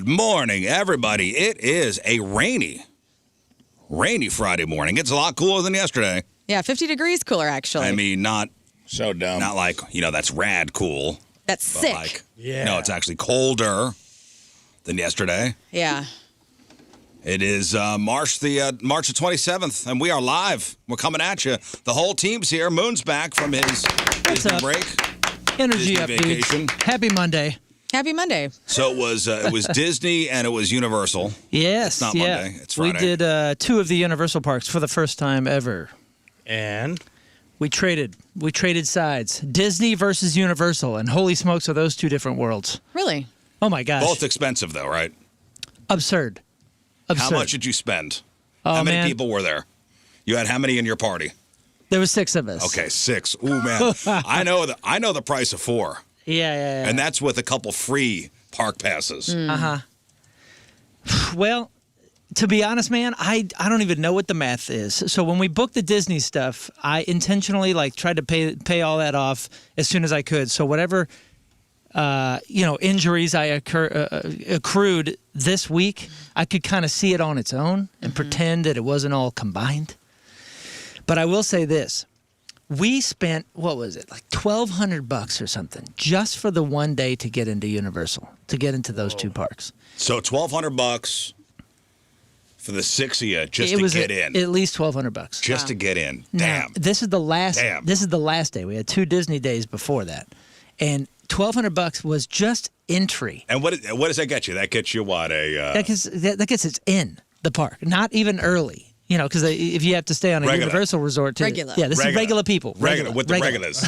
Good morning, everybody. It is a rainy Friday morning. It's a lot cooler than yesterday. Yeah, 50 degrees cooler, actually. I mean, not so dumb. Not like, that's rad cool. That's sick. Like, no, it's actually colder than yesterday. Yeah. It is March the 27th, and we are live. We're coming at you. The whole team's here. Moon's back from his Disney break. Energy Disney up, vacation. dudes. Happy Monday. Happy Monday. So it was Disney and it was Universal. Yes, It's not Monday. It's Friday. We did 2 of the Universal parks for the first time ever. And we traded sides. Disney versus Universal, and holy smokes, are those 2 different worlds. Really? Oh my gosh. Both expensive though, right? Absurd. How much did you spend? Oh, how many man. people were there? You had how many in your party? There was 6 of us. Okay, 6. Ooh man, I know the price of 4. Yeah. And that's with a couple free park passes. Well, to be honest, man, I don't even know what the math is. So when we booked the Disney stuff, I intentionally tried to pay all that off as soon as I could. So whatever injuries I accrued this week, I could kind of see it on its own and pretend that it wasn't all combined. But I will say this. We spent, what was it, like $1,200 or something just for the one day to get into Universal, to get into those 2 parks. So $1,200 for the 6 of you just to get in. At least $1,200. Just to get in. Now, Damn. this is the last. Damn. This is the last day. We had 2 Disney days before that, and $1,200 was just entry. And what does that get you? That gets you what? That gets us in the park, not even early. Because if you have to stay on a Regular. Universal resort, Regular. Yeah, this is regular people. Regular with the regulars.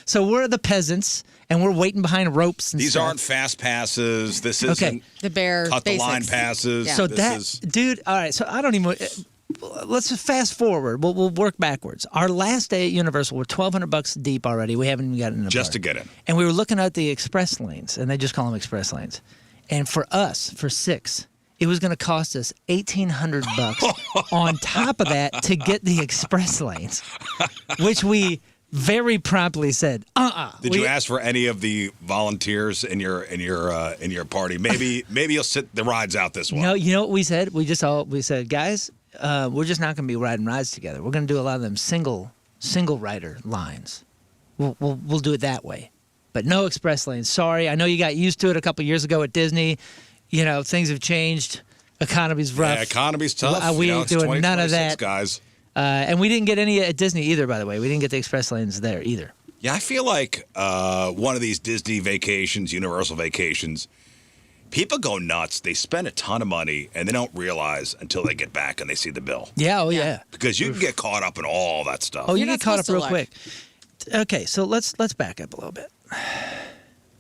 So we're the peasants, and we're waiting behind ropes. And These stuff. aren't fast passes. This isn't The bear cut the basics. line passes. Yeah. So This is dude, all right. So I don't even. Let's just fast forward. We'll work backwards. Our last day at Universal, we're $1,200 deep already. We haven't even gotten in the just park. to get in. And we were looking at the express lanes, and they just call them express lanes. And for us, for 6, it was going to cost us $1,800 on top of that to get the express lanes, which we very promptly said, Did you ask for any of the volunteers in your party? Maybe you'll sit the rides out this one. No, you know what we said? We said, guys, we're just not going to be riding rides together. We're going to do a lot of them single rider lines. We'll do it that way, but no express lanes. Sorry, I know you got used to it a couple years ago at Disney. Things have changed. Economy's rough. Yeah, economy's tough. We ain't it's doing none of 2026, that, guys. And we didn't get any at Disney either. By the way, we didn't get the express lanes there either. Yeah, I feel like one of these Disney vacations, Universal vacations, people go nuts. They spend a ton of money, and they don't realize until they get back and they see the bill. Yeah, yeah. Because you can get caught up in all that stuff. Oh, you You're get not caught up supposed real to quick. Okay, so let's back up a little bit.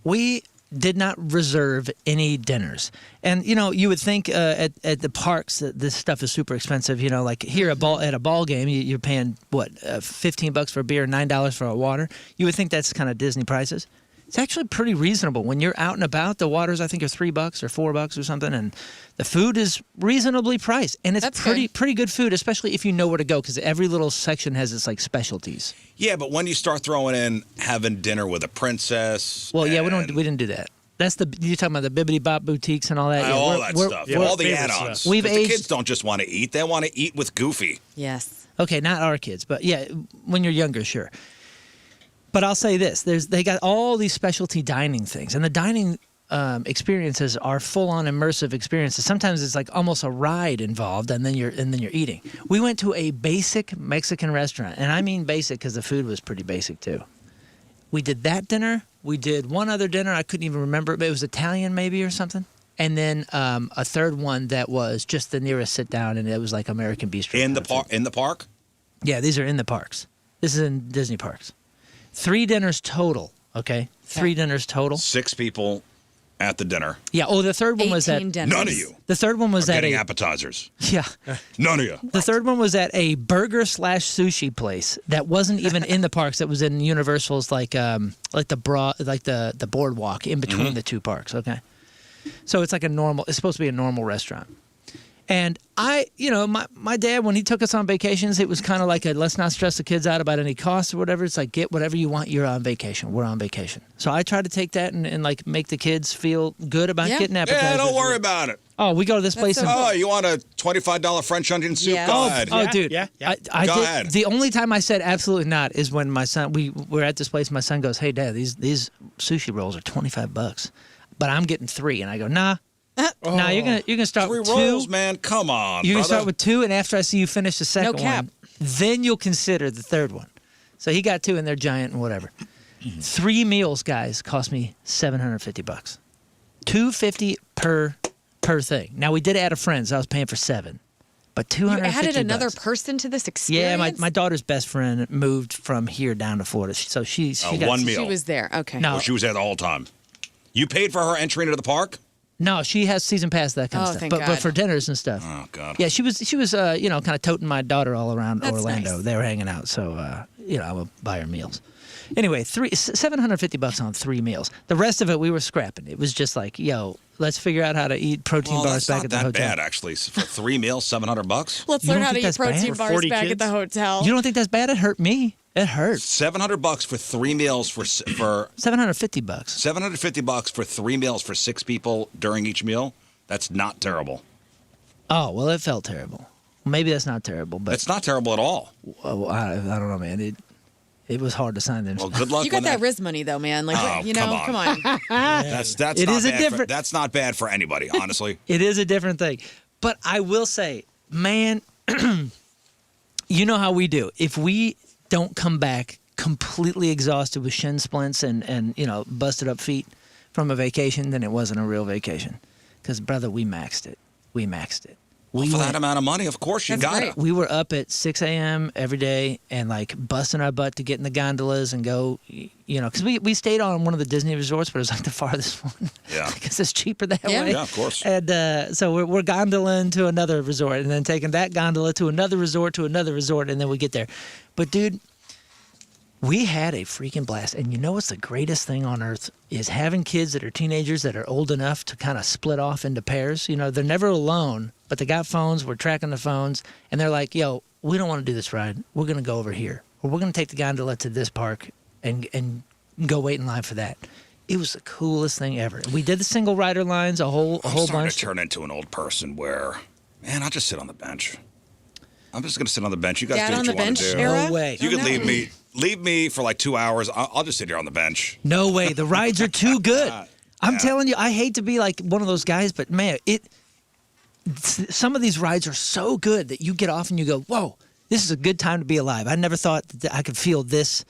We did not reserve any dinners. And, you would think at the parks that this stuff is super expensive. Like here at a ball game, you're paying, $15 for a beer, $9 for a water. You would think that's kind of Disney prices. It's actually pretty reasonable. When you're out and about, the waters, I think, are $3 or $4 or something, and the food is reasonably priced. And it's That's pretty good food, especially if you know where to go, because every little section has its, specialties. Yeah, but when you start throwing in having dinner with a princess. Well, yeah, we didn't do that. That's you're talking about the Bibbidi Bop boutiques and all that. All that stuff. All the favorite add-ons. stuff. We've 'Cause the aged- kids don't just want to eat. They want to eat with Goofy. Yes. Okay, not our kids, but yeah, when you're younger, sure. But I'll say this: they got all these specialty dining things, and the dining experiences are full-on immersive experiences. Sometimes it's like almost a ride involved, and then you're eating. We went to a basic Mexican restaurant, and I mean basic because the food was pretty basic too. We did that dinner. We did one other dinner. I couldn't even remember, but it was Italian maybe or something. And then a third one that was just the nearest sit down, and it was like American bistro. In the park? Yeah, these are in the parks. This is in Disney parks. 3 dinners total. Okay, 3 dinners total. 6 people at the dinner. Yeah. Oh, the third one was at. 18 dinners. None of you The third one was are at getting a. appetizers. Yeah. None of you. The third one was at a burger/sushi place that wasn't even in the parks. That was in Universal's the boardwalk in between the 2 parks. Okay, so it's like it's supposed to be a normal restaurant, And my dad, when he took us on vacations, it was kind of like a let's not stress the kids out about any costs or whatever. It's like, get whatever you want. You're on vacation. We're on vacation. So I try to take that and like make the kids feel good about getting appetizers. Yeah, don't worry about it. Oh, we go to this place. so cool. Oh, you want a $25 French onion soup? Yeah. Go ahead. Oh, dude. Yeah. I Go did. ahead. The only time I said absolutely not is when my son, we're at this place. My son goes, "Hey, Dad, these sushi rolls are $25, but I'm getting 3." And I go, "Nah. Nah, you're gonna start 3 with 2. rolls, man. Come on, You're gonna brother. start with 2, and after I see you finish the second cap. one, then you'll consider the third one." So he got 2, and they're giant and whatever. 3 meals, guys, cost me $750. $250 per thing. Now we did add a friend, so I was paying for 7, but You $250. added another person to this experience? Yeah, my daughter's best friend moved from here down to Florida, so she got one meal. She was there. Okay. No. Well, she was there the whole time. You paid for her entry into the park? No, she has season pass, that kind of Oh, stuff. thank But God. for dinners and stuff. Oh, God. Yeah, she was kind of toting my daughter all around That's Orlando. nice. They were hanging out, so I would buy her meals. Anyway, $750 on 3 meals. The rest of it we were scrapping. It was just like, yo, let's figure out how to eat protein Well, bars that's back not at the that hotel. bad, actually. For 3 meals, $700? Let's You learn don't how to think eat that's bad? protein For bars 40 back kids? at the hotel. You don't think that's bad? It hurt me. It hurt. $700 for 3 meals for $750. $750 for 3 meals for 6 people during each meal. That's not terrible. Oh, well, it felt terrible. Maybe that's not terrible, but That's not terrible at all. I don't know, man. It was hard to sign them. Well, good luck. You got when that Rizz money though, man. Like, Oh, come on. That's It not is a bad different- that's not bad for anybody, honestly. It is a different thing. But I will say, man, you know how we do. If we don't come back completely exhausted with shin splints and busted up feet from a vacation, then it wasn't a real vacation. Because, brother, we maxed it. Well, for that amount of money, of course you That's got great. it. We were up at 6 a.m. every day and like busting our butt to get in the gondolas and go, because we stayed on one of the Disney resorts, but it was like the farthest one. Yeah. Because it's cheaper that Yeah. way. Yeah, of course. And so we're gondoling to another resort and then taking that gondola to another resort, and then we get there. But dude, we had a freaking blast. And you know what's the greatest thing on earth is having kids that are teenagers that are old enough to kind of split off into pairs. They're never alone, but they got phones. We're tracking the phones. And they're like, yo, we don't want to do this ride. We're going to go over here. Or we're going to take the gondola to this park and go wait in line for that. It was the coolest thing ever. We did the single rider lines, a whole I'm starting bunch. to turn into an old person where, man, I'll just sit on the bench. I'm just going to sit on the bench. You guys Dad do what on you the want bench to do. era? No way. You Oh, can no. leave me for like 2 hours. I'll just sit here on the bench. No way. The rides are too good. I'm telling you, I hate to be like one of those guys, but man, some of these rides are so good that you get off and you go, whoa, this is a good time to be alive. I never thought that I could feel this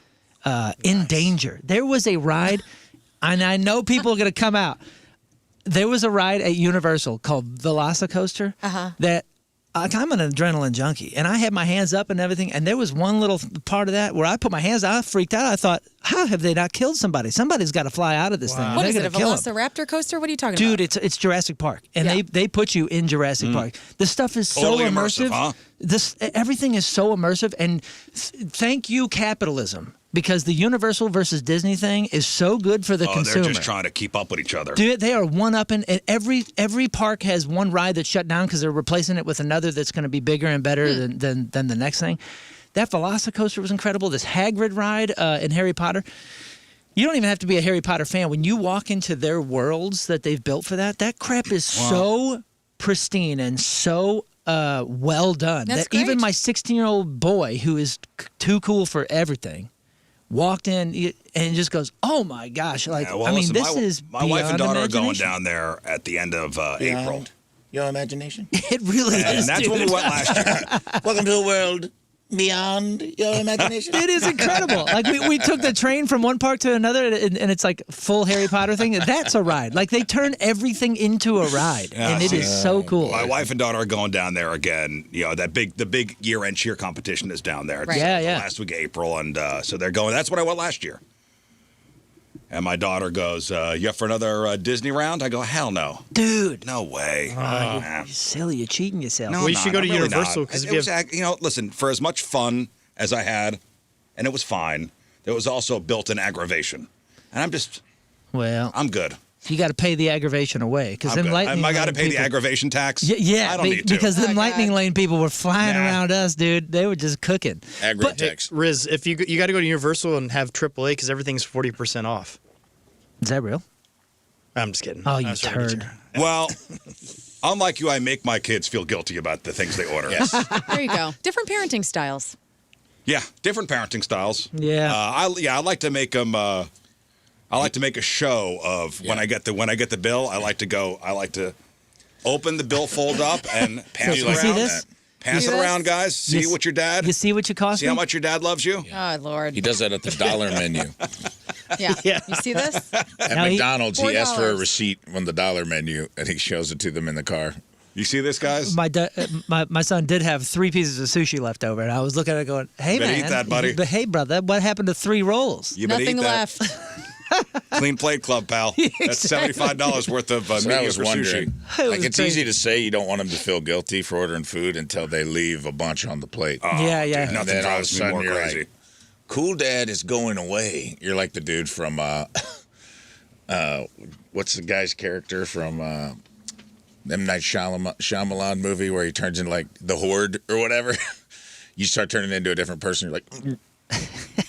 in danger. There was a ride, and I know people are going to come out. There was a ride at Universal called Velocicoaster that I'm an adrenaline junkie, and I had my hands up and everything, and there was one little part of that where I put my hands out, I freaked out. I thought, how have they not killed somebody? Somebody's got to fly out of this thing. What They're is it, a gonna kill 'em. Velociraptor coaster? What are you talking Dude, about? it's Jurassic Park, and Yeah. they put you in Jurassic Park. This stuff is so Totally immersive, huh? Everything is so immersive, and thank you, capitalism, because the Universal versus Disney thing is so good for the consumer. They're just trying to keep up with each other. Dude, they are one-upping, and every park has one ride that's shut down because they're replacing it with another that's going to be bigger and better than the next thing. That Velocicoaster was incredible. This Hagrid ride in Harry Potter. You don't even have to be a Harry Potter fan. When you walk into their worlds that they've built for that crap is so pristine and so well done That's that even great. my 16-year-old boy, who is too cool for everything, walked in and just goes, "Oh my gosh!" Like, Yeah, well, I mean, listen, this is my wife and beyond daughter are going imagination. down there at the end of April. Beyond your imagination. It really And is. that's dude. when we went last year. Welcome to a world beyond your imagination. It is incredible. Like we took the train from one park to another, and it's like full Harry Potter thing. That's a ride. Like they turn everything into a ride, Yeah, and it is so cool. My wife and daughter are going down there again. The big year-end cheer competition is down there. It's Right. Yeah, the yeah. last week of April, and so they're going. That's what I went last year. And my daughter goes, "You up for another Disney round?" I go, "Hell no, Dude, no way." you're silly. You're cheating yourself. No, Well, I'm you not. should go to I'm really Universal, not. 'cause if It you was, listen, for as much fun as I had, and it was fine, there was also built-in aggravation, and I'm Well, good. You got to pay the aggravation away because them lightning. I got to lane pay the people- aggravation tax. Yeah, I don't need to. because them Oh, lightning God. lane people were flying around us, dude. They were just cooking. Agri-tex. Riz, if you got to go to Universal and have AAA because everything's 40% off. Is that real? I'm just kidding. Oh, I you was trying to get turd. Well, unlike you, I make my kids feel guilty about the things they order. Yes. There you go. Different parenting styles. Yeah, different parenting styles. Yeah. I like to make them. I like to make a show of when I get the bill. I like to open the bill fold up and pass So it you see around. this? Pass See it this? around, guys. See what your dad. You see what you cost See me? how much your dad loves you. Oh, Lord. He does that at the dollar menu. Yeah. Yeah. You see this? At Now he- McDonald's, he asks for a $4. receipt on the dollar menu, and he shows it to them in the car. You see this, guys? My son did have 3 pieces of sushi left over, and I was looking at it going, hey, Better man. eat that, buddy. But hey, brother, what happened to 3 rolls? You better Nothing eat that. left. Clean plate club, pal. That's $75 worth of So I media was for wondering, sushi. It like was it's crazy. easy to say you don't want them to feel guilty for ordering food until they leave a bunch on the plate. Yeah, yeah. Dude, nothing then all of a drives me sudden more you're crazy. like, Cool Dad is going away. You're like the dude from, what's the guy's character from M. Night Shyamalan movie where he turns into like the Horde or whatever? You start turning into a different person. You're like,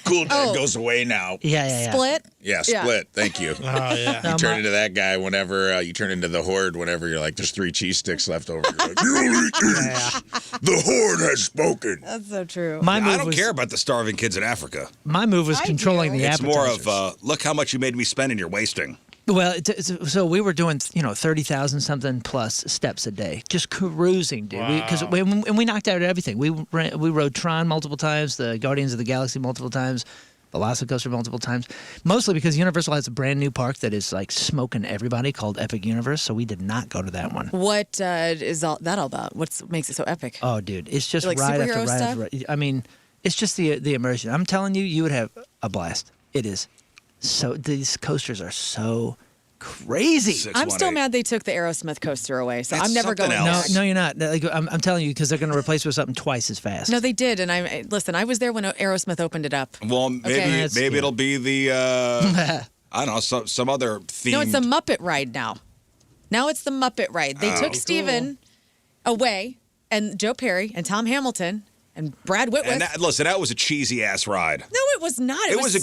Cool Dad goes away now. Yeah. Split. Yeah, Yeah. Split. Thank you. Oh, yeah. You turn into that guy whenever you turn into the Horde. Whenever you're like, there's 3 cheese sticks left over. You're like, you only eat. The Horde has spoken. That's so true. My I move don't was, care about the starving kids in Africa. My move was I controlling do. the It's more appetizers. of look how much you made me spend and you're wasting. Well, so we were doing 30,000 something plus steps a day, just cruising, dude. Because we knocked out everything. We rode Tron multiple times, the Guardians of the Galaxy multiple times, Velocicoaster multiple times. Mostly because Universal has a brand new park that is like smoking everybody called Epic Universe. So we did not go to that one. What is that all about? What makes it so epic? Oh, dude, it's just Like ride after superhero ride stuff? after ride. I mean, it's just the immersion. I'm telling you, you would have a blast. It is. So these coasters are so crazy. I'm still 618. mad they took the Aerosmith coaster away, so It's I'm never something going else. back. No, you're not. Like, I'm telling you because they're going to replace it with something twice as fast. No, they did, and listen. I was there when Aerosmith opened it up. Well, maybe That's maybe cute. it'll be the I don't know some other theme. No, it's the Muppet ride now. Now it's the Muppet ride. They took Steven away, and Joe Perry and Tom Hamilton and Brad Whitworth. And listen, that was a cheesy ass ride. No, it was not. It was a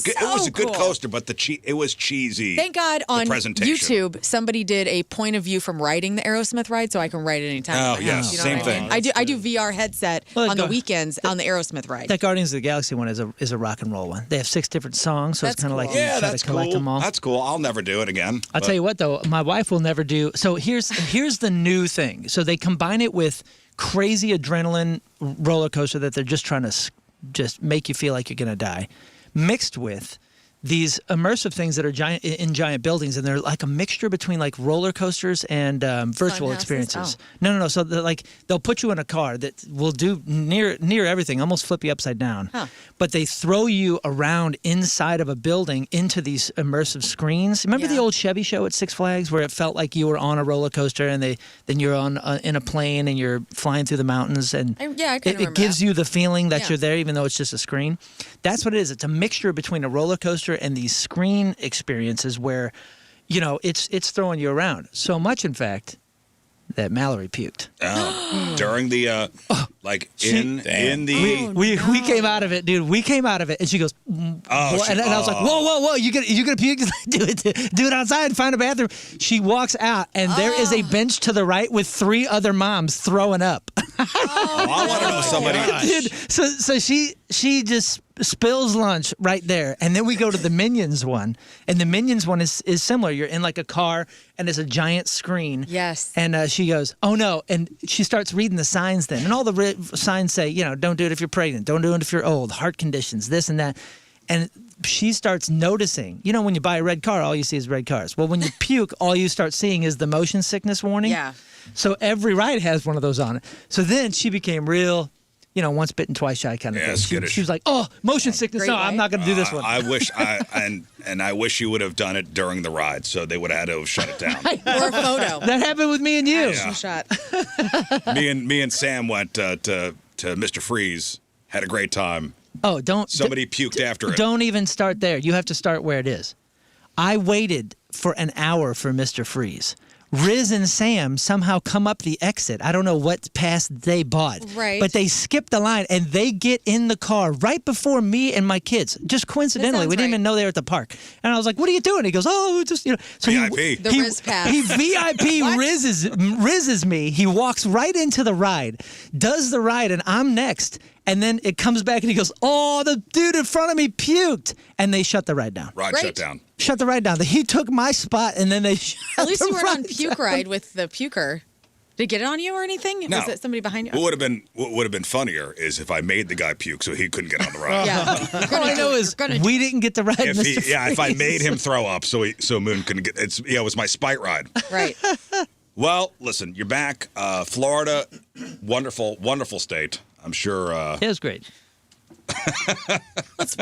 good cool. coaster, but it was cheesy. Thank God the on presentation. YouTube somebody did a point of view from riding the Aerosmith ride, so I can ride it anytime. Oh, in my house, yes, you know same what I mean? thing. I do VR headset Well, on the go- weekends on the Aerosmith ride. That Guardians of the Galaxy one is a rock and roll one. They have 6 different songs, so it's That's kind of like cool. you Yeah, try that's to collect cool. them all. That's cool. I'll never do it again. I'll tell you what, though, my wife will never do. So here's the new thing. So they combine it with crazy adrenaline roller coaster that they're just trying to just make you feel like you're going to die, mixed with these immersive things that are giant in giant buildings, and they're like a mixture between like roller coasters and virtual houses? experiences. No. So they'll put you in a car that will do near everything, almost flip you upside down. Huh. But they throw you around inside of a building into these immersive screens. Remember the Yeah. old Chevy show at Six Flags where it felt like you were on a roller coaster, and then you're on in a plane and you're flying through the mountains, and I kinda it remember gives that. you the feeling that Yeah. you're there, even though it's just a screen. That's what it is. It's a mixture between a roller coaster and these screen experiences where, it's throwing you around. So much, in fact, that Mallory puked. During the in the We came out of it, dude. We came out of it, and she goes, and I was like, whoa, you gonna puke? do it outside. Find a bathroom. She walks out, and there is a bench to the right with 3 other moms throwing up. I want to know somebody. Dude, so she just spills lunch right there, and then we go to the Minions one, and the Minions one is similar. You're in like a car, and there's a giant screen. Yes. And she goes, oh no, and she starts reading the signs then, and all the signs say, don't do it if you're pregnant, don't do it if you're old, heart conditions, this and that, and she starts noticing. When you buy a red car, all you see is red cars. Well, when you puke, all you start seeing is the motion sickness warning. Yeah. So every ride has one of those on it. So then she became real, once bitten, twice shy kind of Yeah, thing. skittish. She was like, oh, motion sickness. Great No, I'm White? not going to do this one. I wish I wish you would have done it during the ride, so they would have had to have shut it down. Or a photo. That happened with me and you. Action shot. me and Sam went to Mr. Freeze, had a great time. Oh, don't. Somebody puked after it. Don't even start there. You have to start where it is. I waited for an hour for Mr. Freeze. Rizz and Sam somehow come up the exit. I don't know what pass they bought. Right. But they skip the line, and they get in the car right before me and my kids. Just coincidentally. sounds We didn't right. even know they were at the park. And I was like, what are you doing? He goes, oh, just, you know. So VIP. The Rizz pass. He VIP Rizzes me. He walks right into the ride, does the ride, and I'm next. And then it comes back, and he goes, oh, the dude in front of me puked. And they shut the ride down. Ride Great. shut down. Shut the ride down. He took my spot, and then they shut At least the you weren't on ride puke down. ride with the puker. Did it get it on you or anything? No. Was it somebody behind you? What would have been funnier is if I made the guy puke so he couldn't get on the ride. Yeah. All I know is we didn't get the ride, If Mr. if I made him throw up so Moon couldn't get it was my spite ride. Right. Well, listen, you're back. Florida, wonderful, wonderful state. I'm sure. It was great. Let's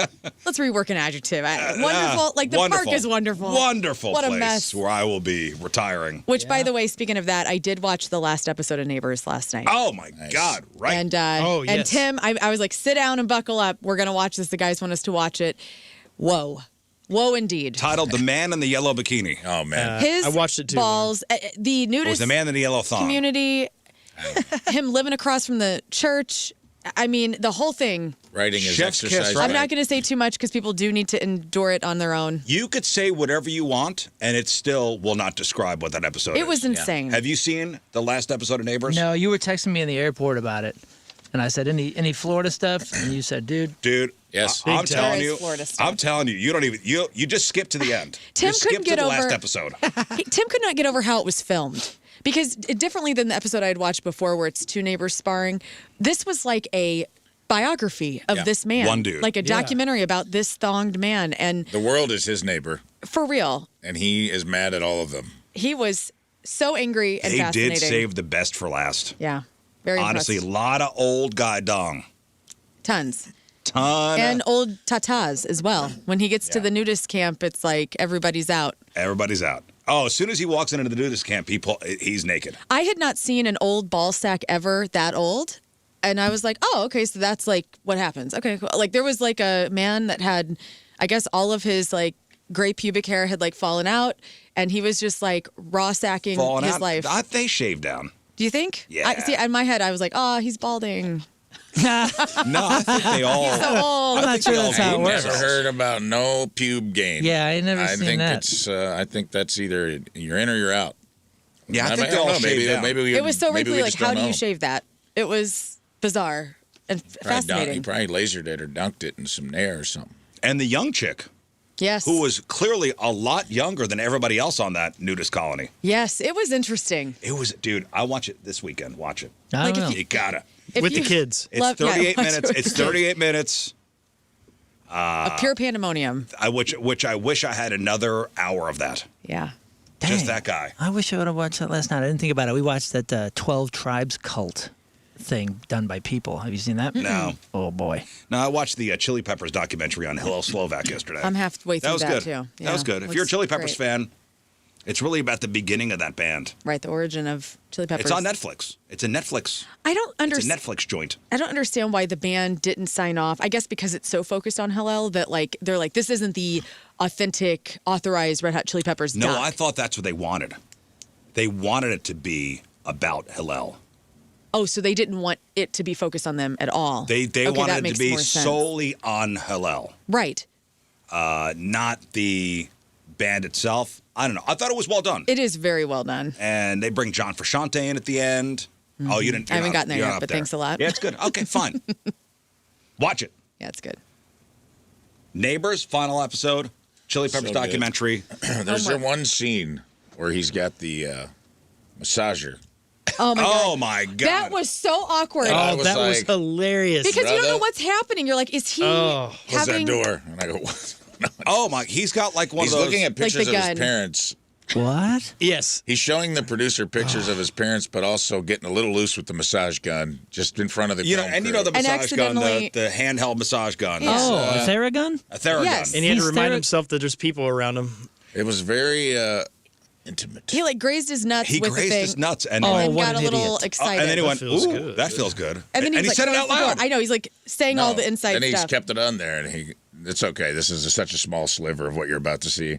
rework an adjective. Wonderful. Like the wonderful. park is wonderful. Wonderful What place a mess. where I will be retiring. Which, by the way, speaking of that, I did watch the last episode of Neighbors last night. Oh my God! Right. And Oh, and yes. Tim, I was like, sit down and buckle up. We're gonna watch this. The guys want us to watch it. Whoa, indeed. Titled "The Man in the Yellow Bikini." Oh man. His I watched it too, balls. The It was nudist the man in the yellow thong. community. Him living across from the church. I mean, the whole thing. Writing his Chef's kiss, exercise. right? I'm not going to say too much because people do need to endure it on their own. You could say whatever you want, and it still will not describe what that episode is. It was insane. Have you seen the last episode of Neighbors? No, you were texting me in the airport about it. And I said, any Florida stuff? And you said, dude. Dude. Yes. I'm Big time. telling There you. is Florida stuff. I'm telling you. You don't even. You just skip to the end. Tim you skip couldn't to get the last over- episode. Tim could not get over how it was filmed because differently than the episode I had watched before where it's two neighbors sparring, this was like a biography of Yeah. this man. One dude. Like a documentary about this thonged man. And The world is his neighbor, for real, and he is mad at all of them. he was so angry and They fascinating. did save the best for last. Yeah. Very Honestly, a impressed. lot of old guy dong. Tons. Ton. And old tatas as well. When he gets to the nudist camp, it's like everybody's out. Everybody's out. Oh, as soon as he walks into the nudist camp, he's naked. I had not seen an old ball sack ever that old. And I was like, oh, okay, so that's like what happens. Okay, cool. Like there was like a man that had, I guess all of his like gray pubic hair had like fallen out. And he was just like raw sacking Falling his out. life. They shave down. Do you think? Yeah. See, in my head, I was like, oh, he's balding. No, I think they all. So old. I'm not sure that's how it works. Never heard about no pube gain. Yeah, I ain't never I seen think that. it's. I think that's either you're in or you're out. Yeah, I mean, think they don't all know. shave down. Maybe we. It was so maybe wrinkly. we Like, just how don't do you know. shave that? It was bizarre and He fascinating. probably lasered it or dunked it in some Nair or something. And the young chick, Yes. who was clearly a lot younger than everybody else on that nudist colony. Yes, it was interesting. It was, dude. I watch it this weekend. Watch it. I Like, don't if know. You gotta. If With the you kids. It's love- yeah, 38 watch it minutes. with It's the kids. 38 minutes. A pure pandemonium. Which I wish I had another hour of that. Yeah. Just Dang. that guy. I wish I would have watched that last night. I didn't think about it. We watched that 12 Tribes cult thing done by people. Have you seen that? No. Oh, boy. No, I watched the Chili Peppers documentary on Hillel Slovak yesterday. I'm halfway through That was that good. too. That was good. If you're a Looks Chili Peppers great. fan, it's really about the beginning of that band. Right, the origin of Chili Peppers. It's on Netflix. It's a Netflix. I don't It's a understand. Netflix joint. I don't understand why the band didn't sign off. I guess because it's so focused on Hillel that like they're like this isn't the authentic authorized Red Hot Chili Peppers. No, doc. I thought that's what they wanted. They wanted it to be about Hillel. Oh, so they didn't want it to be focused on them at all. They Okay, that wanted it to makes be more sense. solely on Hillel, Right. not the band itself. I don't know. I thought it was well done. It is very well done. And they bring John Frusciante in at the end. Oh, you didn't. I haven't you're not- gotten there you're yet, not up but there. thanks a lot. Yeah, it's good. Okay, fine. Watch it. Yeah, it's good. Neighbors, final episode. Chili Peppers So good. documentary. There's the one scene where he's got the massager. Oh my god. Oh my god. That was so awkward. I Oh, was that was like- hilarious. Because you don't know brother. what's happening. You're like, is he Oh. Close having that door. And I go, what? No. Oh my. He's got like one He's of those. looking at pictures the of gun. his parents. What? Yes. He's showing the producer pictures of his parents, but also getting a little loose with the massage gun just in front of the you know, film and you crew. know the And massage gun, accidentally- the handheld massage gun. Yeah. Oh, a Theragun? A Theragun. Yes. And he had to He's remind there- himself that there's people around him. It was very intimate. he like grazed his nuts He with the grazed thing. his nuts and Oh, then, and what got a an little idiot. excited. and then he went, feels "Ooh, good. that feels good." And then he said it closed out the door. loud. I know he's like saying all the inside and he's stuff. kept it on there, and it's okay. This is such a small sliver of what you're about to see.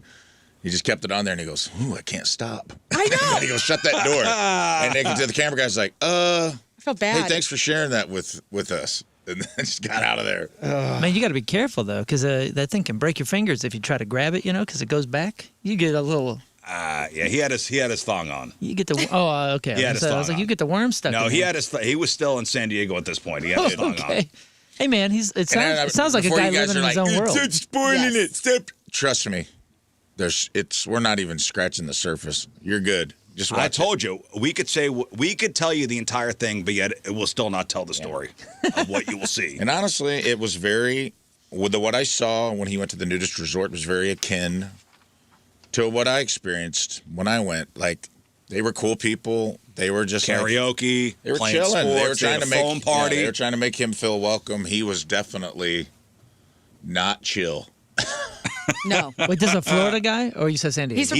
He just kept it on there, and he goes, "Ooh, I can't stop." I know. And he goes, "Shut that door." And then the camera guy's like, I feel bad. "Hey, thanks for sharing that with us." And then just got out of there. Man, you got to be careful though, because that thing can break your fingers if you try to grab it. Because it goes back. You get a little. Yeah, he had his thong on. You get the. Oh, okay. He had his I thong was like, on. you get the worm stuck. No, in he there. had he was still in San Diego at this point. He had his thong on. Okay. Hey man, it sounds like a Before guy you guys living in are his like, own world. It's spoiling Yes. it. Stop. Trust me, we're not even scratching the surface. You're good. Just watch I told you, we could tell you the entire thing, but yet it will still not tell the story of what you will see. And honestly, it was what I saw when he went to the nudist resort was very akin to what I experienced when I went. Like, they were cool people. They were just Karaoke, they were playing chilling. sports, They were trying to make foam party. they were trying to make him feel welcome. He was definitely not chill. No. Wait, this is a Florida guy, or you said San Diego? He's from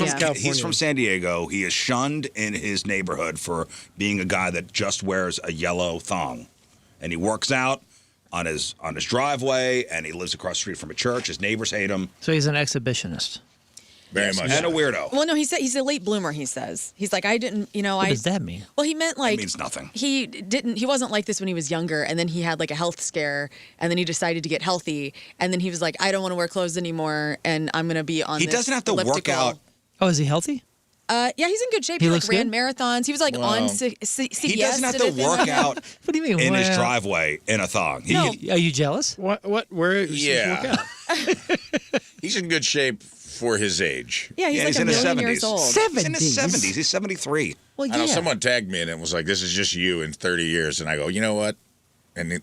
California. He's from San Diego. He is shunned in his neighborhood for being a guy that just wears a yellow thong, and he works out on his driveway, and he lives across the street from a church. His neighbors hate him. So he's an exhibitionist. Very much. And a weirdo. Well, no, he said he's a late bloomer. He says he's like I didn't. What does that mean? Well, he meant like It means nothing. He wasn't like this when he was younger, and then he had like a health scare, and then he decided to get healthy, and then he was like, I don't want to wear clothes anymore, and I'm gonna be on. He this doesn't have to work elliptical. out. Oh, is he healthy? Yeah, he's in good shape. He He looks ran good? marathons. He was like on CBS. He doesn't have to and everything work like that. out What do you mean? in his Well, driveway in a thong. No. Are you jealous? What? Where? Yeah. He's in good shape for his age. Yeah, he's Yeah, like he's a in his million 70s. years old. He's in his 70s. He's 73. Well, I know yeah. someone tagged me and it was like, "This is just you in 30 years," and I go, "You know what?" And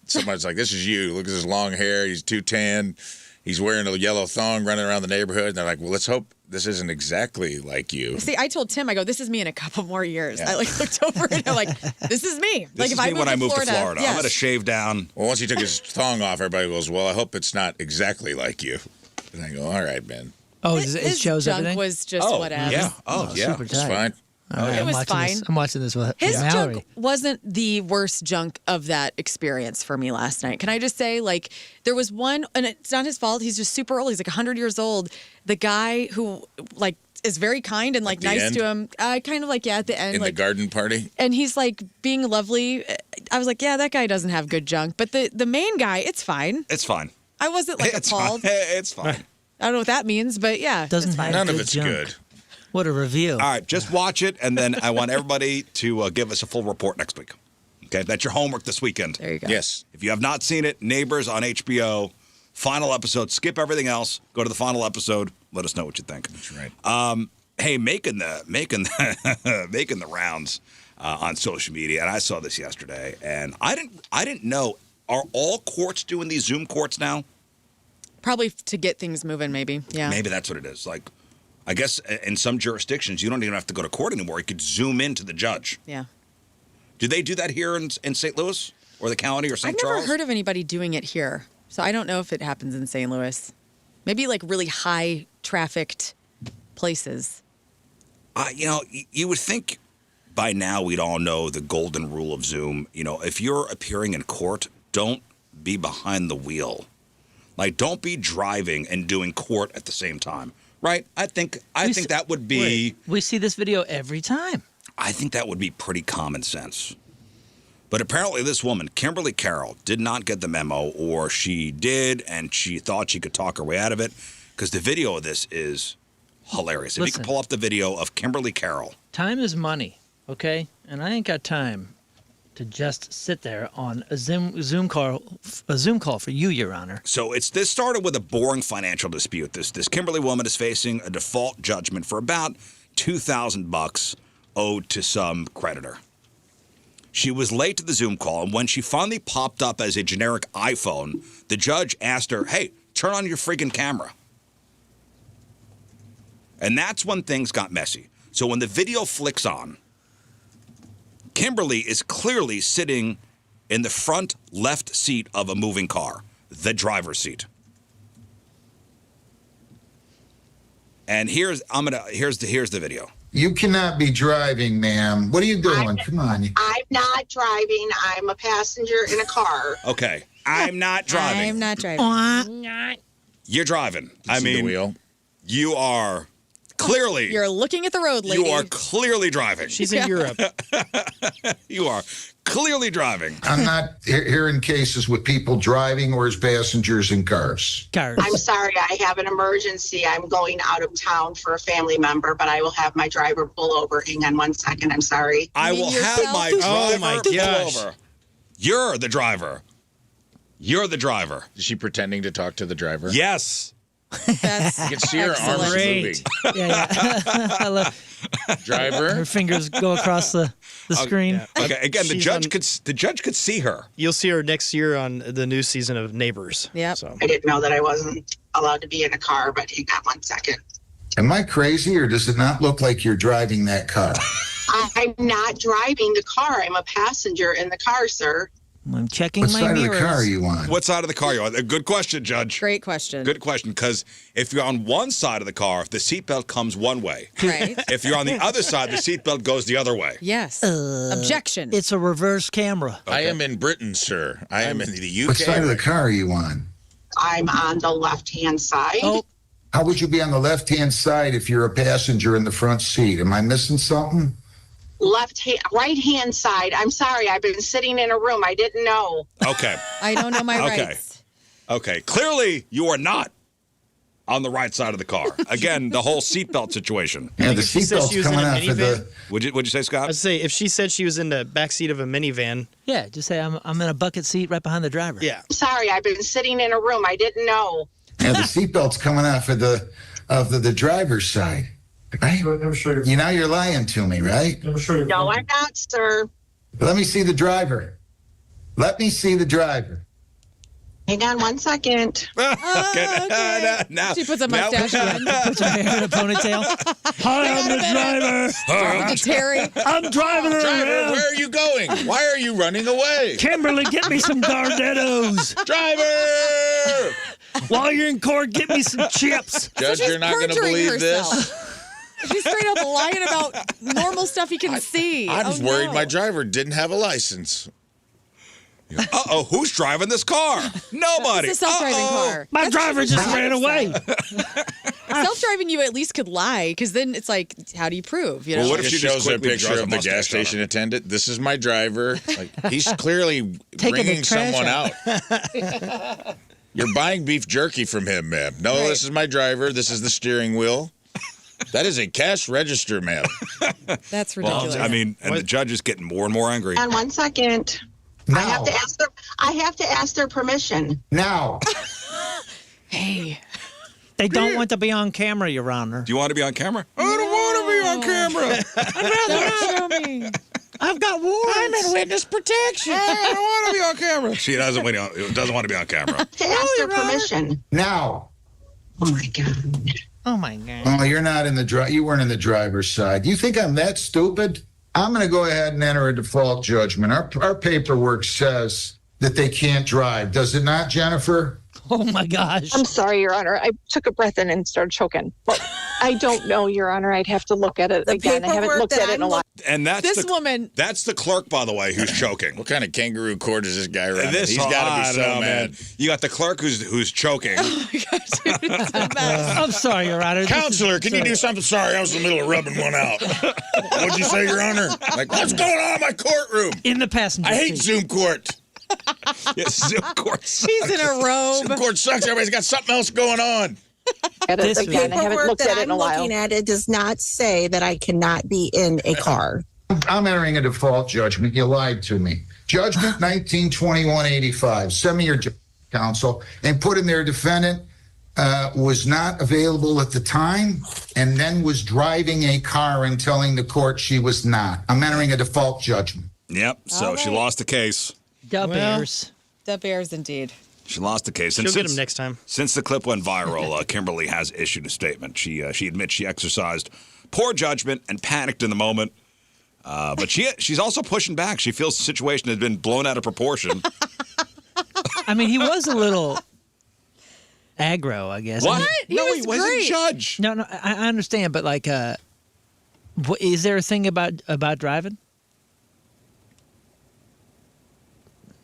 someone's like, "This is you. Look at his long hair. He's too tan. He's wearing a yellow thong, running around the neighborhood." And they're like, "Well, let's hope this isn't exactly like you." See, I told Tim, I go, this is me in a couple more years. Yeah. I like looked over and I'm like, this is me. This like is if me I when I moved to Florida. I'm yes. going to shave down. Well, once he took his thong off, everybody goes, "Well, I hope it's not exactly like you." And I go, "All right, man, Oh, His it shows junk everything. was just Oh, whatever. yeah. Oh, yeah. Super it's tight. fine." All right, It was fine. I'm watching this with His Mallory. junk wasn't the worst junk of that experience for me last night. Can I just say, like, there was one, and it's not his fault. He's just super old. He's like 100 years old. The guy who, like, is very kind and, like, At the nice end? to him. Kind of like, yeah, at the end. In the like, garden party, and he's, like, being lovely. I was like, yeah, that guy doesn't have good junk. But the main guy, it's fine. It's fine. I wasn't, like, It's appalled. fine. It's fine. I don't know what that means, but yeah, Doesn't it's fine. have none of good it's junk. good. What a reveal. All right, just watch it, and then I want everybody to give us a full report next week. Okay, that's your homework this weekend. There you go. Yes. If you have not seen it, Neighbors on HBO, final episode. Skip everything else. Go to the final episode. Let us know what you think. That's right. Hey, making the making the rounds on social media, and I saw this yesterday, and I didn't know. Are all courts doing these Zoom courts now? Probably to get things moving, maybe. Yeah. Maybe that's what it is. Like, I guess in some jurisdictions, you don't even have to go to court anymore. You could Zoom into the judge. Yeah. Do they do that here in St. Louis or the county or St. I've Charles? never heard of anybody doing it here, so I don't know if it happens in St. Louis. Maybe like really high trafficked places. You would think by now we'd all know the golden rule of Zoom. If you're appearing in court, don't be behind the wheel. Like, don't be driving and doing court at the same time, right? I think that would be. We see this video every time. I think that would be pretty common sense. But apparently, this woman, Kimberly Carroll, did not get the memo, or she did, and she thought she could talk her way out of it, because the video of this is hilarious. If you Listen. could pull up the video of Kimberly Carroll. Time is money, okay? And I ain't got time to just sit there on a Zoom call for you, Your Honor. So this started with a boring financial dispute. This Kimberly woman is facing a default judgment for about $2,000 owed to some creditor. She was late to the Zoom call, and when she finally popped up as a generic iPhone, the judge asked her, "Hey, turn on your friggin' camera." And that's when things got messy. So when the video flicks on, Kimberly is clearly sitting in the front left seat of a moving car, the driver's seat. And here's the video. You cannot be driving, ma'am. What are you doing? Come on. I'm not driving. I'm a passenger in a car. Okay, I'm not driving. I'm not driving. You're driving. You see the wheel. You are clearly. You're looking at the road, lady. You are clearly driving. She's in Europe. You are clearly driving. I'm not hearing cases with people driving or as passengers in cars. I'm sorry, I have an emergency. I'm going out of town for a family member, but I will have my driver pull over. Hang on 1 second. I'm sorry. I will have my driver Oh, my pull gosh. over. You're the driver. You're the driver. Is she pretending to talk to the driver? Yes. That's You can see her arms excellent. moving. Great. Yeah. I love Driver. her fingers go across the screen. Yeah. Okay. Again, the She's judge could see her. You'll see her next year on the new season of Neighbors. Yep. So. I didn't know that I wasn't allowed to be in a car, but hang on 1 second. Am I crazy, or does it not look like you're driving that car? I'm not driving the car. I'm a passenger in the car, sir. I'm checking What my side mirrors. of the car are you on? What side of the car are you on? Good question, Judge. Great question. Good question. Because if you're on one side of the car, the seatbelt comes one way. Right. If you're on the other side, the seatbelt goes the other way. Yes. Objection. It's a reverse camera. I am in Britain, sir. I am in the UK. What side of the car are you on? I'm on the left-hand side. Oh, How would you be on the left-hand side if you're a passenger in the front seat? Am I missing something? Right-hand side. I'm sorry. I've been sitting in a room. I didn't know. Okay. I don't know my Okay. rights. Okay. Clearly, you are not on the right side of the car. Again, the whole seatbelt situation. Yeah, the if she said she seatbelt's was in coming a off of minivan? the... What'd you say, Scott? I'd say if she said she was in the backseat of a minivan, yeah. Just say I'm in a bucket seat right behind the driver. yeah. I'm sorry. I've been sitting in a room. I didn't know. Yeah, the seatbelt's coming off of the driver's side. Right? You know you're lying to me, right? No, I'm not, sir. Let me see the driver. Let me see the driver. Hang on 1 second. Okay. Now, She puts a now- mustache on. Put your hair in a ponytail. Hi, I'm the driver. Talking to Terry. I'm driving her Driver, around. where are you going? Why are you running away? Kimberly, get me some Gardettos. Driver! While you're in court, get me some chips. Judge, She's you're not going to perjuring believe herself. this. She's straight up lying about normal stuff you can see. I was Oh, worried no. my driver didn't have a license. Uh-oh, who's driving this car? Nobody. It's a self-driving Uh-oh. car. My That's driver what just she ran said. away. Self-driving, you at least could lie, because then it's like, how do you prove? You know? Well, what It if she just just shows a quickly picture draws a of the mustache gas on station attendant. This is my driver. Like, he's clearly Taking the bringing trash someone out. out. You're buying beef jerky from him, ma'am. No, this is my driver. This is the steering wheel. That is a cash register, ma'am. That's Well, ridiculous. I mean, and the judge is getting more and more angry. Hang on 1 second. I have to ask their permission. Now. hey. They don't want to be on camera, Your Honor. Do you want to be on camera? I don't want to be on camera. Don't show me. I've got warrants. I'm in witness protection. I don't want to be on camera. She doesn't want to be on camera. To ask their permission. Now. Oh my God. Oh, my God. Oh, you're not in the you weren't in the driver's side. You think I'm that stupid? I'm going to go ahead and enter a default judgment. Our paperwork says that they can't drive. Does it not, Jennifer? Oh, my gosh. I'm sorry, Your Honor. I took a breath in and started choking. Well, I don't know, Your Honor. I'd have to look at it again. I haven't looked at it in a while. And that's This woman. That's the clerk, by the way, who's choking. What kind of kangaroo court is this guy running? This He's got to I be don't so know, mad. man. You got the clerk who's choking. I'm sorry, Your Honor. This is Counselor, can you do something? Sorry, I was in the middle of rubbing one out. What'd you say, Your Honor? Like, what's going on in my courtroom? in the passenger I hate seat? Zoom court. Yes, Zoom court. She's in a robe. Zoom court sucks. Everybody's got something else going on. At it This again. I haven't Paperwork looked that at it in a I'm while. looking at, it does not say that I cannot be in a car. I'm entering a default judgment. You lied to me. Judgment 1921-85. Send me your counsel and put in there defendant was not available at the time and then was driving a car and telling the court she was not. I'm entering a default judgment. Yep. So she lost the case. Da Bears. The Bears, indeed. She lost the case. she'll get him next time. Since the clip went viral, Kimberly has issued a statement. She admits she exercised poor judgment and panicked in the moment. But she's also pushing back. She feels the situation has been blown out of proportion. I mean, he was a little aggro, I guess. What? I mean, He no, was he wasn't great. judge. no, I understand, but like, is there a thing about driving?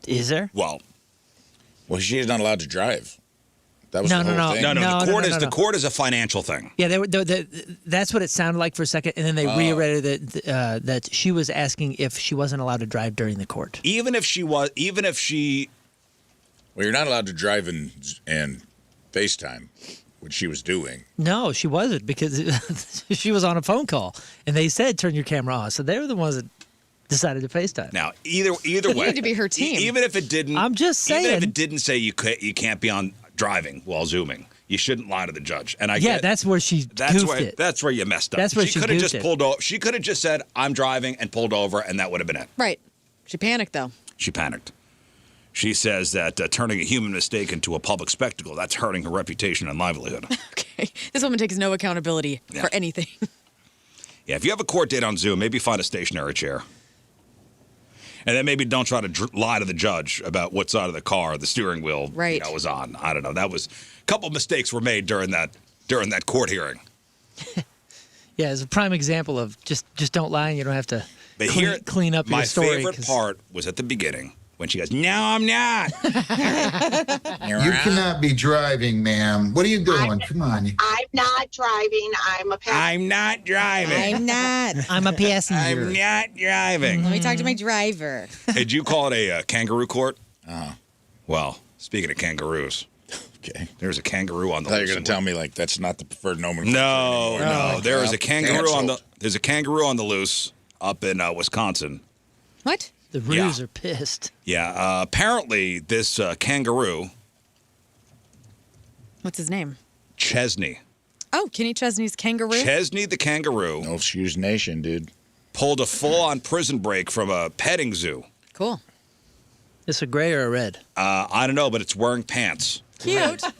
Is there? Well, Well, she is not allowed to drive. That was No, the no, whole no. thing. No, the No, court no, is no, the no. court is a financial thing. Yeah, that's what it sounded like for a second, and then they reiterated that she was asking if she wasn't allowed to drive during the court. Even if she Well, you're not allowed to drive and FaceTime, which she was doing. No, she wasn't because she was on a phone call, and they said turn your camera on. So they were the ones that decided to FaceTime. now either way, need to be her team. Even if it didn't, I'm just Even if saying. it didn't say you can't be on driving while zooming, you shouldn't lie to the judge. And That's where she goofed it. That's where you messed up. That's where she could have goofed just it. pulled over. She could have just said, "I'm driving," and pulled over, and that would have been it. Right. She panicked, though. She panicked. She says that turning a human mistake into a public spectacle, that's hurting her reputation and livelihood. Okay. This woman takes no accountability for anything. Yeah, if you have a court date on Zoom, maybe find a stationary chair. And then maybe don't try to lie to the judge about what side of the car the steering wheel was on. I don't know. That was a couple of mistakes were made during that court hearing. Yeah, it's a prime example of just don't lie, and you don't have to clean up your story. My favorite part was at the beginning when she goes, "No, I'm not." You cannot be driving, ma'am. What are you doing? Come on. I'm not driving. I'm a passenger. I'm not driving. I'm not. I'm a passenger. I'm not driving. Let me talk to my driver. Did you call it a kangaroo court? Well, speaking of kangaroos, Okay. there's a kangaroo on the I thought you loose. were going to tell me, like, that's not the preferred nomenclature No, anymore. no. There is a kangaroo on the. Canceled. There's a kangaroo on the loose up in Wisconsin. What? The Roos are pissed. Yeah. Apparently, this kangaroo, What's his name? Chesney. Oh, Kenny Chesney's kangaroo? Chesney the kangaroo No excuse nation, dude. pulled a full-on prison break from a petting zoo. Cool. It's a gray or a red? I don't know, but it's wearing pants. Cute. What?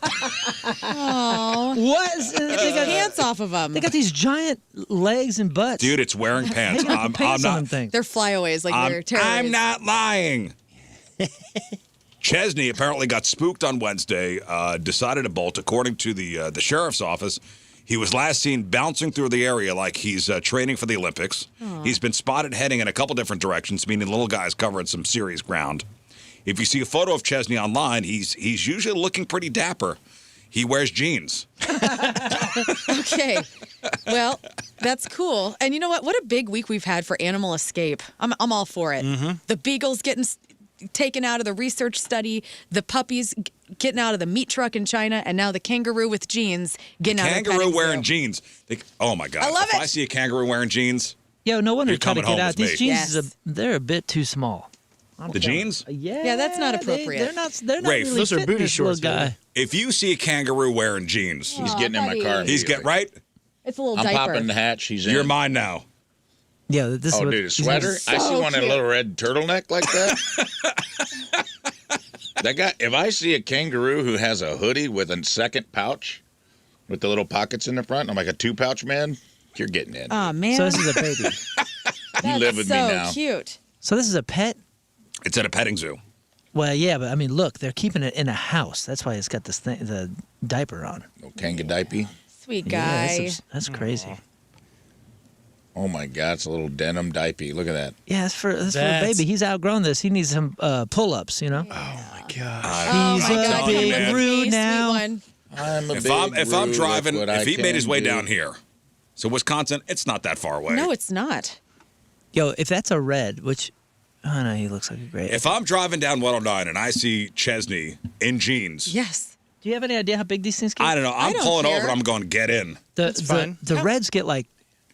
They got pants off of them. They got these giant legs and butts. Dude, it's wearing pants. How you got the pants on them not. things? They're flyaways, like they're terrorists. I'm not lying. Chesney apparently got spooked on Wednesday, decided to bolt. According to the sheriff's office, he was last seen bouncing through the area like he's training for the Olympics. He's been spotted heading in a couple different directions, meaning the little guy's covering some serious ground. If you see a photo of Chesney online, he's usually looking pretty dapper. He wears jeans. Okay. Well, that's cool. And you know what? What a big week we've had for animal escape. I'm all for it. The beagles getting taken out of the research study, the puppies getting out of the meat truck in China, and now the kangaroo with jeans getting out of the Kangaroo petting wearing zoo. jeans. Oh my God! I love if it. I see a kangaroo wearing jeans, Yo, no wonder You're trying to coming get home out. with These me. jeans, they're a bit too small. the jeans. Yeah, that's not appropriate. They're not. They're not Rafe, really those are fitting booty this little shorts, guy. baby. If you see a kangaroo wearing jeans, He's getting in my car. he's immediately. right. It's a little I'm diaper. popping the hatch. He's in. You're mine now. Yeah, this is Oh, what, dude, a sweater? I see one in a little red turtleneck like that. That guy, if I see a kangaroo who has a hoodie with a second pouch with the little pockets in the front, I'm like a two-pouch man, you're getting in. Oh, man. So this is a baby. You live with me now. So cute. So this is a pet. It's at a petting zoo. Well, yeah, but I mean, look, they're keeping it in a house. That's why it's got this thing, the diaper on. No kanga diaper. Sweet Yeah, guy. that's crazy. Oh my God, it's a little denim diaper. Look at that. Yeah, that's for a That's- baby. He's outgrown this. He needs some pull-ups, you know. Oh my gosh. Oh, He's my a God. telling you, big man. Roo Sweet now. one. I'm a If big I'm Roo, driving, look what if he I made his can way do. down here, so Wisconsin, it's not that far away. No, it's not. Yo, if that's a red, which, oh no, he looks like a great. If I'm driving down 109 and I see Chesney in jeans, Yes. Do you have any idea how big these things get? I don't know. I'm don't pulling care. over. I'm going to get in. That's fine. The reds get like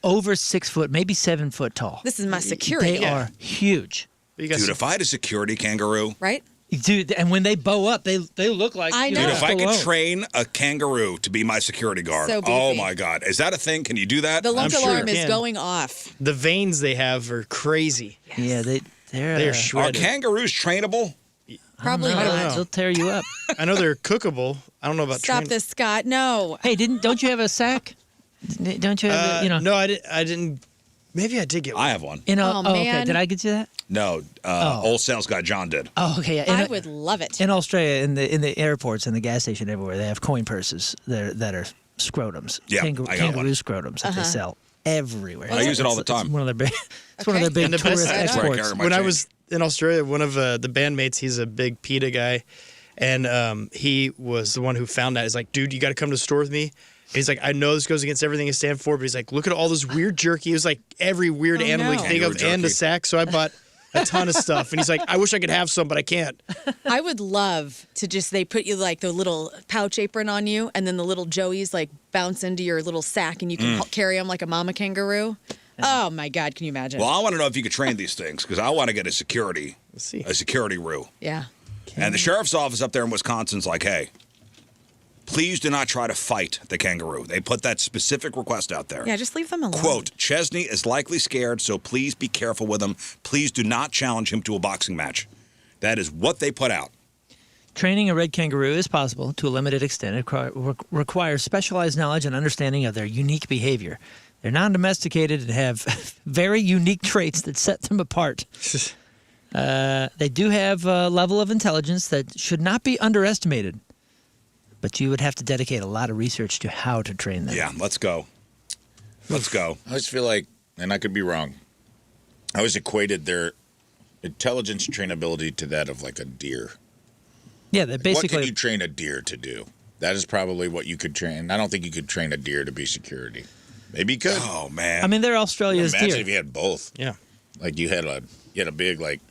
over 6 foot, maybe 7 foot tall. This is my security. They are huge. You guys, Dude, if I had a security kangaroo, Right? Dude, and when they bow up, they look like I you know. dude, if I could Stallone. train a kangaroo to be my security guard, So beefy. oh my God, is that a thing? Can you do that? The lunk sure alarm you is can. going off. the veins they have are crazy. Yeah, they're They're Are shredded. kangaroos trainable? Probably I don't not. know. They'll tear you up. I know they're cookable. I don't know about Stop training. this, Scott. No. Hey, don't you have a sack? Don't you have, No, I didn't. Maybe I did get one. I have one. in a, Oh, okay. man. Did I get you that? No, old sales guy John did. Oh, okay. Yeah. I would love it. In Australia, in the airports, in the gas station, everywhere, they have coin purses that are scrotums. Yeah, I got kangaroo one. scrotums that they sell everywhere. I use it all the It's time. one of their big. It's one of their Okay. big And the best- tourist That's where I exports. carry my When I chain. was in Australia, one of the bandmates, he's a big PETA guy, And he was the one who found that. He's like, dude, you got to come to the store with me. And he's like, I know this goes against everything I stand for, but he's like, look at all this weird jerky. It was like every weird animal you can think of and a sack. So I bought a ton of stuff. And he's like, I wish I could have some, but I can't. I would love to they put you like the little pouch apron on you, and then the little joeys like bounce into your little sack, and you can carry them like a mama kangaroo. Oh my God, can you imagine? Well, I want to know if you could train these things because I want to get a security roo. Yeah. And the sheriff's office up there in Wisconsin's like, hey, please do not try to fight the kangaroo. They put that specific request out there. Yeah, just leave them alone. Quote, Chesney is likely scared, so please be careful with him. Please do not challenge him to a boxing match. That is what they put out. Training a red kangaroo is possible to a limited extent. It requires specialized knowledge and understanding of their unique behavior. They're non-domesticated and have very unique traits that set them apart. They do have a level of intelligence that should not be underestimated. But you would have to dedicate a lot of research to how to train them. Yeah, let's go. Let's go. I always feel like, and I could be wrong, I always equated their intelligence trainability to that of like a deer. Yeah, they basically. What can you train a deer to do? That is probably what you could train. I don't think you could train a deer to be security. Maybe you could. Oh, man. I mean, they're Australia's Imagine deer. if you had both. Yeah. Like you had a big like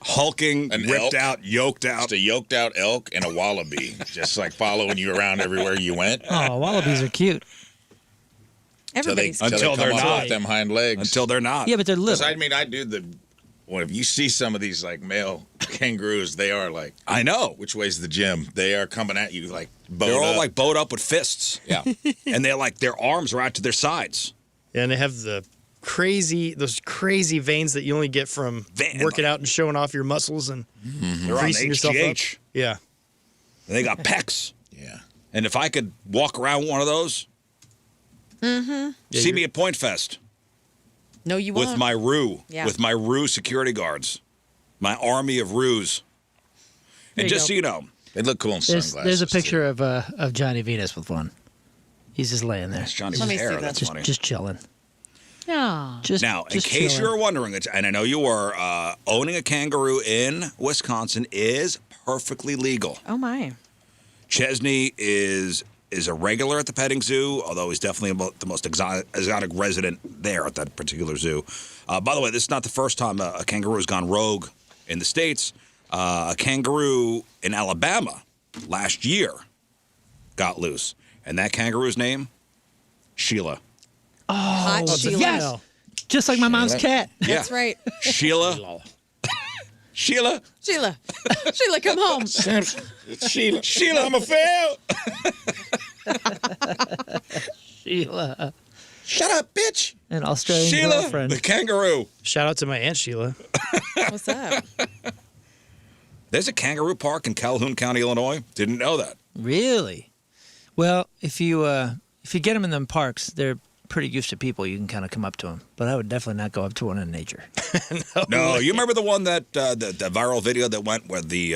hulking, an ripped elk, out, yoked out. Just a yoked out elk and a wallaby, just like following you around everywhere you went. Oh, wallabies are cute. Until they're not. With them hind legs. Until they're not. Yeah, but they're little. I mean, well, if you see some of these like male kangaroos, they are like. I know. Which way's the gym? They are coming at you like bowed They're all up. like bowed up with fists. Yeah. And they're like, their arms are out to their sides. Yeah, and they have those crazy veins that you only get from working out and showing off your muscles and They're on greasing yourself up. HGH. Yeah. And they got pecs. Yeah. And if I could walk around one of those, see me at Point Fest. No, you won't. With my roo. Yeah. With my roo security guards. My army of roos. And just so you know. They look cool in sunglasses. There's a picture of Johnny Venus with one. He's just laying there. That's Johnny's hair. That's funny. Just chilling. No. Now, in case you're wondering, and I know you were, owning a kangaroo in Wisconsin is perfectly legal. Oh, my. Chesney is a regular at the petting zoo, although he's definitely the most exotic resident there at that particular zoo. By the way, this is not the first time a kangaroo has gone rogue in the States. A kangaroo in Alabama last year got loose. And that kangaroo's name? Sheila. Oh, hot Sheila. Yes. Just like my mom's cat. That's right. Sheila. Sheila. Sheila. Sheila, come home. It's Sheila. Sheila, I'm a fail. Sheila. Shut up, bitch. An Australian Sheila, girlfriend. the kangaroo. Shout out to my Aunt Sheila. What's up? There's a kangaroo park in Calhoun County, Illinois. Didn't know that. Really? Well, if you get them in them parks, they're pretty used to people. You can kind of come up to them. But I would definitely not go up to one in nature. No, you remember the one that the viral video that went where the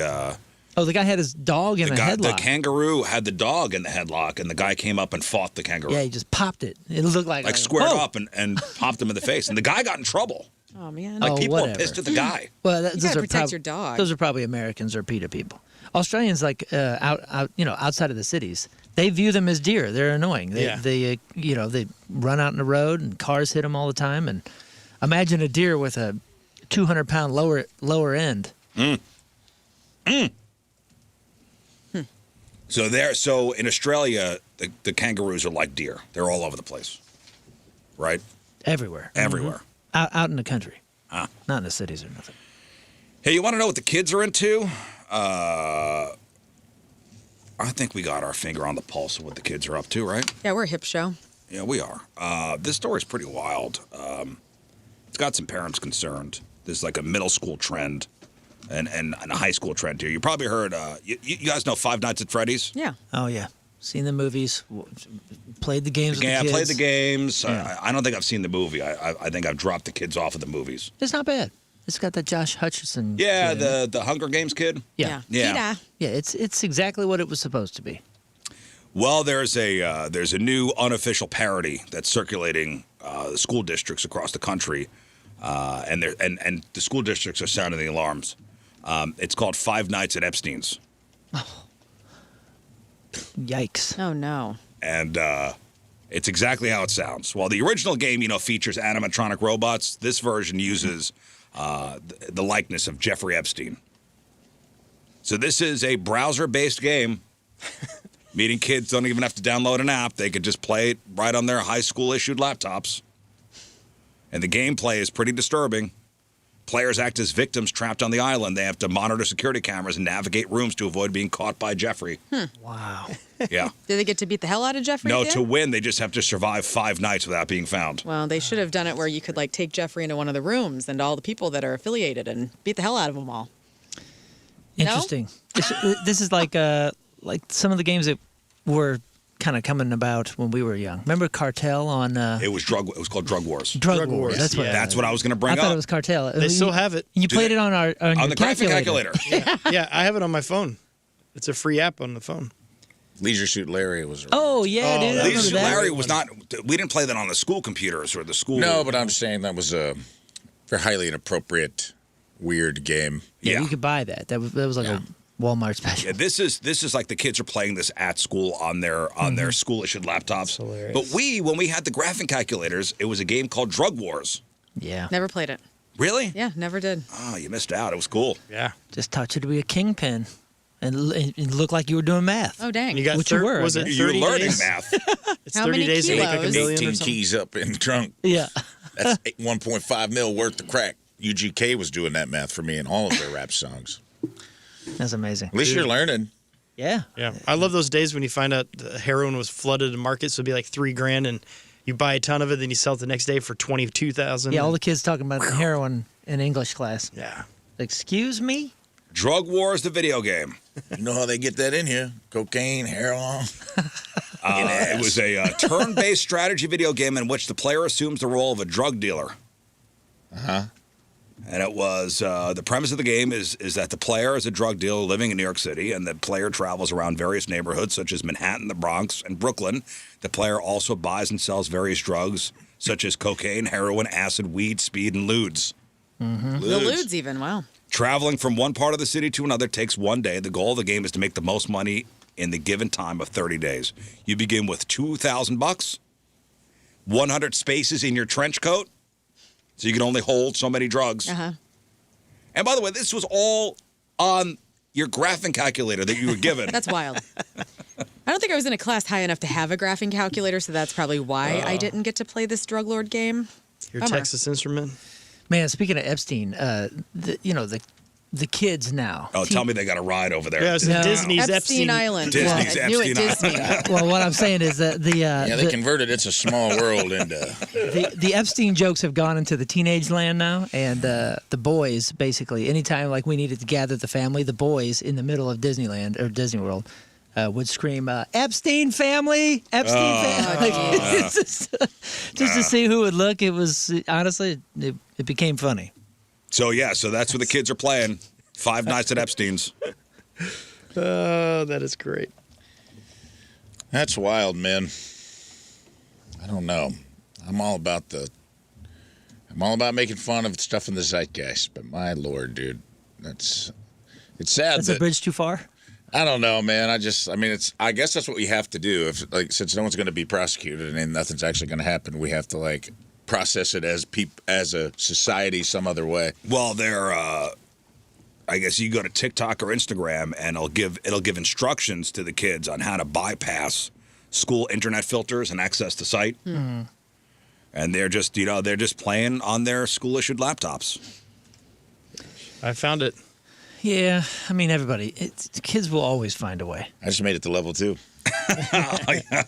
guy had his dog in a headlock. The kangaroo had the dog in the headlock, and the guy came up and fought the kangaroo. Yeah, he just popped it. It looked like squared up and popped him in the face, and the guy got in trouble. Oh, man. Like people whatever. were pissed at the guy. Well, You gotta protect your dog. Those are probably Americans or PETA people. Australians, like outside of the cities, they view them as deer. They're annoying. They run out in the road and cars hit them all the time. And imagine a deer with a 200-pound lower end. So in Australia, the kangaroos are like deer. They're all over the place, right? Everywhere. Everywhere. Out in the country. Not in the cities or nothing. Hey, you want to know what the kids are into? I think we got our finger on the pulse of what the kids are up to, right? Yeah, we're a hip show. Yeah, we are. This story's pretty wild. It's got some parents concerned. There's like a middle school trend and a high school trend here. You probably heard, you guys know Five Nights at Freddy's? Yeah. Oh, yeah. Seen the movies, played the games with the kids. Yeah, I played the games. Yeah. I don't think I've seen the movie. I think I've dropped the kids off of the movies. It's not bad. It's got that Josh Hutcherson. Yeah, kid. the Hunger Games kid. Yeah. Yeah. Yeah, it's exactly what it was supposed to be. Well, there's a new unofficial parody that's circulating the school districts across the country, and the school districts are sounding the alarms. It's called Five Nights at Epstein's. Yikes. Oh, no. And it's exactly how it sounds. While the original game, features animatronic robots, this version uses the likeness of Jeffrey Epstein. So this is a browser-based game. Meaning kids don't even have to download an app. They could just play it right on their high school-issued laptops. And the gameplay is pretty disturbing. Players act as victims trapped on the island. They have to monitor security cameras and navigate rooms to avoid being caught by Jeffrey. Wow. Yeah. Do they get to beat the hell out of Jeffrey? No, again? to win, they just have to survive 5 nights without being found. Well, they should have done it where you could take Jeffrey into one of the rooms and all the people that are affiliated and beat the hell out of them all. Interesting. This is like some of the games that were kind of coming about when we were young. Remember Cartel on? It was called Drug Wars. Drug Wars. That's what. That's what I was going to bring I up. thought it was Cartel. They still have it. You played it on your the graphic calculator. Yeah, I have it on my phone. It's a free app on the phone. Leisure Suit Larry was. Oh yeah, dude. I Leisure remember Suit that. Larry was not. We didn't play that on the school computers or the school. No, but I'm saying that was a very highly inappropriate, weird game. Yeah, you could buy that. That was like a Walmart special. Yeah, this is like the kids are playing this at school on their school issued laptops. But when we had the graphing calculators, it was a game called Drug Wars. Yeah. Never played it. Really? Yeah, never did. Oh, you missed out. It was cool. Yeah. Just taught you to be a kingpin and look like you were doing math. Oh, dang. You got Which you were, was it 30 You're learning days? math. It's How 30 many days to make like kilos? $1 million or 18 something. keys up in the trunk. Yeah. That's 1.5 mil worth of crack. UGK was doing that math for me in all of their rap songs. That's amazing. At least you're learning. Yeah. Yeah, I love those days when you find out the heroin was flooded in market, so it'd be like $3,000, and you buy a ton of it, then you sell it the next day for $22,000. Yeah, all the kids talking about heroin in English class. Yeah. Excuse me? Drug Wars, the video game. You know how they get that in here? Cocaine, heroin. It was a turn-based strategy video game in which the player assumes the role of a drug dealer. Uh-huh. And it was the premise of the game is that the player is a drug dealer living in New York City, and the player travels around various neighborhoods such as Manhattan, the Bronx, and Brooklyn. The player also buys and sells various drugs such as cocaine, heroin, acid, weed, speed, and ludes. The ludes even, wow. Traveling from one part of the city to another takes one day. The goal of the game is to make the most money in the given time of 30 days. You begin with $2,000, 100 spaces in your trench coat, so you can only hold so many drugs. Uh-huh. And by the way, this was all on your graphing calculator that you were given. That's wild. I don't think I was in a class high enough to have a graphing calculator, so that's probably why I didn't get to play this drug lord game. Your Bummer. Texas Instrument. Man, speaking of Epstein, the kids now. Oh, tell me they got a ride over there. Yeah, it's Disney's Epstein Island. Disney's I knew it, Epstein Disney. Well, what I'm saying is that They converted It's a Small World into... the Epstein jokes have gone into the teenage land now, and the boys, basically, anytime we needed to gather the family, the boys in the middle of Disneyland or Disney World would scream, Epstein family, Epstein family. Just to see who would look. It was, honestly, it became funny. So that's what the kids are playing. 5 Nights at Epstein's. Oh, that is great. That's wild, man. I don't know. I'm all about making fun of stuff in the zeitgeist, but my lord, dude, it's sad. That's a bridge too far? I don't know, man. I guess that's what we have to do. Since no one's going to be prosecuted and nothing's actually going to happen, we have to process it as a society some other way. Well, I guess you go to TikTok or Instagram, and it'll give instructions to the kids on how to bypass school internet filters and access the site. Mm-hmm. And they're just playing on their school issued laptops. I found it. Yeah, I mean kids will always find a way. I just made it to level 2.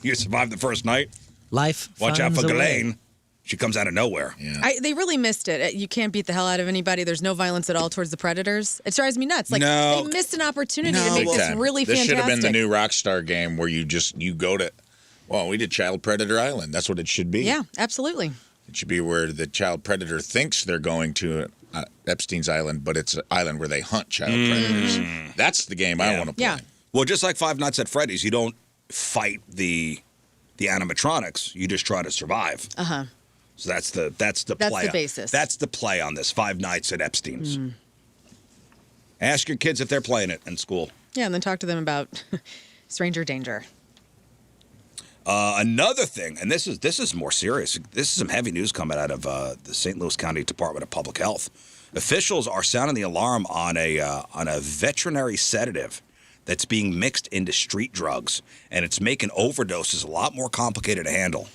You survived the first night. Life. Watch out for finds a way. Ghislaine. She comes out of nowhere. Yeah. They really missed it. You can't beat the hell out of anybody. There's no violence at all towards the predators. It drives me nuts. No. They missed an opportunity No. to make Big this time. really This fantastic. should have been the new Rockstar game where you go to. Well, we did Child Predator Island. That's what it should be. Yeah, absolutely. It should be where the child predator thinks they're going to Epstein's Island, but it's an island where they hunt child predators. That's the game I want to play. Yeah. Well, just like 5 Nights at Freddy's, you don't fight the animatronics. You just try to survive. Uh-huh. So that's the play. That's the basis. That's the play on this 5 Nights at Epstein's. Ask your kids if they're playing it in school. Yeah, and then talk to them about stranger danger. Another thing, and this is more serious. This is some heavy news coming out of the St. Louis County Department of Public Health. Officials are sounding the alarm on a veterinary sedative that's being mixed into street drugs, and it's making overdoses a lot more complicated to handle.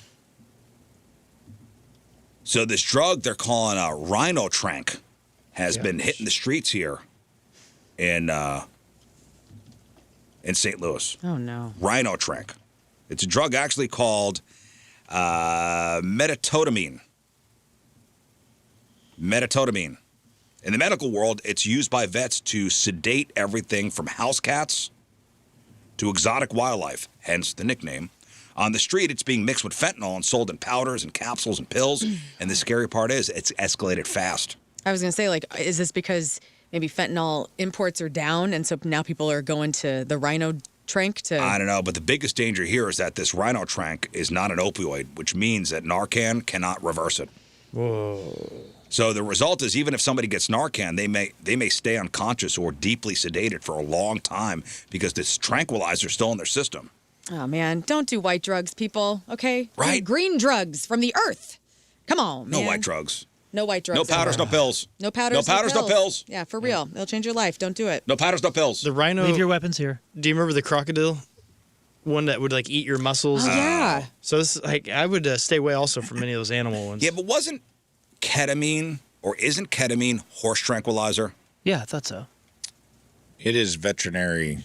So this drug they're calling a rhino trank has been hitting the streets here in St. Louis. Oh no. Rhino trank. It's a drug actually called melatonin. Melatonin. In the medical world, it's used by vets to sedate everything from house cats to exotic wildlife, hence the nickname. On the street, it's being mixed with fentanyl and sold in powders and capsules and pills. And the scary part is it's escalated fast. I was going to say, like, is this because maybe fentanyl imports are down and so now people are going to the rhino trank to... I don't know, but the biggest danger here is that this rhino trank is not an opioid, which means that Narcan cannot reverse it. Whoa. So the result is even if somebody gets Narcan, they may stay unconscious or deeply sedated for a long time because this tranquilizer is still in their system. Oh, man. Don't do white drugs, people, okay? Right. Do green drugs from the earth. Come on, man. No white drugs. No white drugs. No powders, no pills. No powders, no powders, no pills. Yeah, for real. It'll change your life. Don't do it. No powders, no pills. The rhino... Leave your weapons here. Do you remember the crocodile? One that would, like, eat your muscles? Oh, yeah. So, this, like, I would stay away also from any of those animal ones. Yeah, but wasn't ketamine, or isn't ketamine horse tranquilizer? Yeah, I thought so. It is veterinary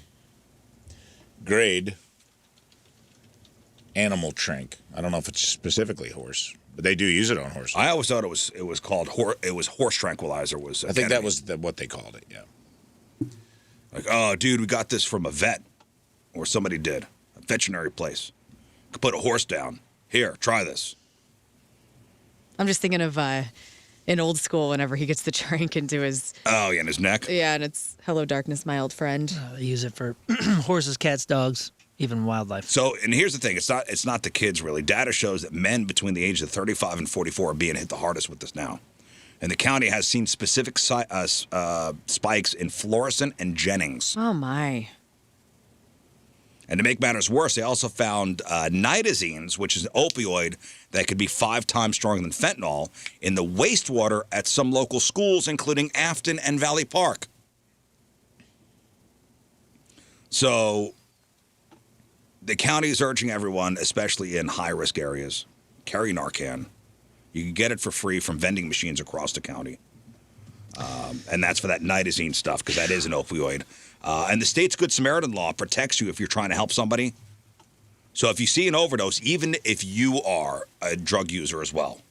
grade animal trank. I don't know if it's specifically horse, but they do use it on horses. I always thought it was called horse tranquilizer. I think that was what they called it. Yeah. Like, oh, dude, we got this from a vet, or somebody did, a veterinary place. Could put a horse down. Here, try this. I'm just thinking of in old school whenever he gets the trank into his... Oh, yeah, in his neck. Yeah, and it's Hello Darkness, my old friend. They use it for horses, cats, dogs, even wildlife. So, and here's the thing: it's not the kids really. Data shows that men between the ages of 35 and 44 are being hit the hardest with this now, and the county has seen specific spikes in fluorescent and Jennings. Oh my! And to make matters worse, they also found nitazines, which is an opioid that could be 5 times stronger than fentanyl, in the wastewater at some local schools, including Afton and Valley Park. So the county is urging everyone, especially in high-risk areas, carry Narcan. You can get it for free from vending machines across the county. And that's for that nitazine stuff, because that is an opioid. And the state's Good Samaritan law protects you if you're trying to help somebody. So if you see an overdose, even if you are a drug user as well.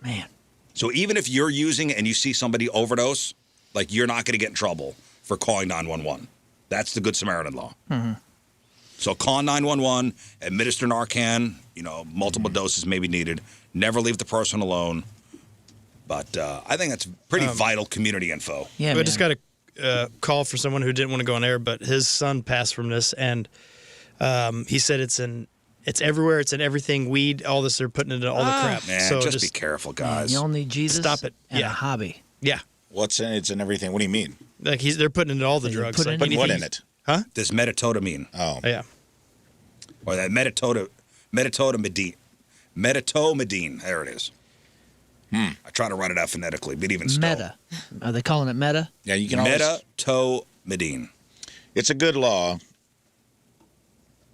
Man. So even if you're using and you see somebody overdose, like, you're not going to get in trouble for calling 911. That's the Good Samaritan law. Mm-hmm. So call 911, administer Narcan, multiple doses may be needed. Never leave the person alone. But I think that's pretty vital community info. Yeah, I just got a call for someone who didn't want to go on air, but his son passed from this, and he said it's everywhere, it's in everything, weed, all this, they're putting it in all the crap. Man, so just be careful, guys. You all need Jesus. Stop it. And Yeah. a hobby. Yeah. It's in everything? What do you mean? Like they're putting it in all the drugs. put Like in Putting what in it? Huh? This metatotamine. Oh. Yeah. Or that metatomidine. There it is. I try to write it out phonetically, but even still. Meta. Are they calling it meta? Yeah, you can always... Metatomidine. It's a good law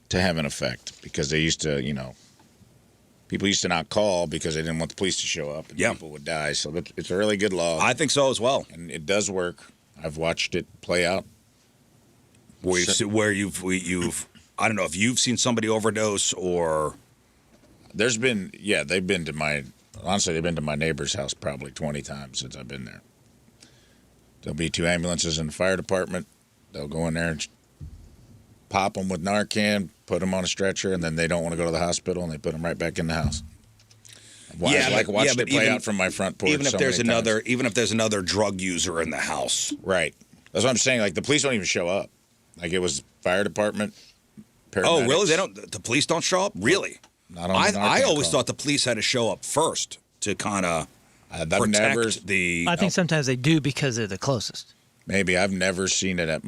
to have an effect because they used to, people used to not call because they didn't want the police to show up and people would die. So it's a really good law. I think so as well. And it does work. I've watched it play out. Where you've I don't know if you've seen somebody overdose or... There's been, they've been to my neighbor's house probably 20 times since I've been there. There'll be 2 ambulances in the fire department. They'll go in there and pop them with Narcan, put them on a stretcher, and then they don't want to go to the hospital, and they put them right back in the house. I've watched it play out from my front porch. Even if there's another drug user in the house, right? That's what I'm saying. Like the police don't even show up. Like it was fire department. Oh, really? The police don't show up? Really? Not on the I always call. thought the police had to show up first to kind of protect the... I think sometimes they do because they're the closest. Maybe I've never seen it at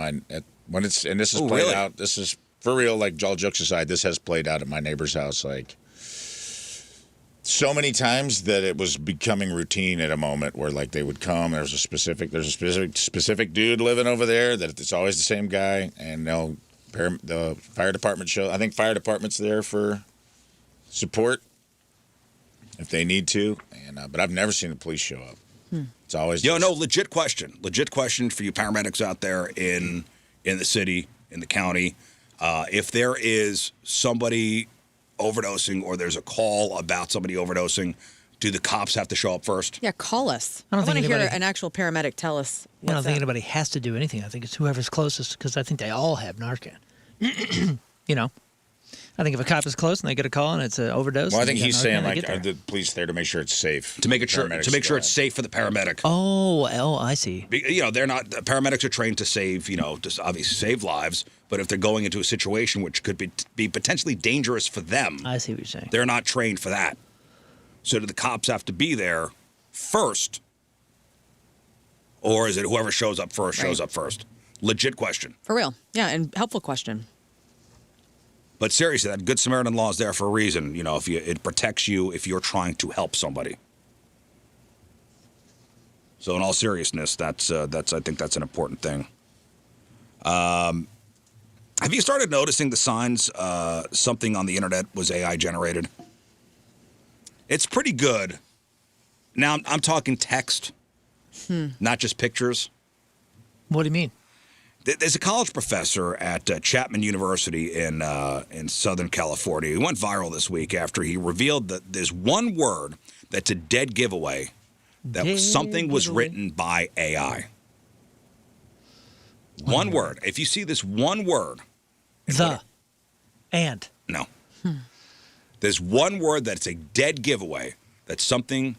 This is played really? out. This is for real. Like all jokes aside, this has played out at my neighbor's house like so many times that it was becoming routine at a moment where like they would come. There's a specific dude living over there that it's always the same guy, and the fire department show. I think fire department's there for support if they need to, but I've never seen the police show up. It's always legit question for you paramedics out there in the city, in the county. If there is somebody overdosing or there's a call about somebody overdosing, do the cops have to show up first? Yeah, call us. I don't think want to hear anybody- an actual paramedic tell us. I don't think anybody has to do anything. I think it's whoever's closest, because I think they all have Narcan. You know, I think if a cop is close and they get a call and it's an overdose. Well, I and think you got he's Narcan, saying they like, get there. are the police there to make sure it's safe? To make sure Paramedics it's safe for the paramedic. Oh, I see. They're not. Paramedics are trained to save, just obviously save lives. But if they're going into a situation which could be potentially dangerous for them, I see what you're saying. they're not trained for that. So do the cops have to be there first, or is it whoever shows up first shows up first? Legit question. For real. Yeah, and helpful question. But seriously, that Good Samaritan law is there for a reason. It protects you if you're trying to help somebody. So in all seriousness, I think that's an important thing. Have you started noticing the signs something on the internet was AI generated? It's pretty good. Now I'm talking text, not just pictures. What do you mean? There's a college professor at Chapman University in Southern California. He went viral this week after he revealed that there's one word that's a dead giveaway that something was written by AI. One word. If you see this one word. No. There's one word that's a dead giveaway that something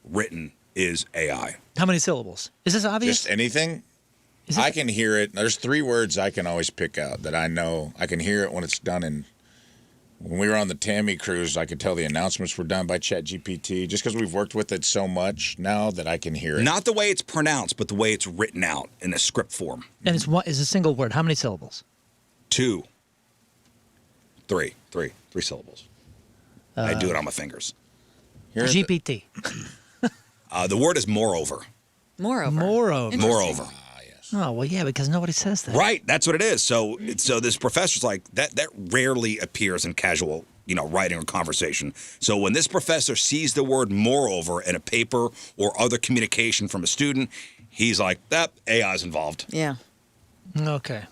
written is AI. How many syllables? Is this obvious? Just anything? I can hear it. There's 3 words I can always pick out that I know. I can hear it when it's done. And when we were on the Tammy cruise, I could tell the announcements were done by ChatGPT just because we've worked with it so much now that I can hear it. Not the way it's pronounced, but the way it's written out in a script form. And it's a single word. How many syllables? 2, 3 syllables. I do it on my fingers. GPT. The word is moreover. Moreover. Moreover. Oh, well, yeah, because nobody says that. Right, that's what it is. So this professor's like, that rarely appears in casual, writing or conversation. So when this professor sees the word moreover in a paper or other communication from a student, he's like, that AI's involved. Yeah. Okay.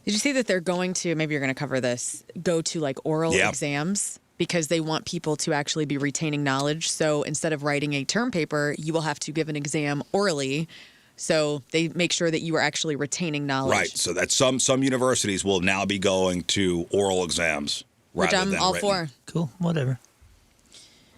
Did you see that they're going to, maybe you're going to cover this, go to like oral Yeah. exams because they want people to actually be retaining knowledge. So instead of writing a term paper, you will have to give an exam orally. So they make sure that you are actually retaining knowledge. Right. So that some universities will now be going to oral exams Which rather I'm than all written. for. Cool. Whatever.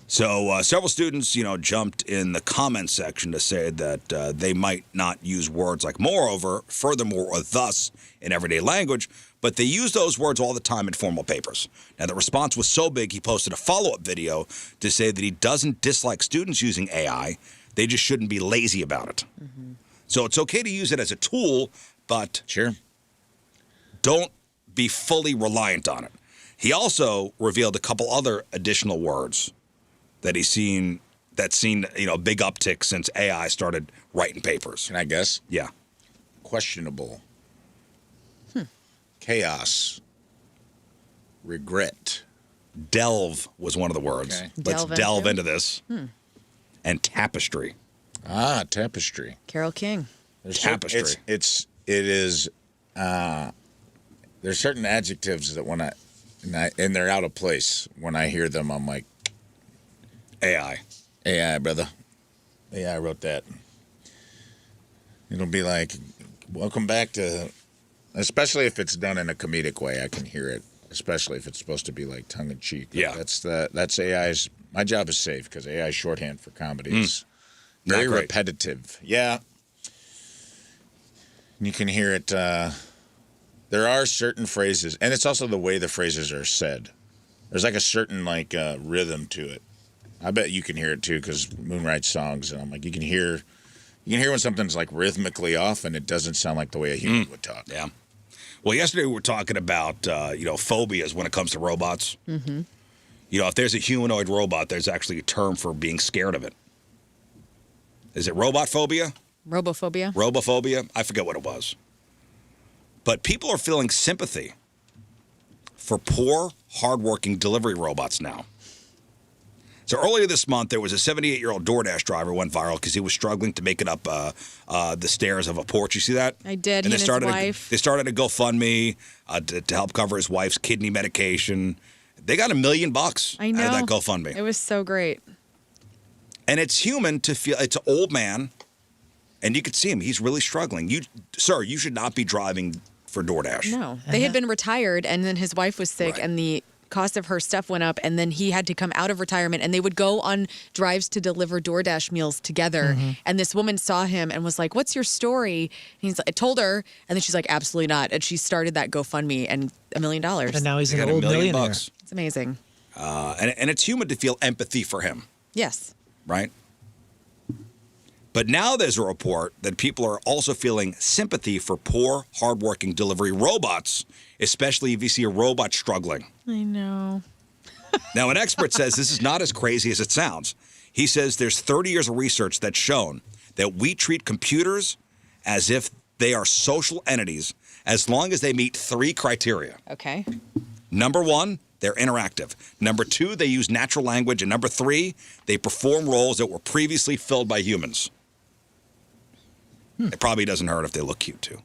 So several students, jumped in the comment section to say that they might not use words like moreover, furthermore, or thus in everyday language, but they use those words all the time in formal papers. Now, the response was so big, he posted a follow-up video to say that he doesn't dislike students using AI. They just shouldn't be lazy about it. Mm-hmm. So it's okay to use it as a tool, but don't be fully reliant on it. He also revealed a couple other additional words that he's seen big uptick since AI started writing papers. Can I guess? Yeah. Questionable. Chaos. Regret. Delve was one of the words. Okay. Let's delve into this. And tapestry. Ah, tapestry. Carole King. Tapestry. It is. There's certain adjectives that and they're out of place. When I hear them, I'm like, AI, brother. AI wrote that. It'll be like, welcome back to, especially if it's done in a comedic way, I can hear it. Especially if it's supposed to be like tongue in cheek. Yeah. That's AI's, my job is safe because AI shorthand for comedy is very Not great. repetitive. Yeah. You can hear it. There are certain phrases, and it's also the way the phrases are said. There's like a certain rhythm to it. I bet you can hear it too because Moon writes songs, and I'm like, you can hear You can hear when something's like rhythmically off and it doesn't sound like the way a human would talk. Yeah. Well, yesterday we were talking about, phobias when it comes to robots. Mm-hmm. If there's a humanoid robot, there's actually a term for being scared of it. Is it robot phobia? Robophobia? Robophobia? I forget what it was. But people are feeling sympathy for poor, hardworking delivery robots now. So earlier this month, there was a 78-year-old DoorDash driver went viral because he was struggling to make it up the stairs of a porch. You see that? I did. And He and his wife. They started a GoFundMe to help cover his wife's kidney medication. They got $1 million I know. out of that GoFundMe. It was so great. And it's human to feel. It's an old man, and you could see him. He's really struggling. Sir, you should not be driving for DoorDash. No. They had been retired, and then his wife was sick, and the cost of her stuff went up, and then he had to come out of retirement, and they would go on drives to deliver DoorDash meals together. And this woman saw him and was like, "What's your story?" And I told her, and then she's like, "Absolutely not." And she started that GoFundMe, and $1 million. And now he's They an got old $1 million millionaire. bucks. It's amazing. And it's human to feel empathy for him, Yes. right? But now there's a report that people are also feeling sympathy for poor, hardworking delivery robots, especially if you see a robot struggling. I know. Now, an expert says this is not as crazy as it sounds. He says there's 30 years of research that's shown that we treat computers as if they are social entities as long as they meet 3 criteria. Okay. Number 1, they're interactive. Number 2, they use natural language. And number 3, they perform roles that were previously filled by humans. It probably doesn't hurt if they look cute, too.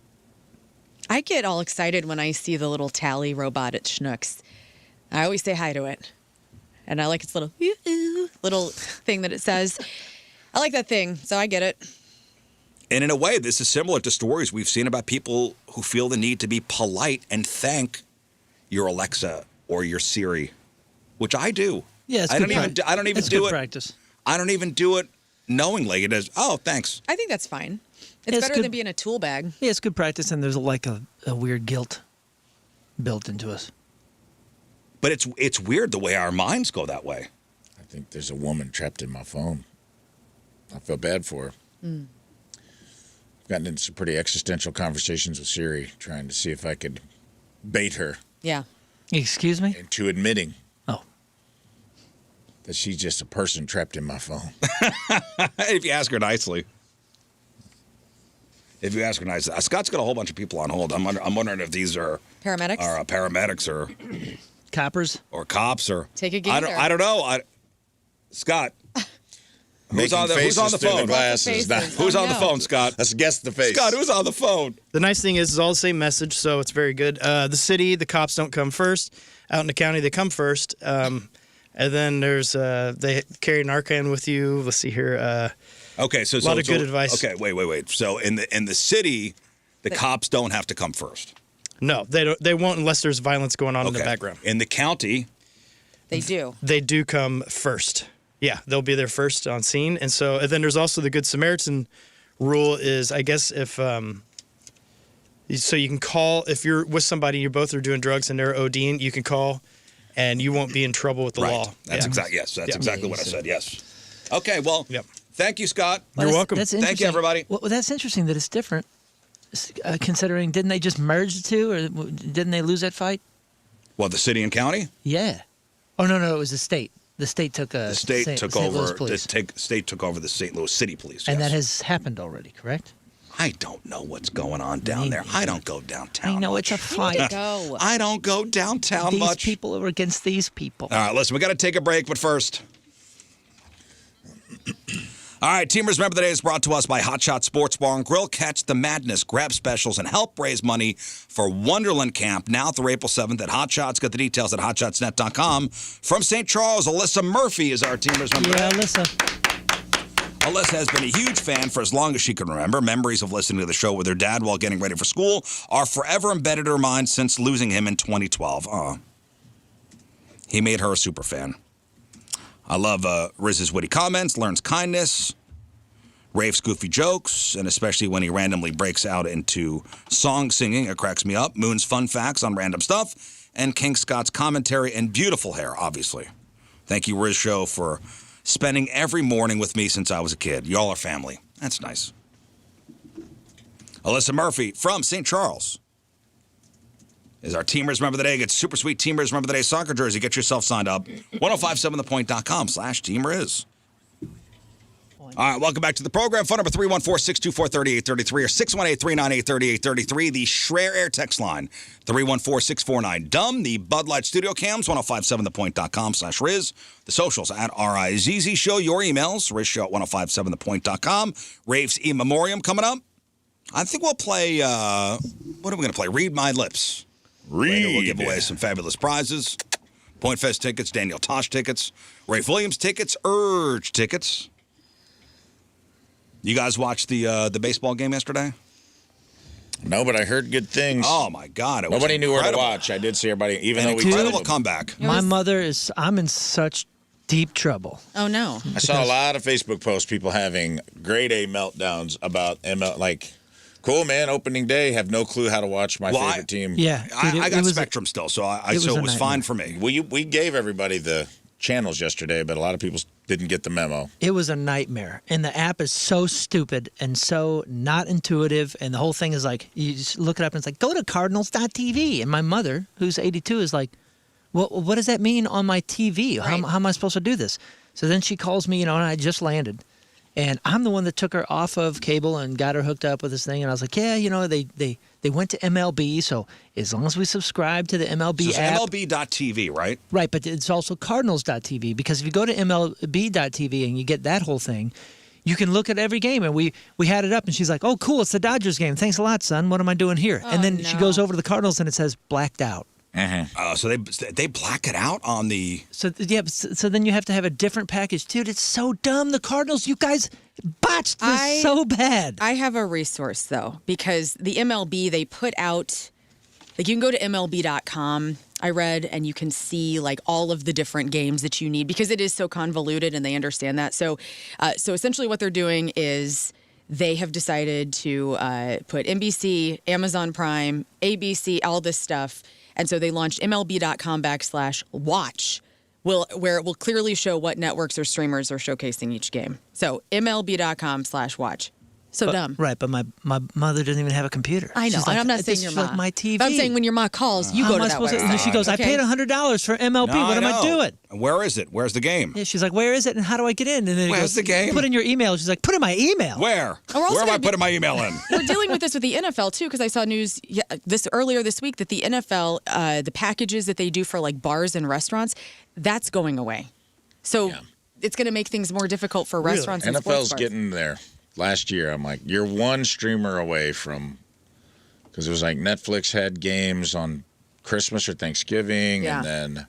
I get all excited when I see the little tally robot at Schnucks. I always say hi to it. And I like its little thing that it says. I like that thing, so I get it. And in a way, this is similar to stories we've seen about people who feel the need to be polite and thank your Alexa or your Siri, which I do. Yeah, it's I good don't even it's do good it. practice. I don't even do it knowingly. It is, oh, thanks. I think that's fine. It's Yeah, it's better good. than being a tool bag. Yeah, it's good practice, and there's like a weird guilt built into us. But it's weird the way our minds go that way. I think there's a woman trapped in my phone. I feel bad for her. I've gotten into some pretty existential conversations with Siri, trying to see if I could bait her Yeah. Excuse me? into admitting Oh. that she's just a person trapped in my phone. If you ask her nicely. Scott's got a whole bunch of people on hold. I'm wondering if these are Paramedics? paramedics or Coppers? cops or Take a I gator. don't know. Scott, who's on the phone? Glasses. Faces. Who's Oh, on the no. phone, Scott? Let's guess the face. Scott, who's on the phone? The nice thing is, it's all the same message, so it's very good. The city, the cops don't come first. Out in the county, they come first. And then there's they carry Narcan with you. Let's see here. Okay, so A lot of good advice. Okay, wait. So in the city, the cops don't have to come first. No, they don't. They won't unless there's violence going on in the background. In the county, They do. They do come first. Yeah, they'll be there first on scene. And then there's also the Good Samaritan rule is, I guess, if so you can call if you're with somebody, you both are doing drugs and they're ODing, you can call and you won't be in trouble with the law. That's exactly exactly what I said. Yes. Okay. Well. Yep. Thank you, Scott. You're welcome. That's Thank you, interesting. everybody. Well, that's interesting that it's different, considering didn't they just merge the two, or didn't they lose that fight? Well, the city and county. Yeah. Oh no, it was the state. The state took The state took St. Louis over. Police. State took over the St. Louis City Police. And yes. that has happened already, correct? I don't know what's going on down there. I don't go downtown. I know much. it's a fight. Go. I don't go downtown These much. people are against these people. All right, listen, we got to take a break, but first. All right, Teamers, remember the day is brought to us by Hot Shot Sports Bar and Grill. Catch the madness, grab specials, and help raise money for Wonderland Camp now through April 7th at Hot Shots. Get the details at hotshotsnet.com. From St. Charles, Alyssa Murphy is our Teamers member. Yeah, Alyssa. Alyssa has been a huge fan for as long as she can remember. Memories of listening to the show with her dad while getting ready for school are forever embedded in her mind since losing him in 2012. He made her a super fan. I love Rizz's witty comments, Lern's kindness, Rafe's goofy jokes, and especially when he randomly breaks out into song singing. It cracks me up. Moon's fun facts on random stuff, and King Scott's commentary and beautiful hair, obviously. Thank you, Rizz Show, for spending every morning with me since I was a kid. Y'all are family. That's nice. Alyssa Murphy from St. Charles is our Teamers Remember the Day. Get super sweet Teamers Remember the Day soccer jersey. Get yourself signed up. 1057thepoint.com/teameriz. All right, welcome back to the program. Phone number 314-624-3833 or 618-398-3833. The Schreier Air text line, 314-649-DUMB. The Bud Light Studio Cams, 1057thepoint.com/Rizz. The socials at RIZZ Show. Your emails, RizzShow at 1057thepoint.com. Rafe's E-Memoriam coming up. I think we'll play, what are we going to play? Read My Lips. Later we'll give away some fabulous prizes. Point Fest tickets, Daniel Tosh tickets, Rafe Williams tickets, Urge tickets. You guys watched the baseball game yesterday? No, but I heard good things. Oh, my God. Nobody knew where to watch. I did see everybody, even though we incredible comeback. My mother is, I'm in such deep trouble. Oh, no. I saw a lot of Facebook posts, people having grade A meltdowns about ML, like, cool, man, opening day, have no clue how to watch my favorite team. Yeah. Dude, I got Spectrum still, so it was fine for me. We gave everybody the channels yesterday, but a lot of people didn't get the memo. It was a nightmare. And the app is so stupid and so not intuitive. And the whole thing is like, you just look it up and it's like, go to cardinals.tv. And my mother, who's 82, is like, well, what does that mean on my TV? How am I supposed to do this? So then she calls me, and I just landed. And I'm the one that took her off of cable and got her hooked up with this thing. And I was like, yeah, they went to MLB. So as long as we subscribe to the MLB app. MLB.tv, right? Right, but it's also Cardinals.tv. Because if you go to MLB.tv and you get that whole thing, you can look at every game. And we had it up, and she's like, oh, cool, it's the Dodgers game. Thanks a lot, son. What am I doing here? Oh, and then she goes over to the Cardinals, and it says blacked out. So they black it out on the... So then you have to have a different package. Dude, it's so dumb. The Cardinals, you guys botched this so bad. I have a resource, though, because the MLB, they put out... Like, you can go to MLB.com, I read, and you can see, like, all of the different games that you need, because it is so convoluted, and they understand that. So essentially what they're doing is... They have decided to put NBC, Amazon Prime, ABC, all this stuff. And so they launched MLB.com/watch, where it will clearly show what networks or streamers are showcasing each game. So MLB.com/watch. So dumb. Right, but my mother doesn't even have a computer. I know, She's and like, I'm not saying your it's mom. like my TV. But I'm saying when your mom calls, you go to that website. And she goes, I paid $100 for MLB. No, what am I doing? Where is it? Where's the game? Yeah, she's like, where is it and how do I get in? And then Where's the game? Put in your email. She's like, put in my email. Where? Where am I putting my email in? We're dealing with this with the NFL, too, because I saw news earlier this week that the NFL, the packages that they do for, like, bars and restaurants, that's going away. So it's going to make things more difficult for restaurants and sports NFL's bars. getting there. Last year, I'm like, you're one streamer away from, because it was like Netflix had games on Christmas or Thanksgiving, and then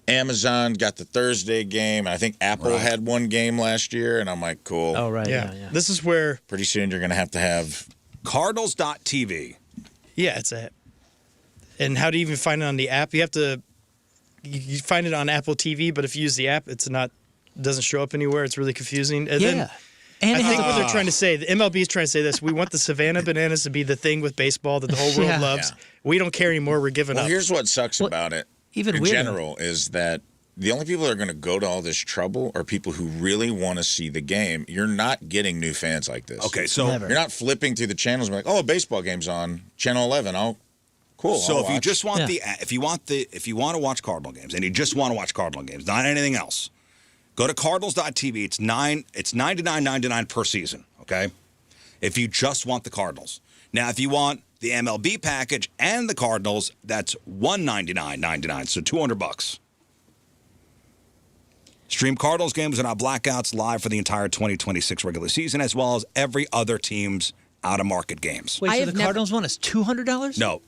Amazon got the Thursday game, and I think Apple had one game last year, and I'm like, cool. Oh, right. Yeah. This is where... Pretty soon you're going to have Cardinals.tv. Yeah, it's a... And how do you even find it on the app? You have to... You find it on Apple TV, but if you use the app, it doesn't show up anywhere. It's really confusing. And then, and I think what they're trying to say, the MLB is trying to say this, we want the Savannah Bananas to be the thing with baseball that the whole world loves. We don't care anymore. We're giving up. Here's what sucks about it, even in general, is that the only people that are going to go to all this trouble are people who really want to see the game. You're not getting new fans like this. Okay, so... You're not flipping through the channels and be like, oh, a baseball game's on Channel 11. Cool. So if you just want if you want to watch Cardinal games and you just want to watch Cardinal games, not anything else, go to Cardinals.tv. It's $99.99 per season. Okay, if you just want the Cardinals. Now, if you want the MLB package and the Cardinals, that's $199.99. So $200. Stream Cardinals games without blackouts live for the entire 2026 regular season, as well as every other team's out-of-market games. Wait, so the Cardinals one is $200? No.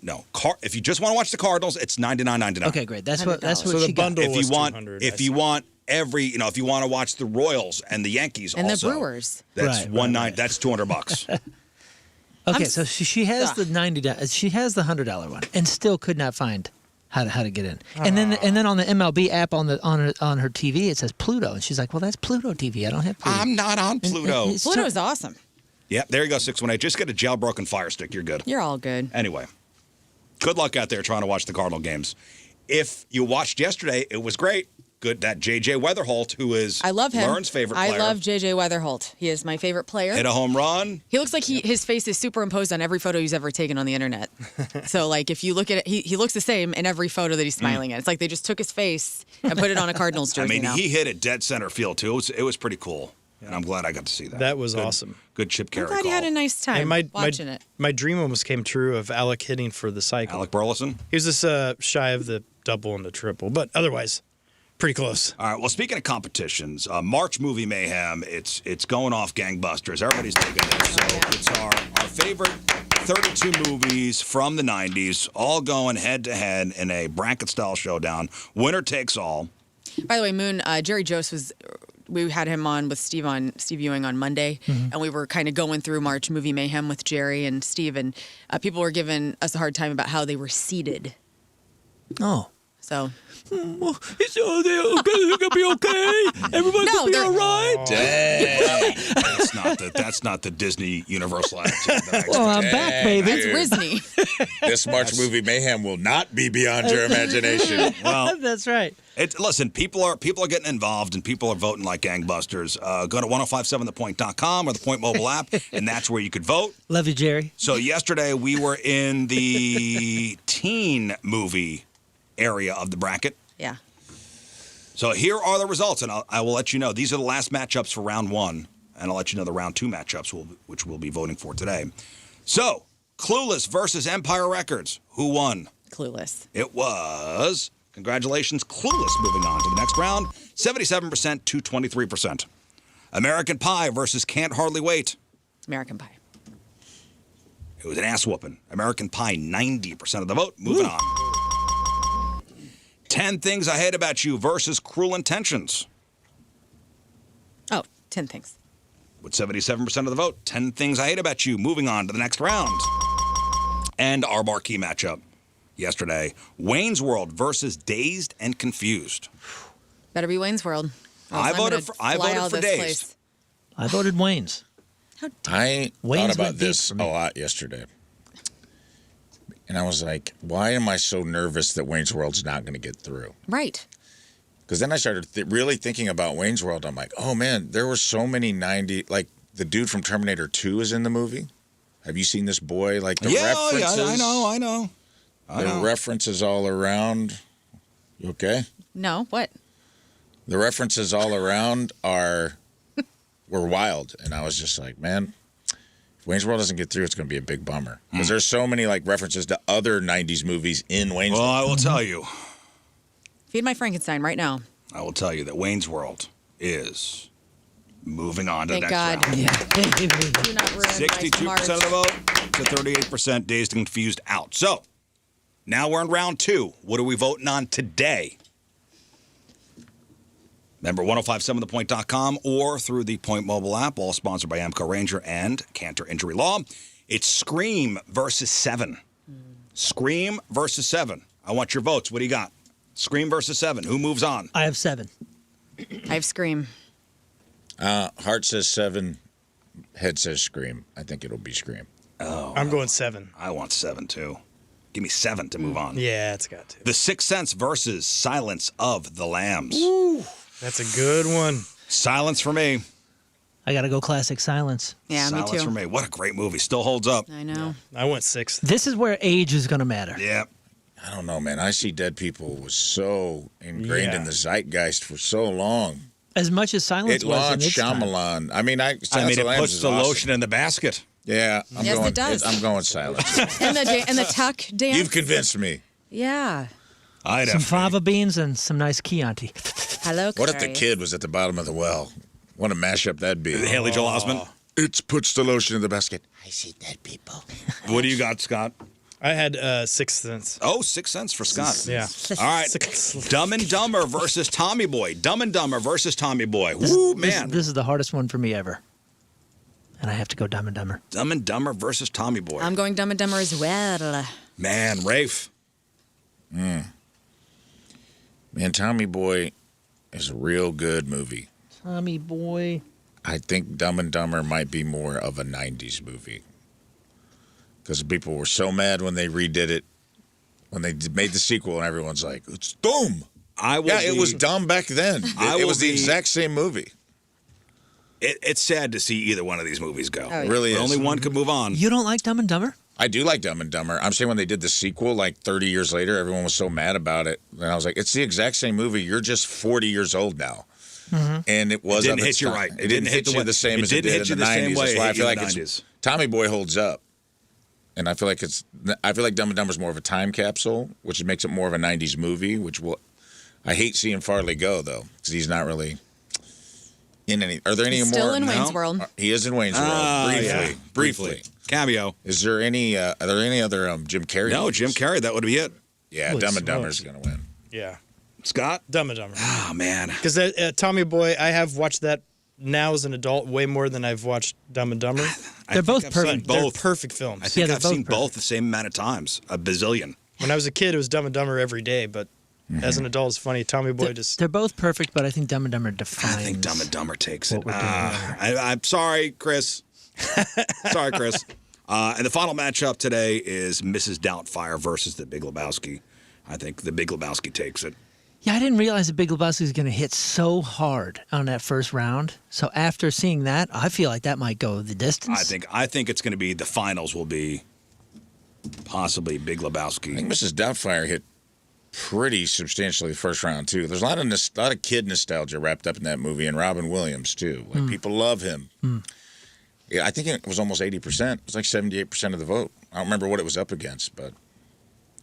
If you just want to watch the Cardinals, it's $99.99. Okay, great. That's what so she the bundle got. was $200. If you want if you want to watch the Royals and the Yankees and also, the Brewers, that's that's $200. Okay, so she has the $90. She has the $100 one, and still could not find how to get in. And then on the MLB app on her TV, it says Pluto, and she's like, "Well, that's Pluto TV. I don't have Pluto." I'm not on Pluto. Pluto is awesome. Yep, there you go, 618. Just get a jailbroken Fire Stick. You're good. You're all good. Anyway, good luck out there trying to watch the Cardinal games. If you watched yesterday, it was great good that J.J. Weatherholt, who is I love him. Lern's favorite player. I love J.J. Weatherholt. He is my favorite player. Hit a home run. He looks like his face is superimposed on every photo he's ever taken on the internet. So, like, if you look at it, he looks the same in every photo that he's smiling at. It's like they just took his face and put it on a Cardinals jersey. I mean, now. he hit it dead center field, too. It was pretty cool. And I'm glad I got to see that. That was awesome. Good Chip Carey I'm glad call. you had a nice time watching it. My dream almost came true of Alec hitting for the cycle. Alec Burleson? He was just shy of the double and the triple, but otherwise, pretty close. All right. Well, speaking of competitions, March Movie Mayhem, it's going off gangbusters. Everybody's taking it. So it's our favorite 32 movies from the 90s, all going head-to-head in a bracket-style showdown. Winner takes all. By the way, Moon, Jerry Jose we had him on with Steve Ewing on Monday, and we were kind of going through March Movie Mayhem with Jerry and Steve, and people were giving us a hard time about how they were seated. Oh. So. It's gonna be okay. Everybody's gonna be all right. Dang. That's not the Disney Universal attitude. Well, I'm back, baby. That's Rizny. This March Movie Mayhem will not be beyond your imagination. Well, that's right. Listen, people are getting involved and people are voting like gangbusters. Go to 1057thepoint.com or the Point mobile app, and that's where you could vote. Love you, Jerry. So yesterday we were in the teen movie area of the bracket. Yeah. So here are the results, and I will let you know. These are the last matchups for round one, and I'll let you know the round two matchups, which we'll be voting for today. So, Clueless versus Empire Records. Who won? Clueless. It was, congratulations, Clueless moving on to the next round, 77% to 23%. American Pie versus Can't Hardly Wait. American Pie. It was an ass whooping. American Pie, 90% of the vote. Moving on. 10 Things I Hate About You versus Cruel Intentions. Oh, 10 Things. With 77% of the vote, 10 Things I Hate About You. Moving on to the next round. And our marquee matchup yesterday, Wayne's World versus Dazed and Confused. Better be Wayne's World. I voted for Dazed. I voted Wayne's. I Wayne's thought about went deep this for a me. lot yesterday. And I was like, why am I so nervous that Wayne's World's not going to get through? Right. Because then I started really thinking about Wayne's World. I'm like, oh, man, there were so many 90... Like, the dude from Terminator 2 is in the movie. Have you seen this boy? Like, the references... Yeah, I know. The references all around... You okay? No, what? The references all around were wild. And I was just like, man... If Wayne's World doesn't get through, it's going to be a big bummer. Because there's so many like references to other 90s movies in Wayne's World. Well, I will tell you. Feed my Frankenstein right now. I will tell you that Wayne's World is moving on to Thank the God. next round. Yeah. Do not ruin 62% of the vote to 38% Dazed and Confused out. So, now we're in round two. What are we voting on today? Remember, 1057thepoint.com or through the Point mobile app, all sponsored by Amco Ranger and Cantor Injury Law. It's Scream versus Seven. Scream versus Seven. I want your votes. What do you got? Scream versus Seven. Who moves on? I have 7. I have Scream. Heart says 7. Head says Scream. I think it'll be Scream. Oh, I'm going 7. I want 7 too. Give me 7 to move on. Yeah, it's got to. The Sixth Sense versus Silence of the Lambs. Ooh, that's a good one. Silence for me. I got to go classic Silence. Yeah, Silence me too. for me. What a great movie. Still holds up. I know. I went 6. This is where age is going to matter. Yeah. I don't know, man. I See Dead People was so ingrained in the zeitgeist for so long. As much as Silence It was in launched its time. Shyamalan. I mean, it Lambs puts is the awesome. lotion in the basket. Yeah, I'm Yes, going. it does. I'm going Silence. And the tuck dance. You've convinced me. Yeah. I'd Some have fava beans and some nice Chianti. Hello, What if the Clarice. kid was at the bottom of the well? What a mashup that'd be. Haley Joel Osment. It puts the lotion in the basket. I see dead people. What do you got, Scott? I had Sixth Sense. Oh, 6 cents for Scott. Yeah. All right. Dumb and Dumber versus Tommy Boy. Dumb and Dumber versus Tommy Boy. Woo, man. This is the hardest one for me ever. And I have to go Dumb and Dumber. Dumb and Dumber versus Tommy Boy. I'm going Dumb and Dumber as well. Man, Rafe. Man, Tommy Boy is a real good movie. Tommy Boy. I think Dumb and Dumber might be more of a 90s movie. Because people were so mad when they redid it, when they made the sequel, and everyone's like, it's dumb. It was dumb back then. It was the exact same movie. It's sad to see either one of these movies go. Oh, It really is. Only one could move on. You don't like Dumb and Dumber? I do like Dumb and Dumber. I'm saying when they did the sequel, like 30 years later, everyone was so mad about it. And I was like, it's the exact same movie. You're just 40 years old now. And it was. It didn't hit you right. It didn't hit you the same as it did in the 90s. That's why I feel like it's Tommy Boy holds up. And I feel like Dumb and Dumber is more of a time capsule, which makes it more of a 90s movie, I hate seeing Farley go, though, because he's not really in any. Are there any more? Still in Wayne's World. He is in Wayne's World. Briefly. Cameo. Is there any, are there any other Jim Carrey? No, movies? Jim Carrey. That would be it. Yeah, Holy Dumb and Dumber smokes. is going to win. Yeah. Scott? Dumb and Dumber. Oh, man. Because Tommy Boy, I have watched that now as an adult way more than I've watched Dumb and Dumber. They're both perfect. They're perfect films. I think they're I've both seen perfect. both the same amount of times. A bazillion. When I was a kid, it was Dumb and Dumber every day, but as an adult, it's funny. Tommy Boy just. They're both perfect, but I think Dumb and Dumber I defines. think Dumb and Dumber takes it. what we're doing I'm sorry, Chris. Sorry, Chris. And the final matchup today is Mrs. Doubtfire versus the Big Lebowski. I think the Big Lebowski takes it. Yeah, I didn't realize the Big Lebowski was going to hit so hard on that first round. So after seeing that, I feel like that might go the distance. I think it's going to be the finals will be possibly Big I Lebowski. think Mrs. Doubtfire hit pretty substantially the first round, too. There's a lot of kid nostalgia wrapped up in that movie, and Robin Williams, too. Like, people love him. Yeah, I think it was almost 80%. It was like 78% of the vote. I don't remember what it was up against, but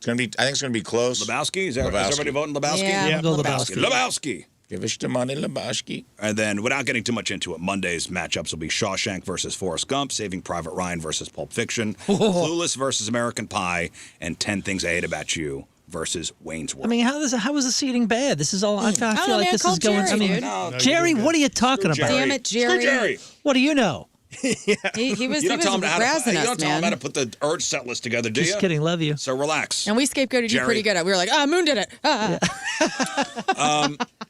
I think it's going to be close. Lebowski? Is everybody voting Lebowski? Yeah, Go Lebowski. Lebowski. Give us the money, Lebowski. And then, without getting too much into it, Monday's matchups will be Shawshank versus Forrest Gump, Saving Private Ryan versus Pulp Fiction, Clueless versus American Pie, and 10 Things I Hate About You versus Wayne's World. I mean, how is the seating bad? This is all. I feel Oh, like man, this is call going. Jerry, I mean, dude. No, Jerry, what are you talking about? Damn it, Jerry. Screw Jerry. What do you know? He was You don't tell him how to razzing you us, don't tell him man. how to put the Urge set list together, do you? Just kidding. Love you. So relax. And we scapegoated you Jerry. pretty good at. We were like, Moon did it.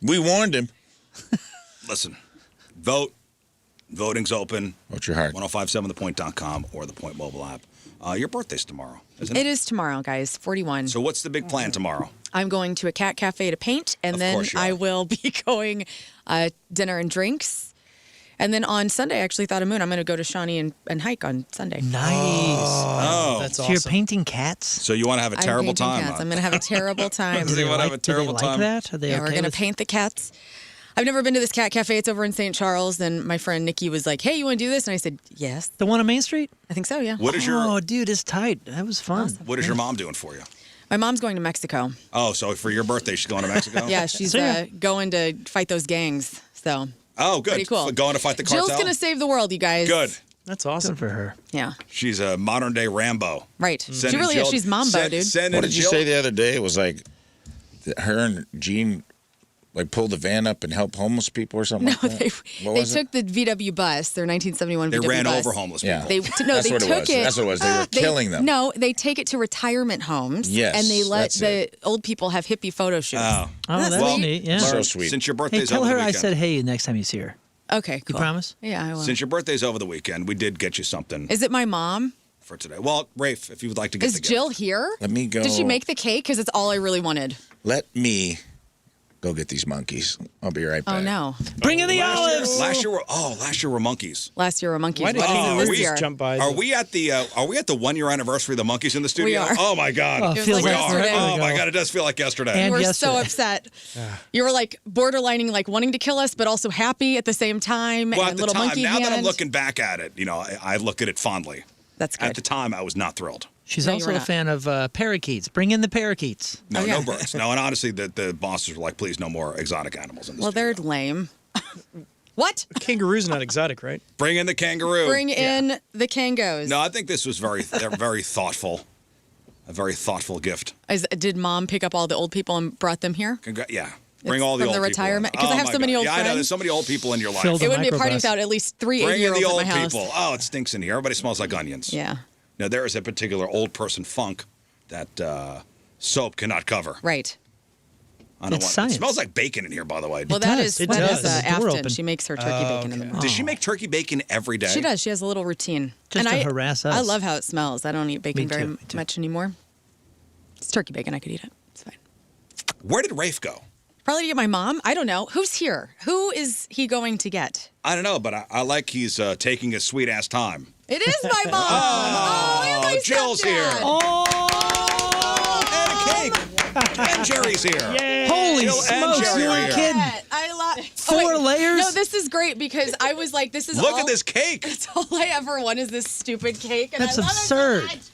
We warned him. Listen, vote. Voting's open. What's your heart? 1057thepoint.com or the Point mobile app. Your birthday's tomorrow, isn't it? It is tomorrow, guys. 41. So what's the big plan tomorrow? I'm going to a cat cafe to paint, and Of then course you are. I will be going dinner and drinks. And then on Sunday, I actually thought of Moon. I'm going to go to Shawnee and hike on Sunday. Nice. Oh. That's So awesome. you're painting cats? So you want to have a I'm terrible painting time? Cats. huh? I'm going to have a terrible time. Do they want to have a terrible do they time? like that? Are they Yeah, okay we're going to with- paint the cats. I've never been to this cat cafe. It's over in St. Charles. And my friend Nikki was like, hey, you want to do this? And I said, yes. The one on Main Street? I think so, yeah. What is your Oh, dude, it's tight. That was fun. What is your mom doing for you? My mom's going to Mexico. Oh, so for your birthday, she's going to Mexico? Yeah, she's See ya. going to fight those gangs. So Oh, good. pretty cool. Going to fight the cartel? Jill's going to save the world, you guys. Good. That's awesome. Good for her. Yeah, She's a modern day Rambo. right. Sending She really is. Jill- She's Mambo, dude. What did you say the other day? It was like her and Gene pulled the van up and helped homeless people or something No, like that? they What was it? took the VW bus, their 1971 They VW ran bus. over homeless Yeah. people. That's what it was. That's what it was. They were killing them. No, they take it to retirement homes. Yes, and they let that's the it. old people have hippie photo shoots. Oh. Oh, that's Well, neat. Yeah. So sweet. Since your Hey, birthday's tell over her the I weekend. said hey next time he's here. Okay, cool. You promise? Yeah, I will. Since your birthday's over the weekend, we did get you something Is it my mom? for today. Well, Rafe, if you would like to get Is the Jill gift. here? Let me go. Did she make the cake? Because it's all I really wanted. Let me go get these monkeys. I'll be right back. Oh, no. Bring in the olives. Last year were monkeys. Last year were monkeys. Why What did is you it this we year? jump by? Are we at the 1 year anniversary of the monkeys in the studio? are. Oh my god. Oh, It was feels like like we are. yesterday. Oh my god, it does feel like yesterday. And You were so yesterday. upset. You were like borderlining, like wanting to kill us, but also happy at the same time. well, and at the little time, monkey now that I'm hand. looking back at it, I look at it fondly. That's good. At the time, I was not thrilled. She's No, you also were a not. fan of parakeets. Bring in the parakeets. No, Oh, yeah. no birds. No, and honestly, the bosses were like, please, no more exotic animals in the Well, studio. they're lame. What? Kangaroo's not exotic, right? Bring in the kangaroo. Bring in the kangos. No, I think this was very thoughtful. A very thoughtful gift. Did mom pick up all the old people and brought them here? Yeah. Bring It's all the from old the people. retirement- 'cause I have my so many God. old Yeah, I know. friends. There's so many old people in your life. Fill the It wouldn't be a party microbus. without at least 3 Bring in eight-year-olds the at old my house. people. Oh, it stinks in here. Everybody smells like onions. Yeah, Now, there is a particular old person funk that soap cannot cover. right. I don't It's want, science. It smells like bacon in here, by the way. Well, It that does. is It that does. is The door Afton. open. She makes her turkey bacon in the morning. Does she make turkey bacon every day? She does. She has a little routine. Just and to harass us. I love how it smells. I don't eat bacon Me very too. much anymore. It's turkey bacon. I could eat it. It's fine. Where did Rafe go? Probably to get my mom. I don't know. Who's here? Who is he going to get? I don't know, but I like he's taking his sweet ass time. It is my mom. Oh, Jill's here. Oh, And a cake. And Jerry's here. Yay. Holy Jill and smokes, Jerry you are ain't here. kidding. I love 4 layers? No, this is great because I was like, this is Look all, at this cake. It's all I ever want is this stupid cake. And That's I love absurd. It so much.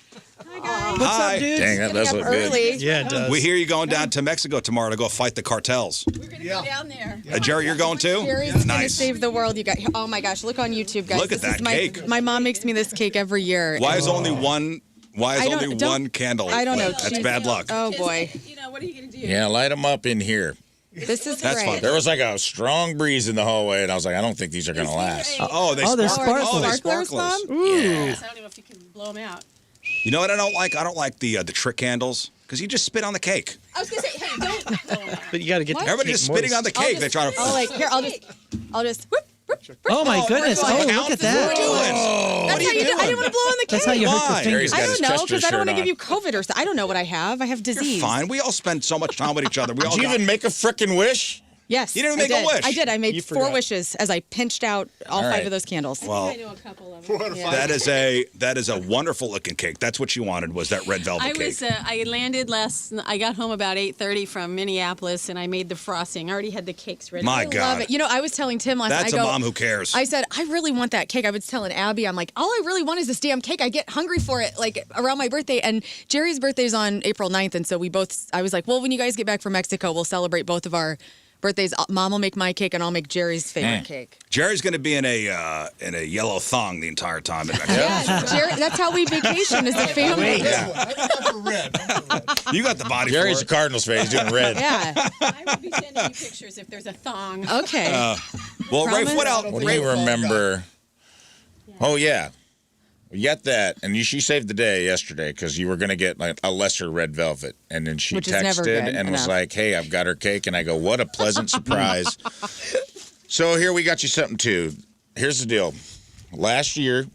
Hi, guys. What's Hi. up, dude? Dang, that does Getting look up good. early. Yeah, it does. We hear you going down to Mexico tomorrow to go fight the cartels. We're going to go down there. Jerry, you're going too? Jerry's going to Nice. save the world. You guys. Oh, my gosh. Look on YouTube, guys. Look at This is that cake. My mom makes me this cake every year. Why is only one? Why I is don't- only don't- one candle? I don't know. lit? That's Jeez. bad luck. Oh, boy. What are you going to do? Yeah, light them up in here. This is That's great. fun. There was like a strong breeze in the hallway, and I was like, I don't think these are going to last. Oh, they they're sparkle. Oh, they sparklers, sparklers. Mom? Yeah. I don't know if you can blow them out. You know what I don't like? I don't like the trick candles because you just spit on the cake. I was going to say, hey, don't blow them out. But you got to get the Everybody cake just spitting on the moist. cake. They're trying to. Oh, like, here, I'll just, whoop, whoop, whoop. Oh, my goodness. we're going. Oh, look at that. What are you doing? That's What are how you you do. I doing? didn't want to blow on the cake. That's how you hurt Why? your fingers. Jerry's got I his don't know Chester because I don't want to shirt give you on. COVID or something. I don't know what I have. I have disease. You're fine. We all spend so much time with each other. We all Did you got- even make a frickin' wish? Yes. You didn't I make a did. wish. I did. I made You 4 forgot. wishes as I pinched out all All 5 right. of those candles. Well, I know a couple of them. that is a wonderful looking cake. That's what you wanted was that red velvet I cake. was I landed I got home about 8:30 from Minneapolis and I made the frosting. I already had the cakes ready. My I God. love it. You know, I was telling Tim last That's night, a mom who cares. I said, I really want that cake. I was telling Abby, I'm like, all I really want is this damn cake. I get hungry for it, like, around my birthday. And Jerry's birthday is on April 9th. And so I was like, well, when you guys get back from Mexico, we'll celebrate both of our birthdays. Mom will make my cake, and I'll make Jerry's favorite cake. Jerry's going to be in a yellow thong the entire time in Mexico. Yeah, Jerry, that's how we vacation as a family. You got the body Jerry's for a it. Cardinals fan. He's doing red. Yeah. I will be sending you pictures if there's a thong. Okay. Well, Rafe, Promise? what else? What do you remember? Oh, yeah. You got that, and she saved the day yesterday because you were going to get like a lesser red velvet, and then she Which is never texted good and was enough. like, "Hey, I've got her cake," and I go, "What a pleasant surprise!" So here we got you something too. Here's the deal: last year,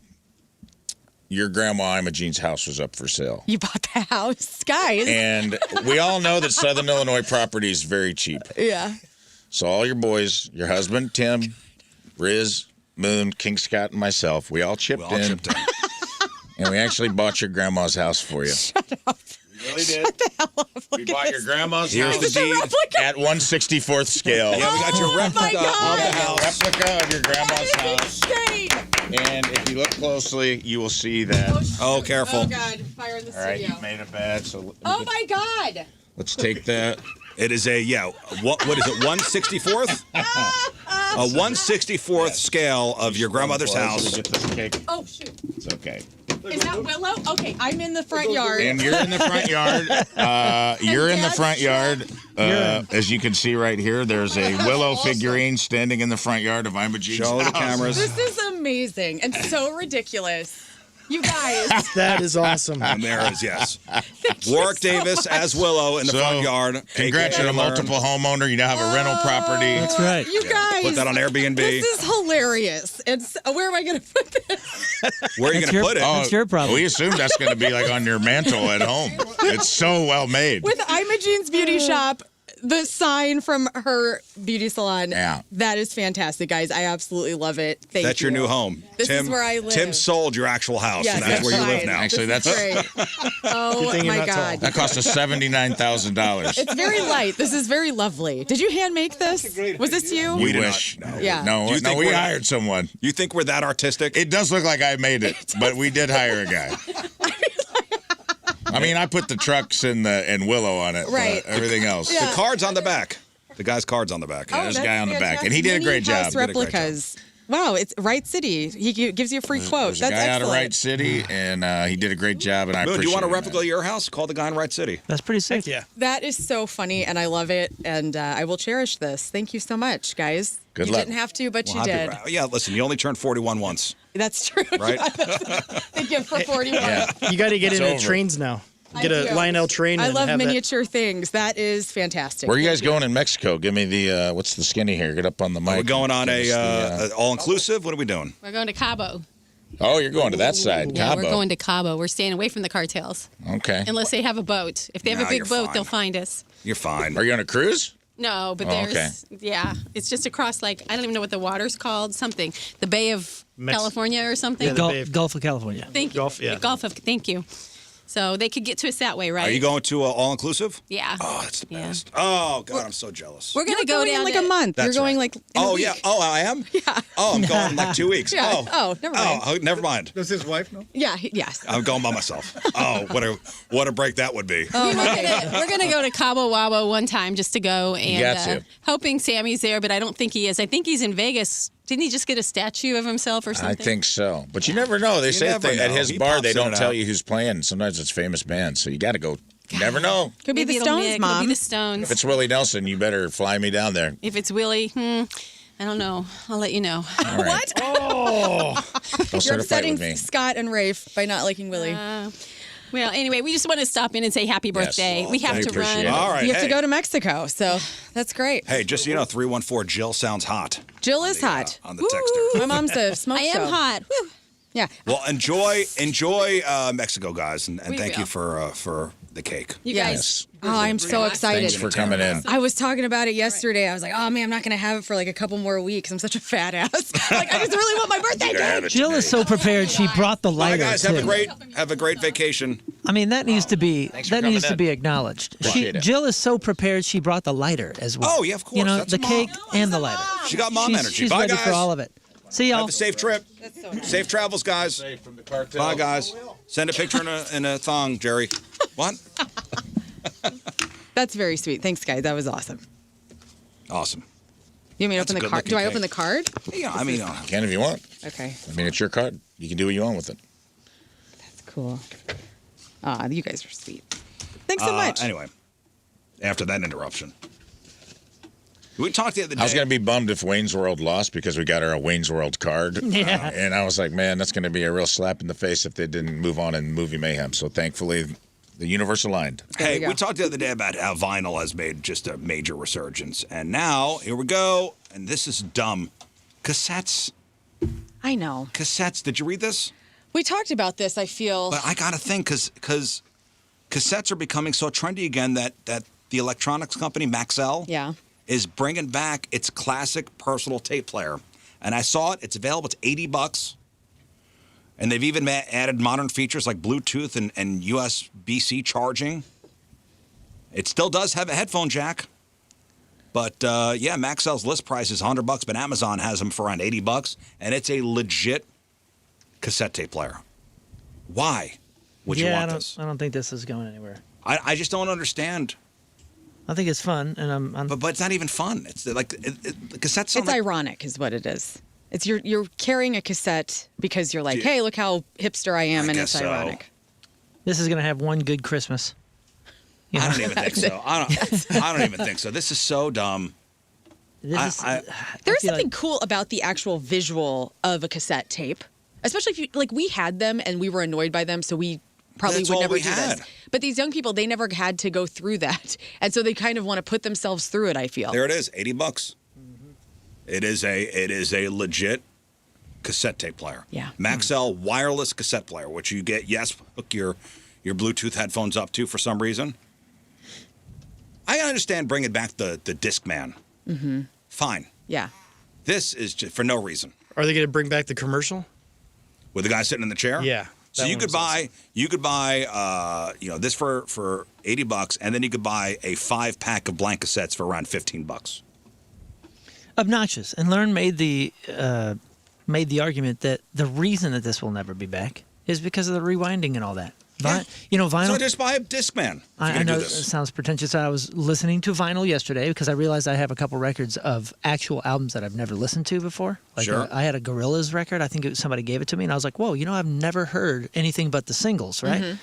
your grandma Imogene's house was up for sale, You bought the house, guys. and we all know that Southern Illinois property is very cheap. Yeah. So all your boys, your husband Tim, Rizz, Moon, King Scott, and myself, we all chipped We all in. chipped in. And we actually bought your grandma's house for you. Shut up. We really did. Shut the hell up. We Look bought at your this. grandma's Here's house the deed. at 1/64th scale. Yeah, we got your replica of the house. Replica of your grandma's house. Insane. And if you look closely, you will see that. Oh, careful. Oh, God. Fire in the All right, studio. you made a bed. So Oh, my God. let's take that. It is what is it, 1/64th? A 1/64th scale of your grandmother's Close, house. Get this cake. Oh, shoot. It's okay. Is that Willow? Okay, I'm in the front yard. And you're in the front yard. You're in the front yard. As you can see right here, there's a willow figurine standing in the front yard of Imogene's Show the house. cameras. This is amazing and so ridiculous. You guys. That is awesome. And there is, yes. Warwick Davis as Willow in the front yard. Congrats, you're a Lern. multiple homeowner. You now have a rental property. That's right. You guys. Put that on Airbnb. This is hilarious. It's where am I going to put this? Where are you That's going to your- put it? That's your problem. We assume that's going to be like on your mantle at home. It's so well made. With Imogene's Beauty Shop, the sign from her beauty salon. Yeah. That is fantastic, guys. I absolutely love it. Thank That's you. your new home. This Tim, is where I live. Tim sold your actual house, Yes, and that's where you live fine. now. Actually, This is great. Oh, thing you're my not tall. God. That cost us $79,000. It's very light. This is very lovely. Did you hand make this? Was this you? We We did wish. not, no. Yeah. No, Do you no, think we we're- hired someone. You think we're that artistic? It does look like I made it, but we did hire a guy. I mean, I put the trucks and Willow on it, Right. but everything else. Yeah. The card's on the back. The guy's card's on the back. Oh, There's a that's guy on the back, fantastic. and he did a great Mini house job. Did a great job. replicas. Wow, it's Right City. He gives you a free quote. There's a That's guy out of excellent. Wright City, and he did a great job, and I Moon, do appreciate you want a it, replica of your house? Call the guy in Wright City. That's pretty sick. Yeah. That is so funny, and I love it, and I will cherish this. Thank you so much, guys. Good you luck. didn't have to, but Well, you happy did. ra- Yeah, listen, you only turned 41 once, That's true. right? Thank you for 41. Yeah. You got to get It's into over. trains now. I Get a do. Lionel train. I and love have that- miniature things. That is fantastic. Where are you guys going in Mexico? Give me the, what's the skinny here? Get up on the mic. We're going on Give us the, a all-inclusive. What are we doing? We're going to Cabo. oh, you're going to that side, Yeah, Cabo. we're going to Cabo. We're staying away from the cartels. Okay. Unless they have a boat. If they have Nah, a big you're boat, fine. they'll find us. You're fine. Are you on a cruise? No, but Oh, there's yeah, it's just across like I don't even know what the water's called. Something the Bay of California or something. Yeah, the Bay of- Gulf of California. Thank you. Gulf of. Thank you. So they could get to us that way, right? Are you going to all inclusive? Yeah. Oh, that's the best. Oh God, I'm so jealous. We're gonna You're go going down in like to- a month. That's You're going right. like in a week. Yeah. Oh, I am. Yeah. Oh, I'm going like 2 weeks. Yeah. Oh. Oh, never mind. Oh, never mind. Does his wife know? Yeah. Yes. I'm going by myself. Oh, what a break that would be. We're gonna go to Cabo Wabo one time just to go and got to. hoping Sammy's there, but I don't think he is. I think he's in Vegas. Didn't he just get a statue of himself or I something? think so. But you never know. They You say never at know. his He bar pops they in don't and tell out. you who's playing. Sometimes it's famous bands, so you got to go. You never know. Could be Maybe the it'll Stones, Nick, Mom. It'll be the Stones. If it's Willie Nelson, you better fly me down there. If it's Willie, I don't know. I'll let you know. All right. What? Don't You're start a fight upsetting with me. Scott and Rafe by not liking Willie. Well, anyway, we just want to stop in and say happy birthday. We have I to appreciate run. it. All right. you have hey. to go to Mexico, so that's great. Hey, just so you know, 314 Jill sounds hot. Jill is hot. On the texter. My mom's a smoke I am show. hot. Woo. Yeah. Well, enjoy Mexico, guys, and We thank will. you for the cake. You Yes. guys. Oh, I'm so excited. Thanks for coming in. I was talking about it yesterday. I was like, oh man, I'm not gonna have it for like a couple more weeks. I'm such a fat ass. Like I just really want my birthday cake. Jill is so prepared. She brought the Bye, lighter guys. too. Have a great vacation. I mean, that needs to be for that needs coming to in. be acknowledged. Appreciate it. Jill is so prepared. She brought the lighter as well. Oh, yeah, of course. You know, That's the mom. cake and the lighter. She got mom she's, energy. She's Bye, ready guys. for all of it. See y'all. Have a safe trip. Safe travels, guys. From the cartel. Bye, guys. Send a picture in a thong, Jerry. What? That's very sweet. Thanks, guys. That was awesome. Awesome. You want me to That's open a the card? good-looking Do I cake. open the card? Yeah, I mean, You can if you want. Okay, I mean, it's your card. You can do what you want with it. that's cool. Ah, you guys are sweet. Thanks so much. Anyway, after that interruption. We talked the other day. I was going to be bummed if Wayne's World lost because we got our Wayne's World card. Yeah. And I was like, man, that's going to be a real slap in the face if they didn't move on in movie Mayhem. So thankfully, the universe aligned. Hey, we go. we talked the other day about how vinyl has made just a major resurgence. And now, here we go. And this is dumb. Cassettes. I know. Cassettes. Did you read this? We talked about this. I feel. But I got to think because cassettes are becoming so trendy again that the electronics company, Maxell, Yeah. is bringing back its classic personal tape player. And I saw it. It's available. It's $80. And they've even added modern features like Bluetooth and USB-C charging. It still does have a headphone jack. But, yeah, Maxell's list price is $100, but Amazon has them for around $80. And it's a legit cassette tape player. Why would you want this? I don't think this is going anywhere. I just don't understand. I think it's fun, and I'm But it's not even fun. It's like the cassettes sound It's like ironic, is what it is. It's you're carrying a cassette because you're like, Yeah. hey, look how hipster I am, I and guess it's so. ironic. this is gonna have one good Christmas. You I know? don't even think so. I don't even think so. This is so dumb. This is- I There's feel something like- cool about the actual visual of a cassette tape, especially if you like. We had them and we were annoyed by them, so we probably That's would all never we do had. this. But these young people, they never had to go through that, and so they kind of want to put themselves through it. I feel. There it is, $80. It is a legit cassette tape player. Yeah. Maxell wireless cassette player, which you get. Yes, hook your Bluetooth headphones up to for some reason. I understand bringing back the Discman. Mm-hmm. Fine. Yeah. This is just for no reason. Are they going to bring back the commercial? With the guy sitting in the chair. Yeah. So that you one could was buy awesome. this for $80, and then you could buy a 5-pack of blank cassettes for around $15. obnoxious. And Lern made the argument that the reason that this will never be back is because of the rewinding and all that. Yeah. You know, vinyl. So just buy a Discman. If you're I gonna know do it this. sounds pretentious. I was listening to vinyl yesterday because I realized I have a couple records of actual albums that I've never listened to before. Like Sure. I had a Gorillaz record. I think somebody gave it to me, and I was like, "Whoa, you know, I've never heard anything but the singles, right?" Mm-hmm.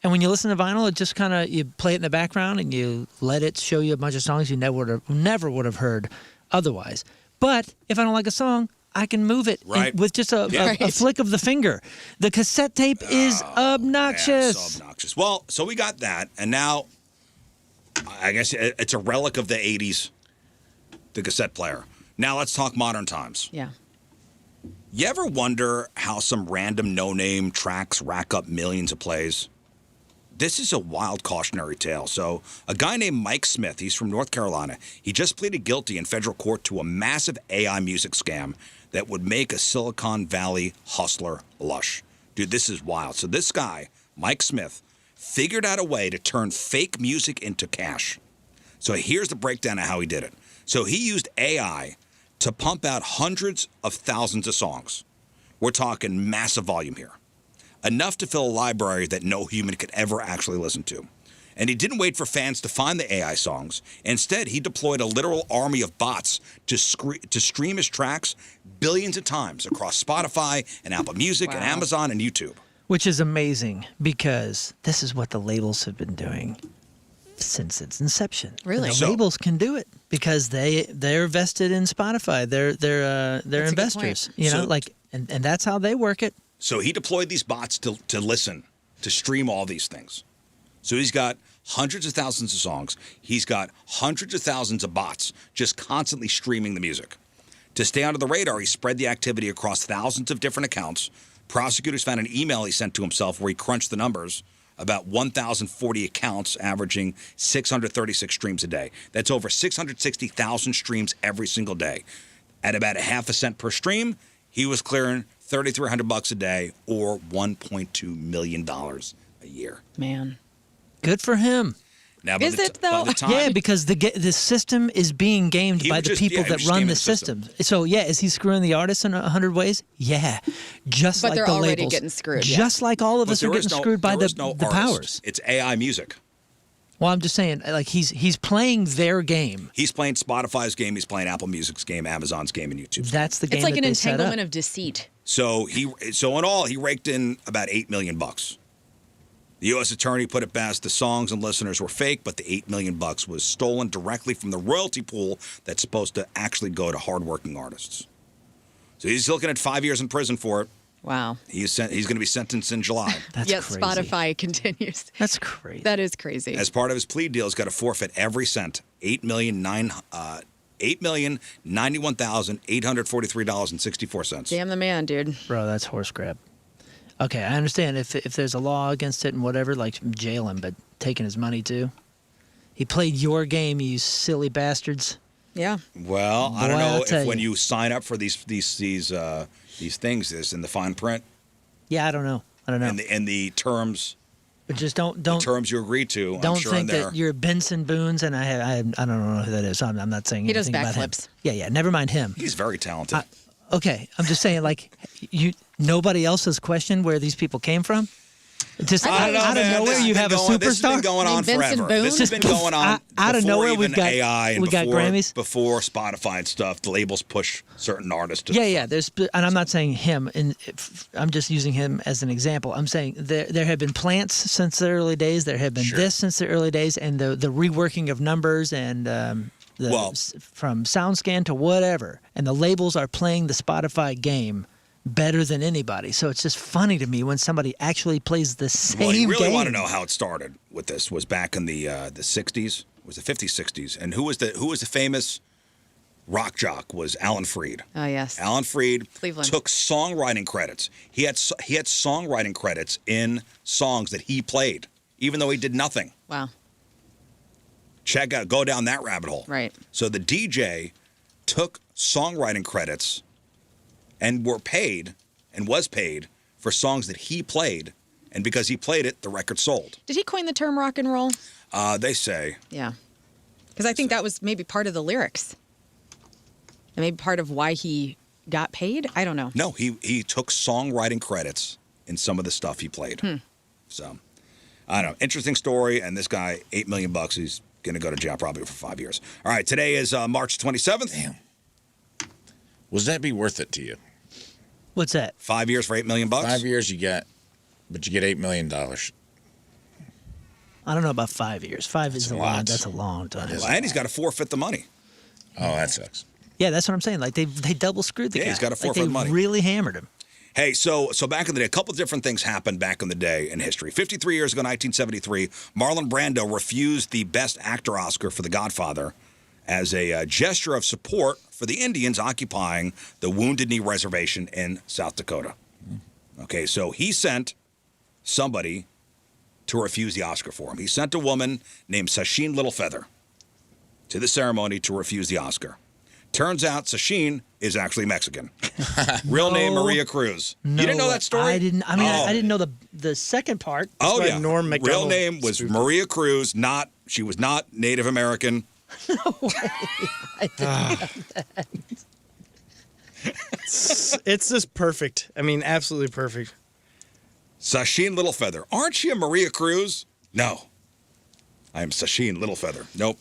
And when you listen to vinyl, it just kind of you play it in the background and you let it show you a bunch of songs you never would have heard otherwise. But if I don't like a song, I can move it Right. with just a flick of the finger. The cassette tape is obnoxious. Yeah, so obnoxious. Well, so we got that, and now I guess it's a relic of the 80s, the cassette player. Now let's talk modern times. Yeah. You ever wonder how some random no-name tracks rack up millions of plays? this is a wild cautionary tale. So a guy named Mike Smith, he's from North Carolina, he just pleaded guilty in federal court to a massive AI music scam that would make a Silicon Valley hustler lush. Dude, this is wild. So this guy, Mike Smith, figured out a way to turn fake music into cash. So here's the breakdown of how he did it. So he used AI to pump out hundreds of thousands of songs. We're talking massive volume here. Enough to fill a library that no human could ever actually listen to. And he didn't wait for fans to find the AI songs. Instead, he deployed a literal army of bots to stream his tracks billions of times across Spotify and Apple Music and Amazon and YouTube. Which is amazing because this is what the labels have been doing since its inception. Really? The labels can do it because they're vested in Spotify. They're investors. You know, and that's how they work it. So he deployed these bots to listen, to stream all these things. So he's got hundreds of thousands of songs. He's got hundreds of thousands of bots just constantly streaming the music. To stay under the radar, he spread the activity across thousands of different accounts. Prosecutors found an email he sent to himself where he crunched the numbers. About 1,040 accounts, averaging 636 streams a day. That's over 660,000 streams every single day. At about a half a cent per stream, he was clearing $3,300 a day, or $1.2 million a year. Man, good for him. Now, is it though? Yeah, because the system is being gamed by the people that run the system. So yeah, is he screwing the artists in 100 ways? Yeah, just but like they're the already labels, getting screwed. Just like all of us are getting screwed by the artist. powers. It's AI music. Well, I'm just saying, like he's playing their game. He's playing Spotify's game. He's playing Apple Music's game, Amazon's game, and YouTube's. That's the game. It's like that an they set up. entanglement of deceit. So in all, he raked in about $8 million. The U.S. attorney put it best: the songs and listeners were fake, but the $8 million was stolen directly from the royalty pool that's supposed to actually go to hardworking artists. So he's looking at 5 years in prison for it. Wow. He's going to be sentenced in July. That's Yet crazy. Spotify continues. That's crazy. That is crazy. As part of his plea deal, he's got to forfeit every cent, $8,091,843.64. Damn the man, dude. Bro, that's horse grab. Okay, I understand if there's a law against it and whatever, like jail him, but taking his money too. He played your game, you silly bastards. Yeah. Well, I don't Boy, know I'll if tell when you. you sign up for these things, this in the fine print. Yeah, I don't know. And the terms. But just don't The terms you agree to. don't I'm sure think in there. that you're Benson Boone's, and I don't know who that is. I'm not saying He does anything about him. backflips. Yeah, never mind him. He's very talented. Okay, I'm just saying, like, nobody else has questioned where these people came from. Just I don't know, out of man. nowhere, you have a superstar. This has been going on Vincent forever. Boone? This has been going on Out of before nowhere, even we've got AI and we got before, Grammys. before Spotify and stuff. The labels push certain artists to Yeah. There's, and I'm not saying him, and I'm just using him as an example. I'm saying there have been plants since the early days. There have been this since the early days, and the reworking of numbers and from SoundScan to whatever, and the labels are playing the Spotify game better than anybody. So it's just funny to me when somebody actually plays the same game. Well, you really want to know how it started with this was back in the 60s, was the 50s, 60s. And who was the famous rock jock was Alan Freed. Oh, yes. Alan Freed Cleveland. took songwriting credits. He had songwriting credits in songs that he played, even though he did nothing. Wow. Go down that rabbit hole. Right. So the DJ took songwriting credits and was paid for songs that he played, and because he played it, the record sold. Did he coin the term rock and roll? They say. Yeah. Because I think that was maybe part of the lyrics. And maybe part of why he got paid? I don't know. No, he took songwriting credits in some of the stuff he played. So, I don't know. Interesting story, and this guy, $8 million, he's going to go to jail probably for 5 years. All right, today is March 27th. Damn. Would that be worth it to you? What's that? 5 years for $8 million? 5 years you get $8 million. I don't know about 5 years. That's a long time. Well, and he's got to forfeit the money. Oh, that sucks. Yeah, that's what I'm saying. Like they double screwed the guy. Yeah, he's got to forfeit like they money. really hammered him. Hey, so back in the day, a couple of different things happened back in the day in history. 53 years ago, 1973, Marlon Brando refused the Best Actor Oscar for The Godfather as a gesture of support for the Indians occupying the Wounded Knee Reservation in South Dakota. Okay, so he sent somebody to refuse the Oscar for him. He sent a woman named Sacheen Littlefeather to the ceremony to refuse the Oscar. Turns out Sacheen is actually Mexican. Real name Maria Cruz. No, you didn't know that story? I didn't. I mean, I didn't know the second part. Oh yeah. Norm Real Macdonald name was Maria Cruz. She was not Native American. No way. I didn't know that. It's just perfect. I mean, absolutely perfect. Sacheen Littlefeather. Aren't you Maria Cruz? No. I am Sacheen Littlefeather. Nope.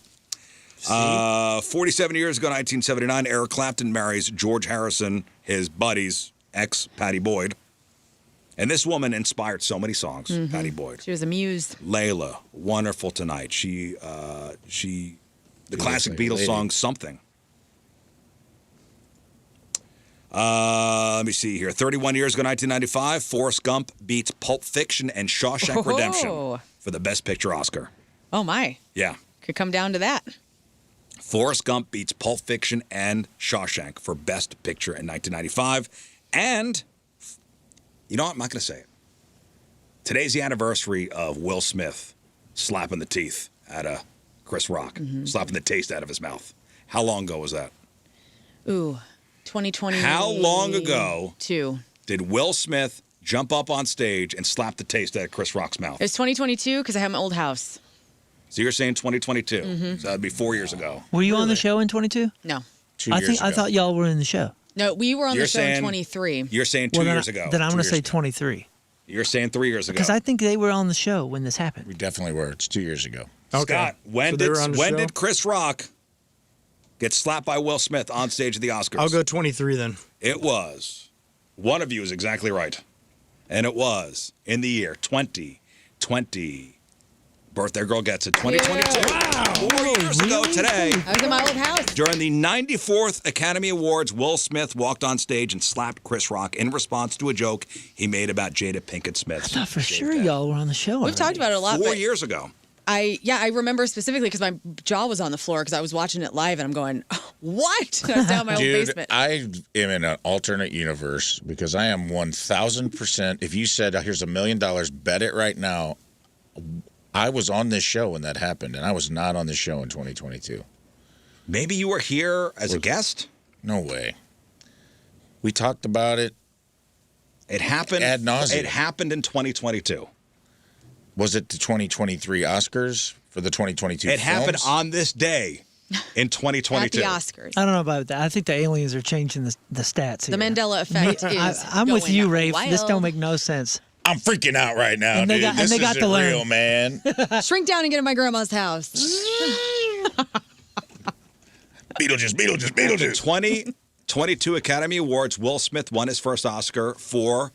47 years ago, 1979, Eric Clapton marries George Harrison, his buddy's ex, Patty Boyd. And this woman inspired so many songs, Patty Boyd. She was a muse. Layla, Wonderful Tonight. The classic Beatles song, Something. Let me see here. 31 years ago, 1995, Forrest Gump beats Pulp Fiction and Shawshank Redemption for the Best Picture Oscar. Oh, my. Yeah. Could come down to that. Forrest Gump beats Pulp Fiction and Shawshank for Best Picture in 1995. And, you know what? I'm not going to say it. Today's the anniversary of Will Smith slapping the teeth out of Chris Rock, slapping the taste out of his mouth. How long ago was that? Ooh, 2020. How long ago Two. did Will Smith jump up on stage and slap the taste out of Chris Rock's mouth? It was 2022 because I have my old house. So you're saying 2022. So that'd be 4 years ago. Were you on the show in 22? No. 2 years ago. I thought y'all were in the show. No, we were on You're the show in saying- 23. You're saying 2 years ago. Then I'm 2 going to years say ago. 23. You're saying 3 years ago. Because I think they were on the show when this happened. We definitely were. It's 2 years ago. Okay. Scott, when So they were on the show? did Chris Rock get slapped by Will Smith on stage at the Oscars? I'll go 23 then. It was. One of you is exactly right. And it was in the year 2020. Birthday girl gets it. 2022. Yeah. 4 years ago today. I was in my old house. During the 94th Academy Awards, Will Smith walked on stage and slapped Chris Rock in response to a joke he made about Jada Pinkett Smith's. I thought for sure y'all were on the show. We've talked about it a lot. 4 but years ago. I remember specifically because my jaw was on the floor because I was watching it live and I'm going, what? I was down in my old Dude, basement. I am in an alternate universe because I am 1,000%. If you said, here's $1 million, bet it right now. I was on this show when that happened, and I was not on this show in 2022. Maybe you were here as a guest? No way. We talked about it. It happened Ad nauseum. It happened in 2022. Was it the 2023 Oscars for the 2022 It happened films? on this day in 2022. At the Oscars. I don't know about that. I think the aliens are changing the stats here. The Mandela effect is I'm with going you, up Rafe. This wild. don't make no sense. I'm freaking out right now, And they dude. got- this and they got isn't to learn. real, man. Shrink down and get in my grandma's house. Beetlejuice. 2022 Academy Awards, Will Smith won his first Oscar for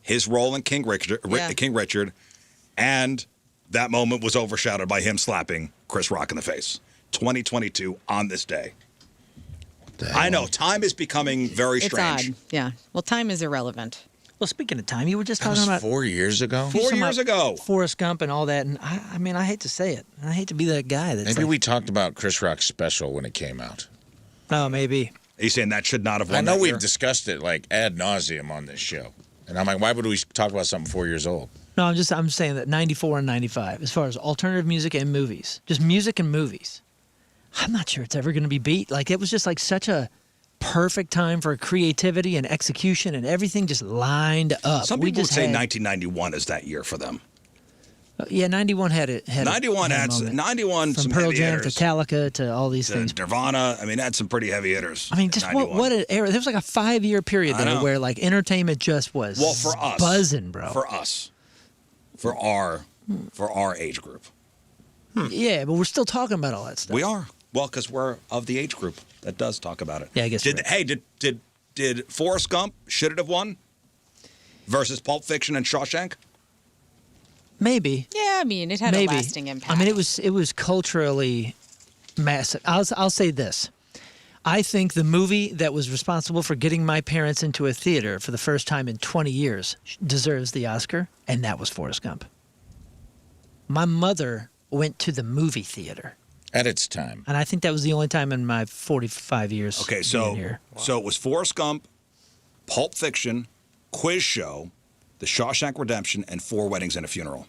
his role in King Richard, and that moment was overshadowed by him slapping Chris Rock in the face. 2022 on this day. I know, time is becoming very It's strange. odd. Yeah. Well, time is irrelevant. Well, speaking of time, you were just That talking was about 4 years ago? 4 years ago. Forrest Gump and all that, and I mean, I hate to say it. I hate to be that guy that's Maybe like, we talked about Chris Rock's special when it came out. oh, maybe. He's saying that should not have won I know that we've year. discussed it like ad nauseum on this show. And I'm like, why would we talk about something 4 years old? No, I'm saying that 94 and 95, as far as alternative music and movies, just music and movies, I'm not sure it's ever going to be beat. Like, it was just like such a perfect time for creativity and execution, and everything just lined up. Some We people would just say had- 1991 is that year for them. Yeah, 91 had it. 91 a had moment. 91 From some Pearl heavy Jam hitters. to Metallica to all these To things. Nirvana, I mean, had some pretty heavy hitters. I mean, just in what 91. an era. There was like a 5-year period I there know. where like entertainment just was Well, for us, buzzing, bro. For us, for our age group, Yeah, but we're still talking about all that stuff. we are well because we're of the age group that does talk about it. Yeah, I guess Did you're right. hey did Forrest Gump should it have won versus Pulp Fiction and Shawshank? Maybe. Yeah, I mean, it had Maybe. a lasting impact. I mean, it was culturally massive. I'll say this. I think the movie that was responsible for getting my parents into a theater for the first time in 20 years deserves the Oscar, and that was Forrest Gump. My mother went to the movie theater, At its time. and I think that was the only time in my 45 years Okay, being so here. so it was Forrest Gump, Pulp Fiction, Quiz Show, The Shawshank Redemption, and 4 Weddings and a Funeral.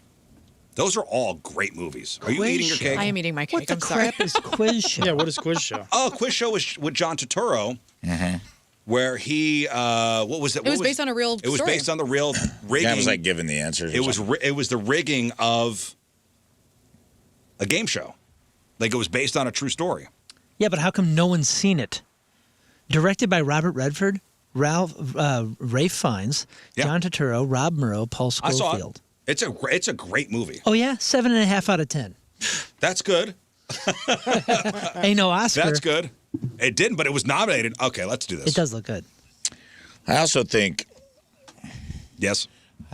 Those are all great movies. Are you eating your cake? I am eating my cake. What the I'm sorry. crap is Quiz Show? Yeah, what is Quiz Show? Oh, Quiz Show was with John Turturro, where he what was it? It was based on a real It was story. based on the real rigging. Guy was like giving the answers. It was the rigging of a game show. Like it was based on a true story. Yeah, but how come no one's seen it? Directed by Robert Redford, Rafe Fiennes, John Turturro, Rob Murrow, Paul I saw it. Scofield. It's a great movie. Oh yeah, 7.5 out of 10. That's good. Ain't no Oscar. That's good. It didn't, but it was nominated. Okay, let's do this. It does look good. I also think. Yes.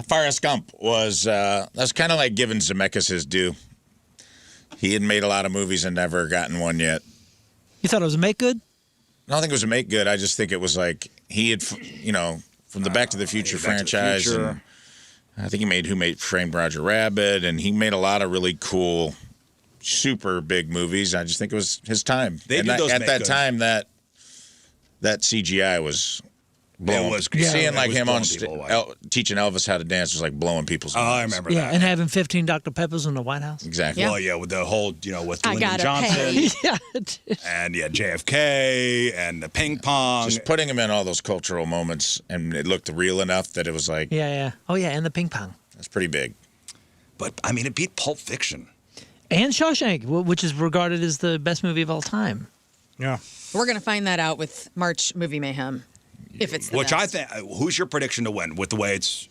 Forrest Gump was that's kind of like giving Zemeckis his due. He had made a lot of movies and never gotten one yet. You thought it was a make good? I don't think it was a make good. I just think it was like he had, from the Back to the Future franchise. And I think he made Who Framed Roger Rabbit, and he made a lot of really cool, super big movies. I just think it was his time. At that time, that CGI was blowing. It was seeing like him on blowing people away. teaching Elvis how to dance was like blowing people's minds. Oh, I remember Yeah, that. and having 15 Dr. Peppers in the White House. Exactly. Yeah. Well, yeah, with the whole, with I Lyndon gotta Johnson yeah. and JFK and the ping pong. Just putting him in all those cultural moments, and it looked real enough that it was like, Yeah. Oh yeah, and the ping pong. that's pretty big. But I mean, it beat Pulp Fiction. And Shawshank, which is regarded as the best movie of all time. Yeah. We're gonna find that out with March Movie Mayhem, if it's the Which best. I think. Who's your prediction to win? With the way it's.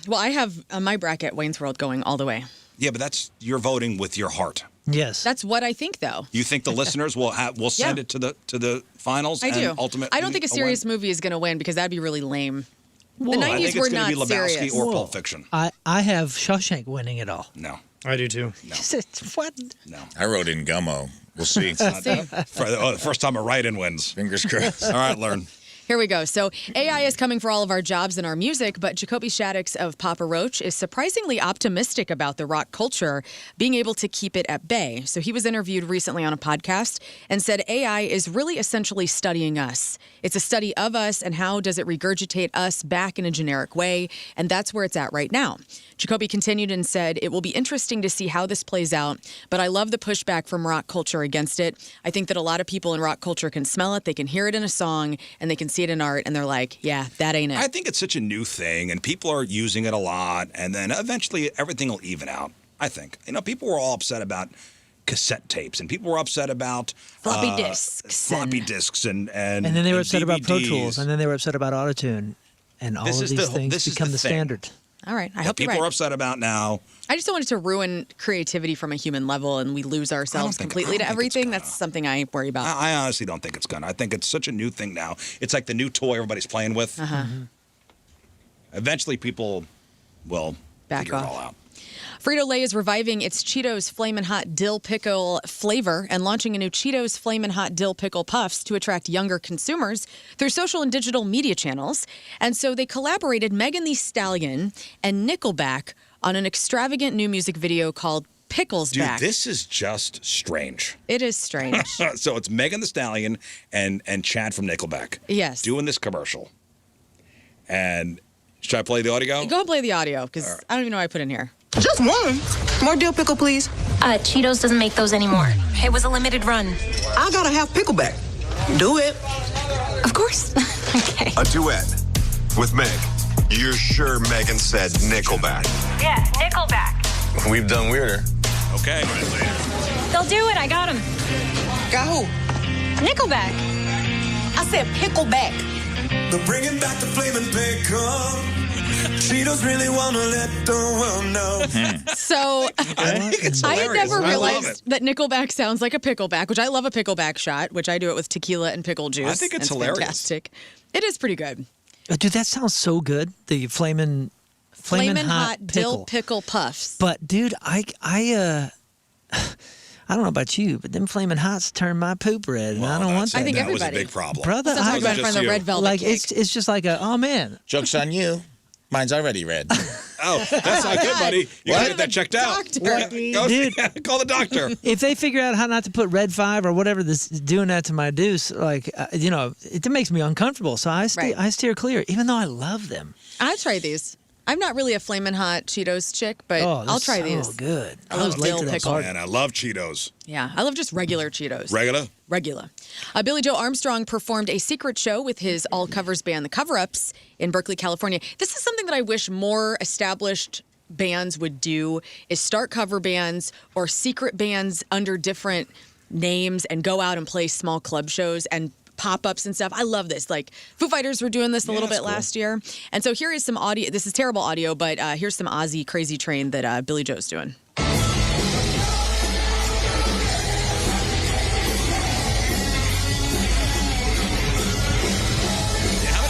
Well, I have my bracket Wayne's World going all the way. Yeah, but you're voting with your heart. Yes. That's what I think, though. You think the listeners will send Yeah. it to the finals? I do. And ultimate. I don't think a serious win? movie is going to win because that'd be really lame. Whoa. The I 90s think were it's going not to be Lebowski serious. or Whoa. Pulp Fiction. I have Shawshank winning it all. No, I do too. What? no. I wrote in Gummo. We'll see. The first time a write-in wins. Fingers crossed. All right, Learn. Here we go. So AI is coming for all of our jobs and our music, but Jacoby Shaddix of Papa Roach is surprisingly optimistic about the rock culture being able to keep it at bay. So he was interviewed recently on a podcast and said AI is really essentially studying us. It's a study of us and how does it regurgitate us back in a generic way, and that's where it's at right now. Jacoby continued and said, it will be interesting to see how this plays out, but I love the pushback from rock culture against it. I think that a lot of people in rock culture can smell it, they can hear it in a song, and they can see it in art, and they're like, yeah, that ain't it. I think it's such a new thing, and people are using it a lot, and then eventually everything will even out, I think. People were all upset about cassette tapes, and people were upset about Floppy disks. And then they were upset about Pro DVDs. Tools, and then they were upset about Autotune, and all This of is these the- things this is become the the thing. standard. All right, I that hope you're people right. are upset about now. I just don't want it to ruin creativity from a human level and we lose ourselves completely to everything. That's something I worry about. I honestly don't think it's gonna. I think it's such a new thing now. It's like the new toy everybody's playing with. Eventually, people will Back figure off. it all out. Frito-Lay is reviving its Cheetos Flamin' Hot Dill Pickle flavor and launching a new Cheetos Flamin' Hot Dill Pickle Puffs to attract younger consumers through social and digital media channels. And so they collaborated Megan Thee Stallion and Nickelback on an extravagant new music video called Pickles Dude, Back. this is just strange. It is strange. So it's Megan Thee Stallion and Chad from Nickelback. Yes. Doing this commercial. And should I play the audio? Go and play the audio because I don't even know what I put in here. Just one. More dill pickle, please. Cheetos doesn't make those anymore. It was a limited run. I gotta have pickleback. Do it. Of course. Okay. A duet with Meg. You're sure Megan said Nickelback? Yeah, Nickelback. We've done weirder. Okay. They'll do it. I got them. Got who? Nickelback. I said pickleback. They're bringing back the flaming pickle. Cheetos really wanna let the world know. So I think it's I had hilarious. never I love realized it. that Nickelback sounds like a pickleback, which I love a pickleback shot, which I do it with tequila and pickle juice. I think it's hilarious. Fantastic. It is pretty good. Dude, that sounds so good. The flamin' hot dill pickle puffs. But dude, I don't know about you, but them flaming hots turn my poop red, and I don't want that. I think that was a everybody. big problem. Brother, Let's talk I about it in front of the red velvet like cake. it's just like oh man. Joke's on you. Mine's already red. Oh, that's not good, buddy. You gotta get that checked out. Doctor. Go Dude. call the doctor. If they figure out how not to put red 5 or whatever this doing that to my deuce, like it makes me uncomfortable. So I steer clear, even though I love them. I tried these. I'm not really a Flamin' Hot Cheetos chick, but I'll try these. Oh, good. I love dill pickle. And I love Cheetos. Yeah, I love just regular Cheetos. Regular? Billy Joe Armstrong performed a secret show with his all-covers band, The Cover-Ups, in Berkeley, California. This is something that I wish more established bands would do, is start cover bands or secret bands under different names and go out and play small club shows and pop-ups and stuff. I love this. Like, Foo Fighters were doing this a little bit last year. And so here is some audio. This is terrible audio, but here's some Ozzy Crazy Train that Billy Joe's doing.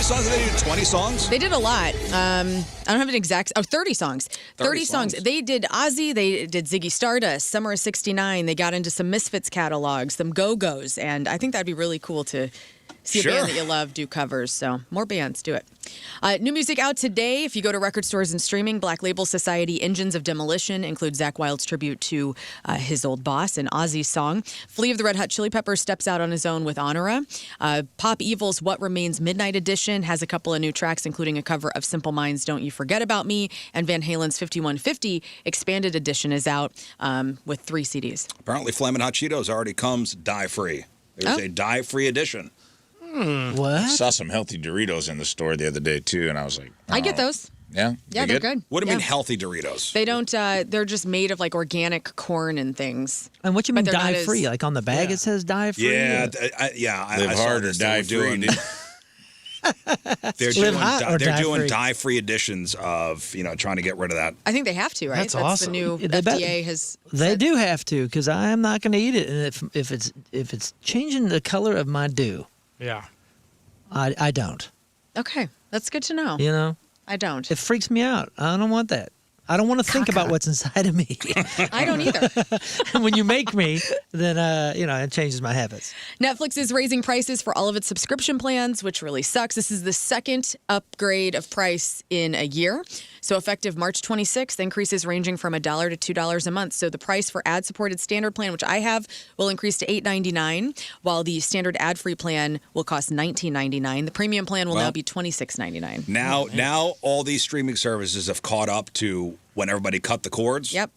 Songs did they do? 20 songs? They did a lot. I don't have an exact. 30 songs. 30 songs. They did Ozzy. They did Ziggy Stardust, Summer of '69. They got into some Misfits catalogs, some Go-Go's, and I think that'd be really cool to see a band that you love do covers. So more bands, do it. New music out today. If you go to record stores and streaming, Black Label Society, Engines of Demolition includes Zakk Wylde's tribute to his old boss and Ozzy's song. Flea of the Red Hot Chili Peppers steps out on his own with Honora. Pop Evil's What Remains Midnight Edition has a couple of new tracks, including a cover of Simple Minds' Don't You Forget About Me, and Van Halen's 5150 Expanded Edition is out with 3 CDs. Apparently Flamin' Hot Cheetos already comes dye-free. There's a dye-free edition. What? I saw some healthy Doritos in the store the other day, too, and I was like, I get those. Yeah? Yeah, they're good. What do you mean healthy Doritos? They don't, they're just made of like organic corn and things. And what you mean dye-free? Like on the bag it says dye-free? Yeah, Live hard or die-free. They're Live doing dye-free editions of, trying to get rid of that. I think they have to, right? That's awesome. The new FDA has They do have to, because I am not going to eat it. And if it's changing the color of my dew, I don't. Okay, that's good to know. I don't. It freaks me out. I don't want that. I don't want to think about what's inside of me. I don't either. And when you make me, then, it changes my habits. Netflix is raising prices for all of its subscription plans, which really sucks. This is the second upgrade of price in a year. So effective March 26th, increases ranging from $1 to $2 a month. So the price for ad-supported standard plan, which I have, will increase to $8.99, while the standard ad-free plan will cost $19.99. The premium plan will now be $26.99. Now all these streaming services have caught up to when everybody cut the cords. Yep.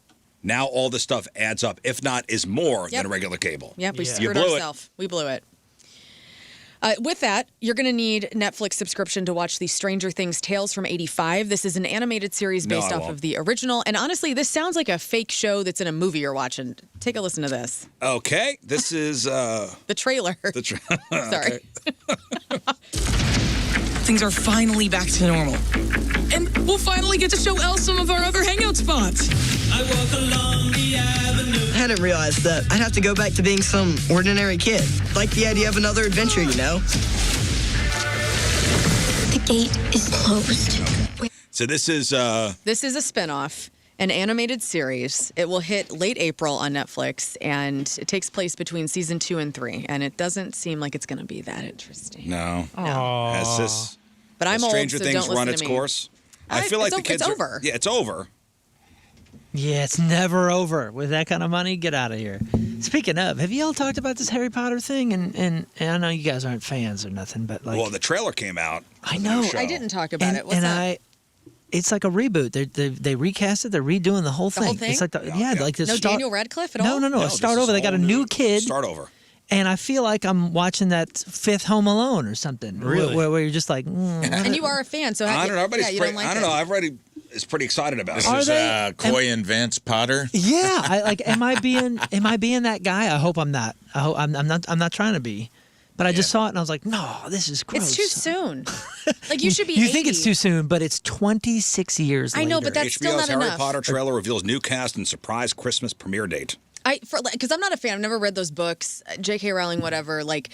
Now all this stuff adds up, if not is more than regular cable. Yep, we screwed ourselves. We blew it. With that, you're going to need Netflix subscription to watch the Stranger Things Tales from '85. This is an animated series based off of the original. And honestly, this sounds like a fake show that's in a movie you're watching. Take a listen to this. Okay, this is... the trailer. Sorry. Things are finally back to normal. And we'll finally get to show Elle some of our other hangout spots. I walk along the avenue. I hadn't realized that I'd have to go back to being some ordinary kid. Like the idea of another adventure, The gate is closed. So this is... This is a spinoff, an animated series. It will hit late April on Netflix, and it takes place between season 2 and 3. And it doesn't seem like it's going to be that interesting. No. Aww. Has But I'm old, Stranger so Things don't run listen its to me. course? I feel like the kids it's are... over. Yeah, it's over. Yeah, it's never over. With that kind of money, get out of here. Speaking of, have you all talked about this Harry Potter thing? And I know you guys aren't fans or nothing, but like... Well, the trailer came out. I know. I didn't talk about it. What's and that? It's like a reboot. They recast it. They're redoing the whole thing. The whole thing? It's like like the No start. Daniel Radcliffe at all? No. Start over. They got a new kid. Start over. And I feel like I'm watching that fifth Home Alone or something. Really? Where you're just like. And you are a fan, so I don't know. Everybody's you pretty, don't like I don't know. Everybody is pretty excited about it. This is Coy and Vance Potter. Yeah, am I being that guy? I hope I'm not. I'm not trying to be. But I just saw it and I was like, no, this is gross. It's too soon. Like, you should be You 80. think it's too soon, but it's 26 years later. I know, but that's HBO's still not Harry enough. Potter trailer reveals new cast and surprise Christmas premiere date. Because I'm not a fan. I've never read those books. J.K. Rowling, whatever. Like,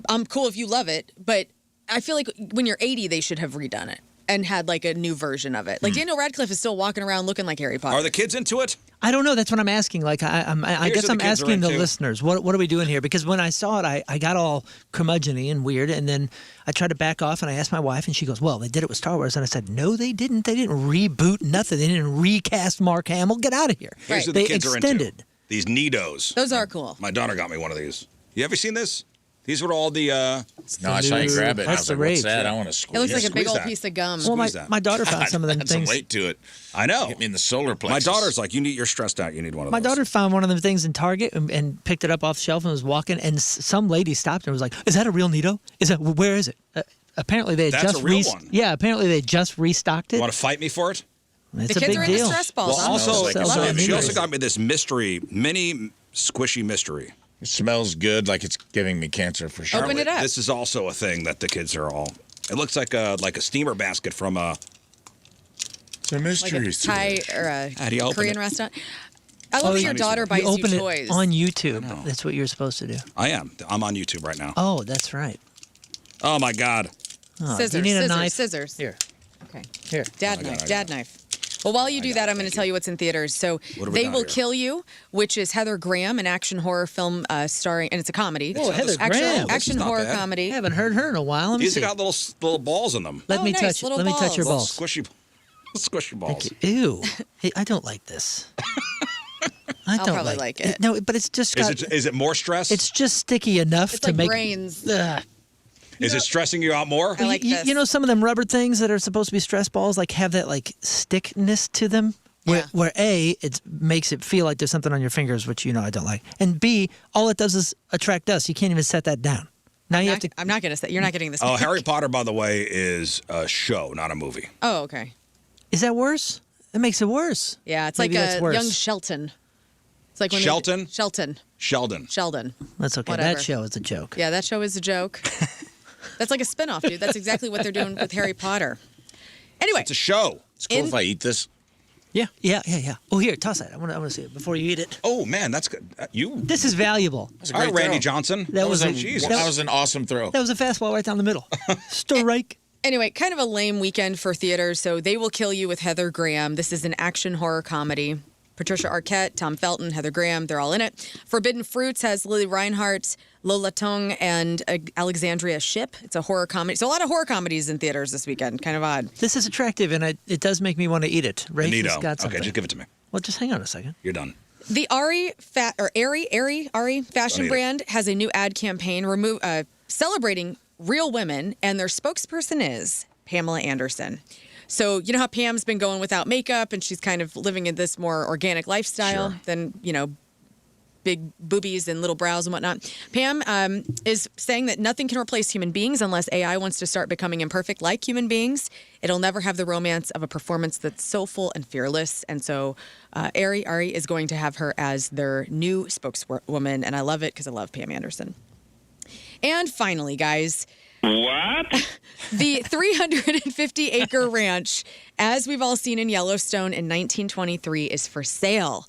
I'm cool if you love it, but I feel like when you're 80, they should have redone it and had like a new version of it. Like Daniel Radcliffe is still walking around looking like Harry Potter. Are the kids into it? I don't know. That's what I'm asking. Like, I guess I'm asking the listeners, what are we doing here? Because when I saw it, I got all curmudgeon-y and weird, and then I tried to back off, and I asked my wife, and she goes, well, they did it with Star Wars. And I said, no, they didn't. They didn't reboot nothing. They didn't recast Mark Hamill. Get out of here. Here's what They the kids extended. are into. These Nidos. Those are cool. My daughter got me one of these. You ever seen this? These were all the. No, I saw you grab it. And I That's was the like, rage. what's that? I want to squeeze It looks like a big Squeeze old that. piece of gum. Well, that. my daughter found some of them Had some things. weight to it. I know. Get me in the solar My plexus. daughter's like, you're stressed out. You need one of My those. daughter found one of them things in Target and picked it up off the shelf and was walking, and some lady stopped and was like, "Is that a real Nito? Where is it?" Apparently they had That's just a real one. Yeah, apparently they just restocked it. Want to fight me for it? It's The a kids big are into deal. stress balls. Well, also, like Sells on she also eBay. got me this mini squishy mystery. It smells good, like it's giving me cancer for sure. Open it up. This is also a thing that the kids are all. It looks like a steamer basket from a. It's a Like mystery. a Thai or How do you a open Korean it? restaurant. I love that your daughter buys You open you it toys. on YouTube. That's what you're supposed to do. I am. I'm on YouTube right now. Oh, that's right. Oh my God. Oh, Scissors, do you need a scissors, knife? scissors. Here. Okay. Here. Dad knife, dad knife. Well, while you do that, I'm going to tell you what's in theaters. So, What do we They got Will here? Kill You, which is Heather Graham, an action horror film starring, and it's a comedy. Oh, Heather action, Graham. This Action is not horror bad. comedy. I haven't heard her in a while. Let me These see. have got little balls in them. Let Oh, me nice, touch. little Let me touch your Little balls. squishy balls. Ew. Hey, I don't like this. I don't probably like it. No, but it's just got. Is it more stress? It's just sticky enough It's to like make. brains. Ugh. Is it stressing you out more? I like this. You know some of them rubber things that are supposed to be stress balls like have that like stickness to them. Where A, it makes it feel like there's something on your fingers, which I don't like. And B, all it does is attract dust. You can't even set that down. Now you have to. I'm not going to say. You're not getting this. Oh, back. Harry Potter, by the way, is a show, not a movie. Oh, okay. Is that worse? That makes it worse. Yeah, it's Maybe like that's a worse. young Shelton. It's like when Shelton? Sheldon. Sheldon. That's okay. Whatever. That show is a joke. Yeah, that show is a joke. That's like a spinoff, dude. That's exactly what they're doing with Harry Potter. Anyway, It's a show. It's cool if I eat this. Yeah. Oh, here, toss that. I want to see it before you eat it. Oh man, that's good. This is valuable. That's a All right, great Randy throw. Johnson. That was a That was an awesome throw. That was a fastball right down the middle. Strike. Anyway, kind of a lame weekend for theaters. So They Will Kill You with Heather Graham. This is an action horror comedy. Patricia Arquette, Tom Felton, Heather Graham, they're all in it. Forbidden Fruits has Lily Reinhart, Lola Tung, and Alexandria Shipp. It's a horror comedy. So a lot of horror comedies in theaters this weekend. Kind of odd. This is attractive, and it does make me want to eat it. Rafe Benito. has got Okay, something. just give it to me. Well, just hang on a second. You're done. The Ari fashion Don't eat brand has a new ad campaign celebrating real women, and their spokesperson is Pamela Anderson. So you know how Pam's been going without makeup, and she's kind of living in this more organic lifestyle than big boobies and little brows and whatnot. Pam is saying that nothing can replace human beings unless AI wants to start becoming imperfect like human beings. It'll never have the romance of a performance that's soulful and fearless. And so Ari is going to have her as their new spokeswoman. And I love it because I love Pam Anderson. And finally, guys. What? The 350-acre ranch, as we've all seen in Yellowstone in 1923, is for sale.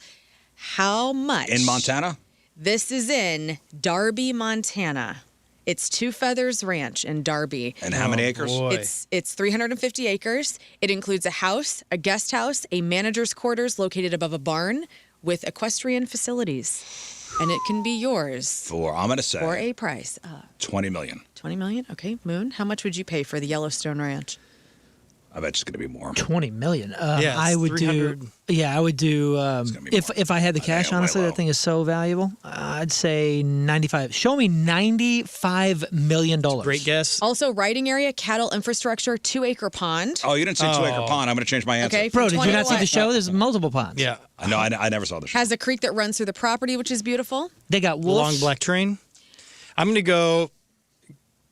How much? In Montana? This is in Darby, Montana. It's Two Feathers Ranch in Darby. And how many acres? boy. It's 350 acres. It includes a house, a guest house, a manager's quarters located above a barn with equestrian facilities. And it can be yours I'm going to say for a price. $20 million. $20 million? Okay, Moon, how much would you pay for the Yellowstone Ranch? I bet it's going to be more. $20 million. Yeah, I would do. 300. Yeah, I would do. If I had the cash, way honestly, low. that thing is so valuable. I'd say 95. Show me $95 million. Great guess. Also, riding area, cattle infrastructure, 2-acre pond. Oh, you didn't say 2-acre pond. I'm going to change my answer. Okay, Bro, for did you not see 21. the show? There's multiple ponds. Yeah. I know. I never saw the show. Has a creek that runs through the property, which is beautiful. They got The wolves. long black train. I'm going to go.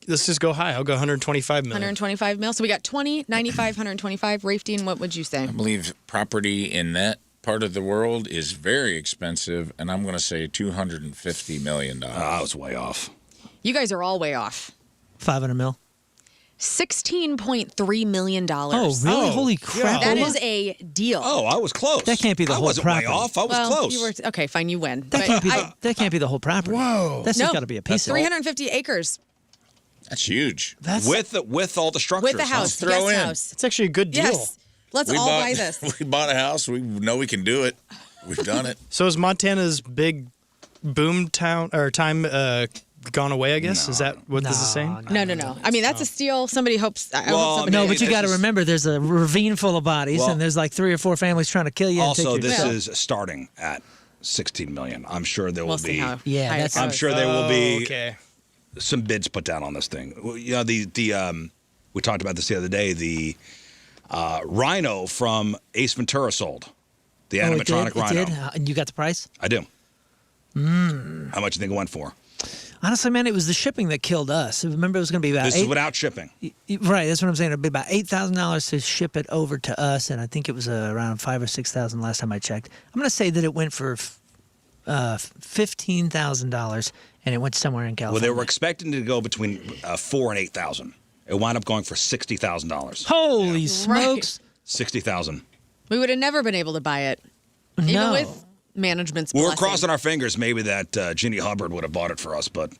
Let's just go high. I'll go 125 million. 125 mil. So we got 20, 95, 125. Rafe Dean, what would you say? I believe property in that part of the world is very expensive, and I'm going to say $250 million. I was way off. You guys are all way off. 500 mil. $16.3 million. Oh, really? Holy crap. That is a deal. Oh, I was close. That can't be the I whole wasn't property. way off. I was well, close. You were, okay, fine, you win. That But can't be. That can't be the whole property. Whoa. That's just got to be a piece of it. 350 acres That's huge. with all the structures. with the house, Throw guest in. house. It's actually a good deal. Yes. Let's all buy this. We bought a house. We know we can do it. We've done it. So is Montana's big boom town or time gone away, I guess? Is that what this is saying? No. I mean, that's a steal. Somebody hopes. I Well, hope somebody No, but you This got to is- remember, there's a ravine full of bodies, Well- and there's like 3 or 4 families trying to kill you. Also, and take this your is starting at $16 million. I'm sure there will We'll see be. how Yeah, high it that's- goes. I'm sure there will be. Okay. some bids put down on this thing. You know, we talked about this the other day. The rhino from Ace Ventura sold. The animatronic rhino. It did? And you got the price? I do. How much do you think it went for? Honestly, man, it was the shipping that killed us. Remember, it was going to be about This is without shipping. Right, that's what I'm saying. It'd be about $8,000 to ship it over to us, and I think it was around $5,000 or $6,000 last time I checked. I'm going to say that it went for $15,000, and it went somewhere in California. Well, they were expecting to go between $4,000 and $8,000. It wound up going for $60,000. Holy smokes! $60,000. We would have never been able to buy it, even with management's We were blessing. crossing our fingers maybe that Ginny Hubbard would have bought it for us, but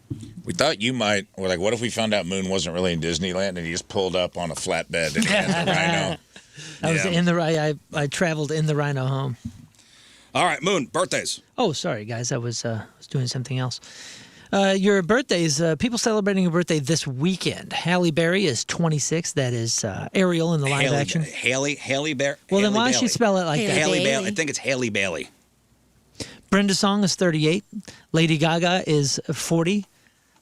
we thought you might. We're like, what if we found out Moon wasn't really in Disneyland and he just pulled up on a flatbed and had the rhino? I was in the I traveled in the rhino home. All right, Moon, birthdays. Oh, sorry, guys. I was doing something else. Your birthdays, people celebrating a birthday this weekend. Halle Berry is 26. That is Ariel in the live action. Halle Berry. Well, then why don't you spell it like that? Halle Bailey. I think it's Halle Bailey. Brenda Song is 38. Lady Gaga is 40.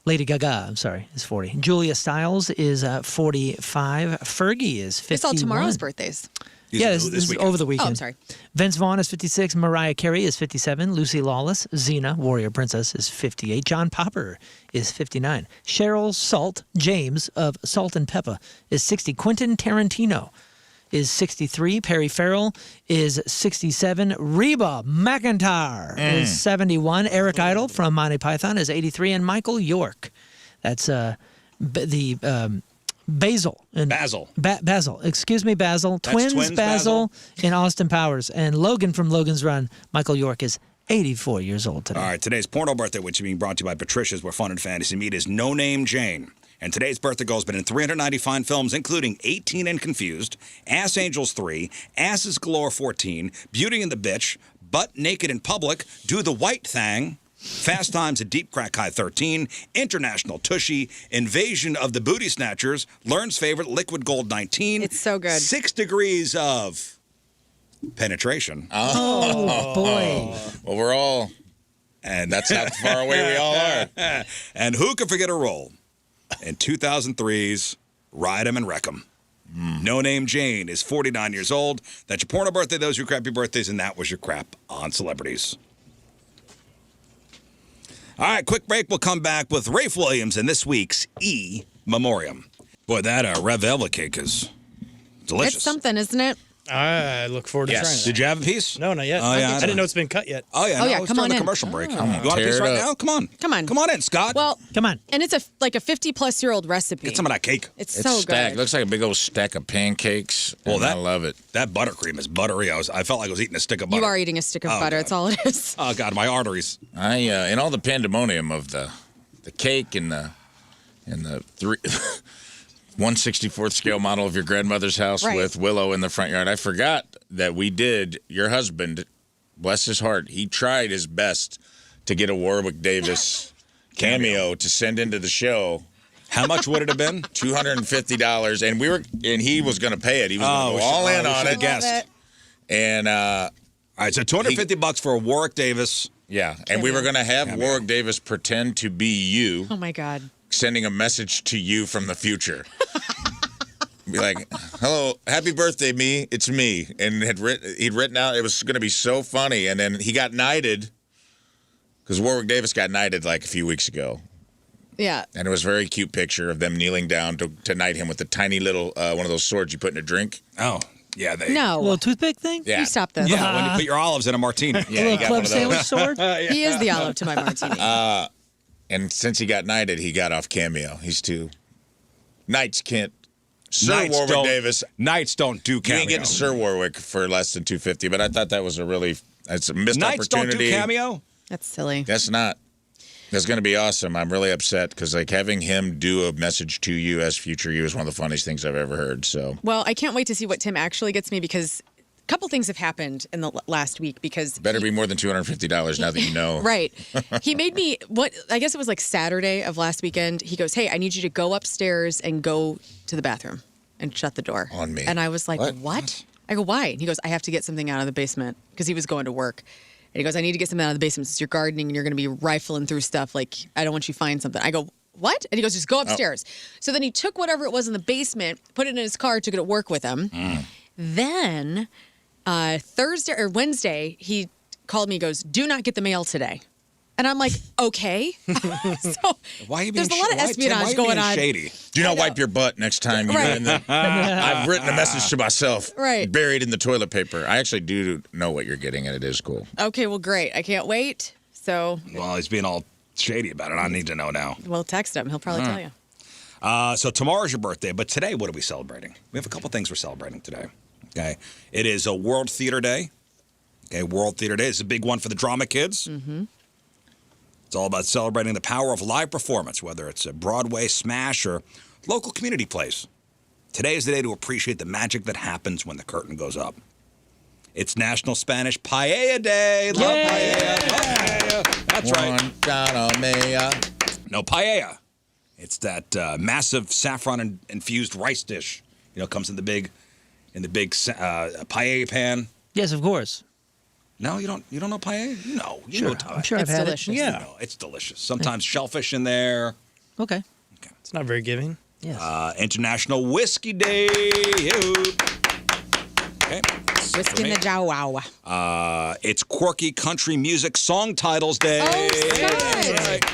Lady Gaga, I'm sorry, is 40. Julia Stiles is 45. Fergie is 51. It's all tomorrow's birthdays. This is over the weekend. Oh, I'm sorry. Vince Vaughn is 56. Mariah Carey is 57. Lucy Lawless, Xena, Warrior Princess, is 58. John Popper is 59. Cheryl Salt James of Salt and Pepper is 60. Quentin Tarantino is 63. Perry Farrell is 67. Reba McEntire is 71. Eric Idle from Monty Python is 83. And Michael York, that's Basil. Basil. Excuse me, Basil. Twins Basil and Austin Powers. And Logan from Logan's Run, Michael York, is 84 years old today. All right, today's porno birthday, which is being brought to you by Patricia's, where fun and fantasy meet, is No Name Jane. And today's birthday girl has been in 390 fine films, including 18 and Confused, Ass Angels 3, Asses Galore 14, Beauty and the Bitch, Butt Naked in Public, Do the White Thing, Fast Times at Deep Crack High 13, International Tushy, Invasion of the Booty Snatchers, Lern's favorite, Liquid Gold 19. It's so good. 6 Degrees of Penetration. Oh, boy. Well, we're all, and that's how far away we all are. And who can forget a role in 2003's Ride 'em and Wreck 'em? No Name Jane is 49 years old. That's your porno birthday. Those are your crappy birthdays, and that was your crap on celebrities. All right, quick break. We'll come back with Rafe Williams and this week's E-Memoriam. Boy, that red velvet cake is delicious. It's something, isn't it? I look forward to trying that. Did you have a piece? No, not yet. Oh, yeah, I didn't know it's been cut yet. Oh, yeah. Oh, no, yeah, it's come during on the in. commercial break. Oh. You want a piece right now? Come on. Come on. Come on in, Scott. Well, come on. And it's like a 50-plus-year-old recipe. Get some of that cake. It's It's so stacked. good. Looks like a big old stack of pancakes. Well, I love it. That buttercream is buttery. I felt like I was eating a stick of butter. You are eating a stick of butter. God. That's all it is. Oh, God, my arteries. In all the pandemonium of the cake and the 1/64th scale model of your grandmother's house with Willow in the front yard, I forgot that your husband, bless his heart, he tried his best to get a Warwick Davis cameo to send into the show. How much would it have been? $250, and he was going to pay it. He was going to go all in on it. Guessed. And all right, so $250 for a Warwick Davis. Yeah, and we were going to have Warwick Davis pretend to be you. Oh my God! Sending a message to you from the future. Be like, hello, happy birthday, me. It's me. And he'd written out, it was going to be so funny. And then he got knighted, because Warwick Davis got knighted like a few weeks ago. Yeah. And it was a very cute picture of them kneeling down to knight him with the tiny little, one of those swords you put in a drink. Oh, yeah. No. Little toothpick thing? Yeah. You stop this. Yeah, when you put your olives in a martini. Yeah, a little club sandwich sword? He is the olive to my martini. And since he got knighted, he got off cameo. He's too. Knights can't. Sir Warwick Davis. Knights don't do cameo. You ain't getting Sir Warwick for less than $250, but I thought that was that's a missed Knights opportunity. Don't do cameo? That's silly. That's not. That's going to be awesome. I'm really upset because having him do a message to you as future you is one of the funniest things I've ever heard. So. Well, I can't wait to see what Tim actually gets me because a couple things have happened in the last week because better be more than $250 now that you know. Right. He made me I guess it was like Saturday of last weekend. He goes, "Hey, I need you to go upstairs and go to the bathroom and shut the door." On me. And I was like, what? I go, "Why?" And he goes, "I have to get something out of the basement," because he was going to work. And he goes, "I need to get something out of the basement since you're gardening and you're going to be rifling through stuff. Like, I don't want you to find something." I go, what? And he goes, just go upstairs. So then he took whatever it was in the basement, put it in his car, took it to work with him. Then Thursday or Wednesday, he called me, goes, do not get the mail today. And I'm like, okay. So why are you being there's a lot of espionage going on. Shady? Do not wipe your butt next time you're in the. I've written a message to myself. Right. Buried in the toilet paper. I actually do know what you're getting, and it is cool. Okay, well, great. I can't wait. So. Well, he's being all shady about it. I need to know now. Well, text him. He'll probably tell you. So tomorrow's your birthday, but today, what are we celebrating? We have a couple things we're celebrating today. Okay. It is a World Theater Day. Okay, World Theater Day is a big one for the drama kids. Mm-hmm. It's all about celebrating the power of live performance, whether it's a Broadway smash or local community plays. Today is the day to appreciate the magic that happens when the curtain goes up. It's National Spanish Paella Day. Love paella. Paella. That's right. No, paella. It's that massive saffron-infused rice dish. You know, comes in the big paella pan. Yes, of course. No, you don't know paella? No, you Sure. know paella. I'm sure I've It's had delicious. it. Yeah, no, it's delicious. Sometimes shellfish in there. Okay. It's not very giving. Yes. International Whiskey Day. Okay. Whiskey in the Jawa. It's Quirky Country Music Song Titles Day. Oh, Right.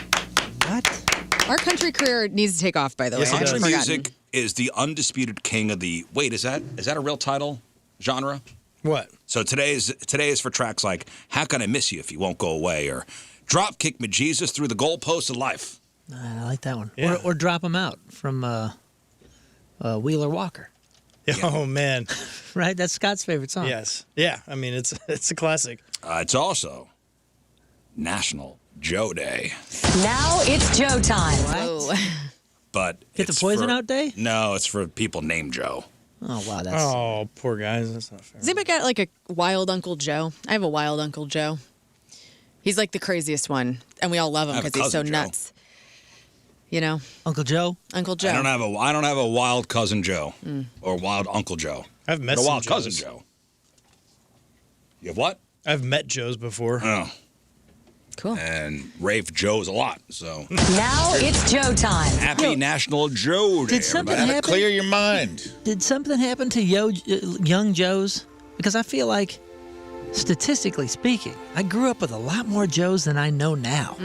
What? Our country career needs to take off, by the way. Yes, it I've does. Country forgotten. music is the undisputed king of the. Wait, is that a real title genre? What? So today is for tracks like "How Can I Miss You If You Won't Go Away" or "Drop Kick Me Jesus Through the Goalposts of Life." I like that one. Yeah. Or Drop 'Em Out from Wheeler Walker. Oh man. Right? That's Scott's favorite song. Yes. Yeah. I mean, it's a classic. It's also National Joe Day. Now it's Joe time. Whoa. But Get the it's poison for- out day? No, it's for people named Joe. Oh, wow. That's Oh, poor guys. That's not fair. Has anybody got like a wild Uncle Joe? I have a wild Uncle Joe. He's like the craziest one, and we all love him I have a because he's so cousin Joe. nuts. You know, Uncle Joe. Uncle Joe. I don't have a wild cousin Joe or wild Uncle Joe. I've met But a some wild cousin Joes. Joe. You have what? I've met Joes before. Oh, Cool. and Rafe Joe's a lot. So Now it's Joe time. happy National Joe Day. Did something everybody. happen? Clear your mind. Did something happen to young Joes? Because I feel like, statistically speaking, I grew up with a lot more Joes than I know now.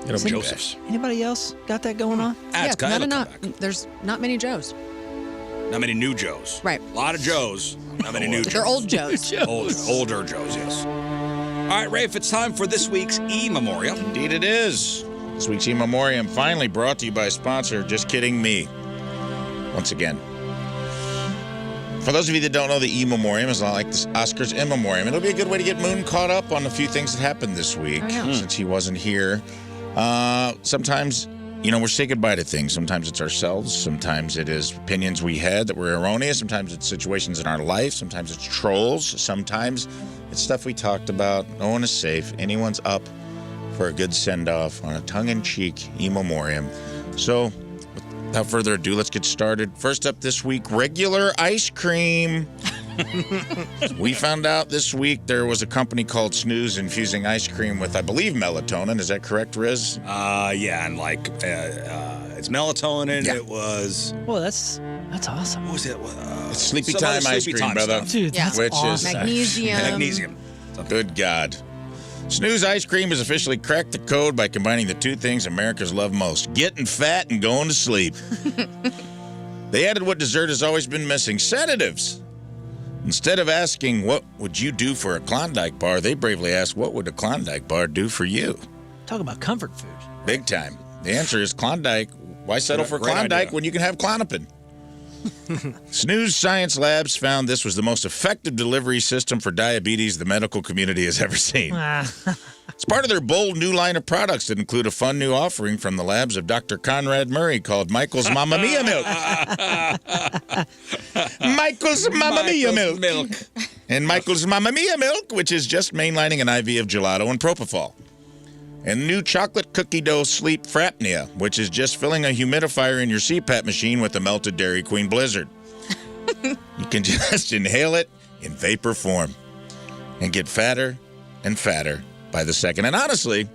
Get up, Josephs. Anybody else got that going on? That's yeah, kind not of enough. There's not many Joes. Not many new Joes. Right. A lot of Joes. Not many new Joes. They're old Joes. Older Joes, yes. All right, Rafe, it's time for this week's E-Memoriam. Indeed it is. This week's E-Memoriam finally brought to you by a sponsor, Just Kidding Me. Once again. For those of you that don't know, the E-Memoriam is not like the Oscars in Memoriam. It'll be a good way to get Moon caught up on a few things that happened this week since he wasn't here. Sometimes, we say goodbye to things. Sometimes it's ourselves. Sometimes it is opinions we had that were erroneous. Sometimes it's situations in our life. Sometimes it's trolls. Sometimes it's stuff we talked about. No one is safe. Anyone's up for a good send-off on a tongue-in-cheek E-Memoriam. So, without further ado, let's get started. First up this week, regular ice cream. We found out this week there was a company called Snooze infusing ice cream with, I believe, melatonin. Is that correct, Rizz? Yeah, and it's melatonin. Yeah. It was. Well, that's awesome. What was it? It's sleepy some time other ice sleepy cream, time brother. stuff. Dude, that's Which awesome. is Magnesium. Magnesium. Good God. Snooze ice cream has officially cracked the code by combining the two things Americans love most: getting fat and going to sleep. They added what dessert has always been missing: sedatives. Instead of asking, what would you do for a Klondike bar, they bravely asked, what would a Klondike bar do for you? Talk about comfort food. Big time. The answer is Klondike. Why settle for Great Klondike idea. when you can have Klonopin? Snooze Science Labs found this was the most effective delivery system for diabetes the medical community has ever seen. It's part of their bold new line of products that include a fun new offering from the labs of Dr. Conrad Murray called Michael's Mamma Mia Milk. Michael's Mamma Mia Milk. And Michael's Mamma Mia Milk, which is just mainlining an IV of gelato and propofol. And new chocolate cookie dough sleep Frapnia, which is just filling a humidifier in your CPAP machine with a melted Dairy Queen Blizzard. You can just inhale it in vapor form and get fatter and fatter by the second. And honestly,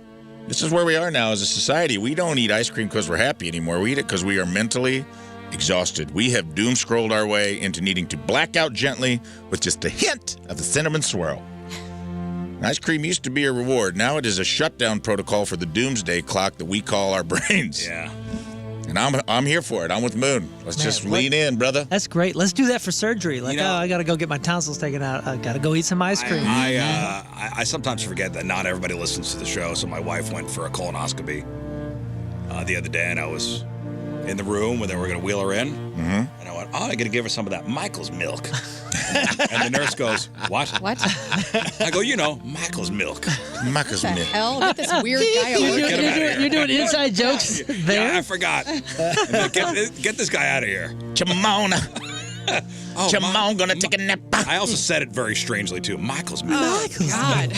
This is where we are now as a society. We don't eat ice cream because we're happy anymore. We eat it because we are mentally exhausted. We have doom scrolled our way into needing to black out gently with just a hint of a cinnamon swirl. Ice cream used to be a reward. Now it is a shutdown protocol for the doomsday clock that we call our brains. Yeah. And I'm here for it. I'm with Moon. Let's just lean in, brother. That's great. Let's do that for surgery. Like, I got to go get my tonsils taken out. I got to go eat some ice cream. I sometimes forget that not everybody listens to the show, so my wife went for a colonoscopy the other day, and I was in the room when they were going to wheel her in, and I went, I got to give her some of that Michael's milk. And the nurse goes, what? What? I go, Michael's milk. Michael's What the milk. hell? Get this weird guy over. You're doing inside jokes there? Yeah, I forgot. Get this guy out of here. Chimona. Chimon gonna take a nap. I also said it very strangely, too. Michael's milk. Oh, God.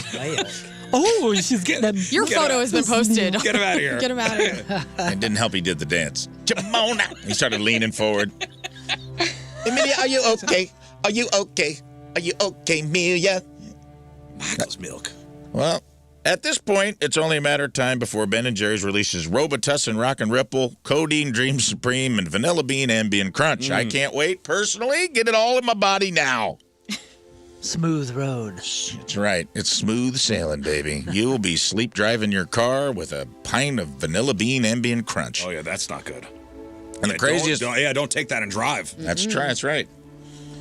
Oh, she's getting that. Your photo has been posted. Get him out of here. Get him out of here. It didn't help he did the dance. Chimona. He started leaning forward. Amelia, are you okay? Are you okay? Are you okay, Amelia? Michael's milk. Well, at this point, it's only a matter of time before Ben & Jerry's releases Robitussin Rock and Ripple, Codeine Dream Supreme, and Vanilla Bean Ambient Crunch. I can't wait, personally. Get it all in my body now. Smooth road. That's right. It's smooth sailing, baby. You will be sleep driving your car with a pint of Vanilla Bean Ambient Crunch. Oh, yeah, that's not good. And the craziest... Don't take that and drive. That's right.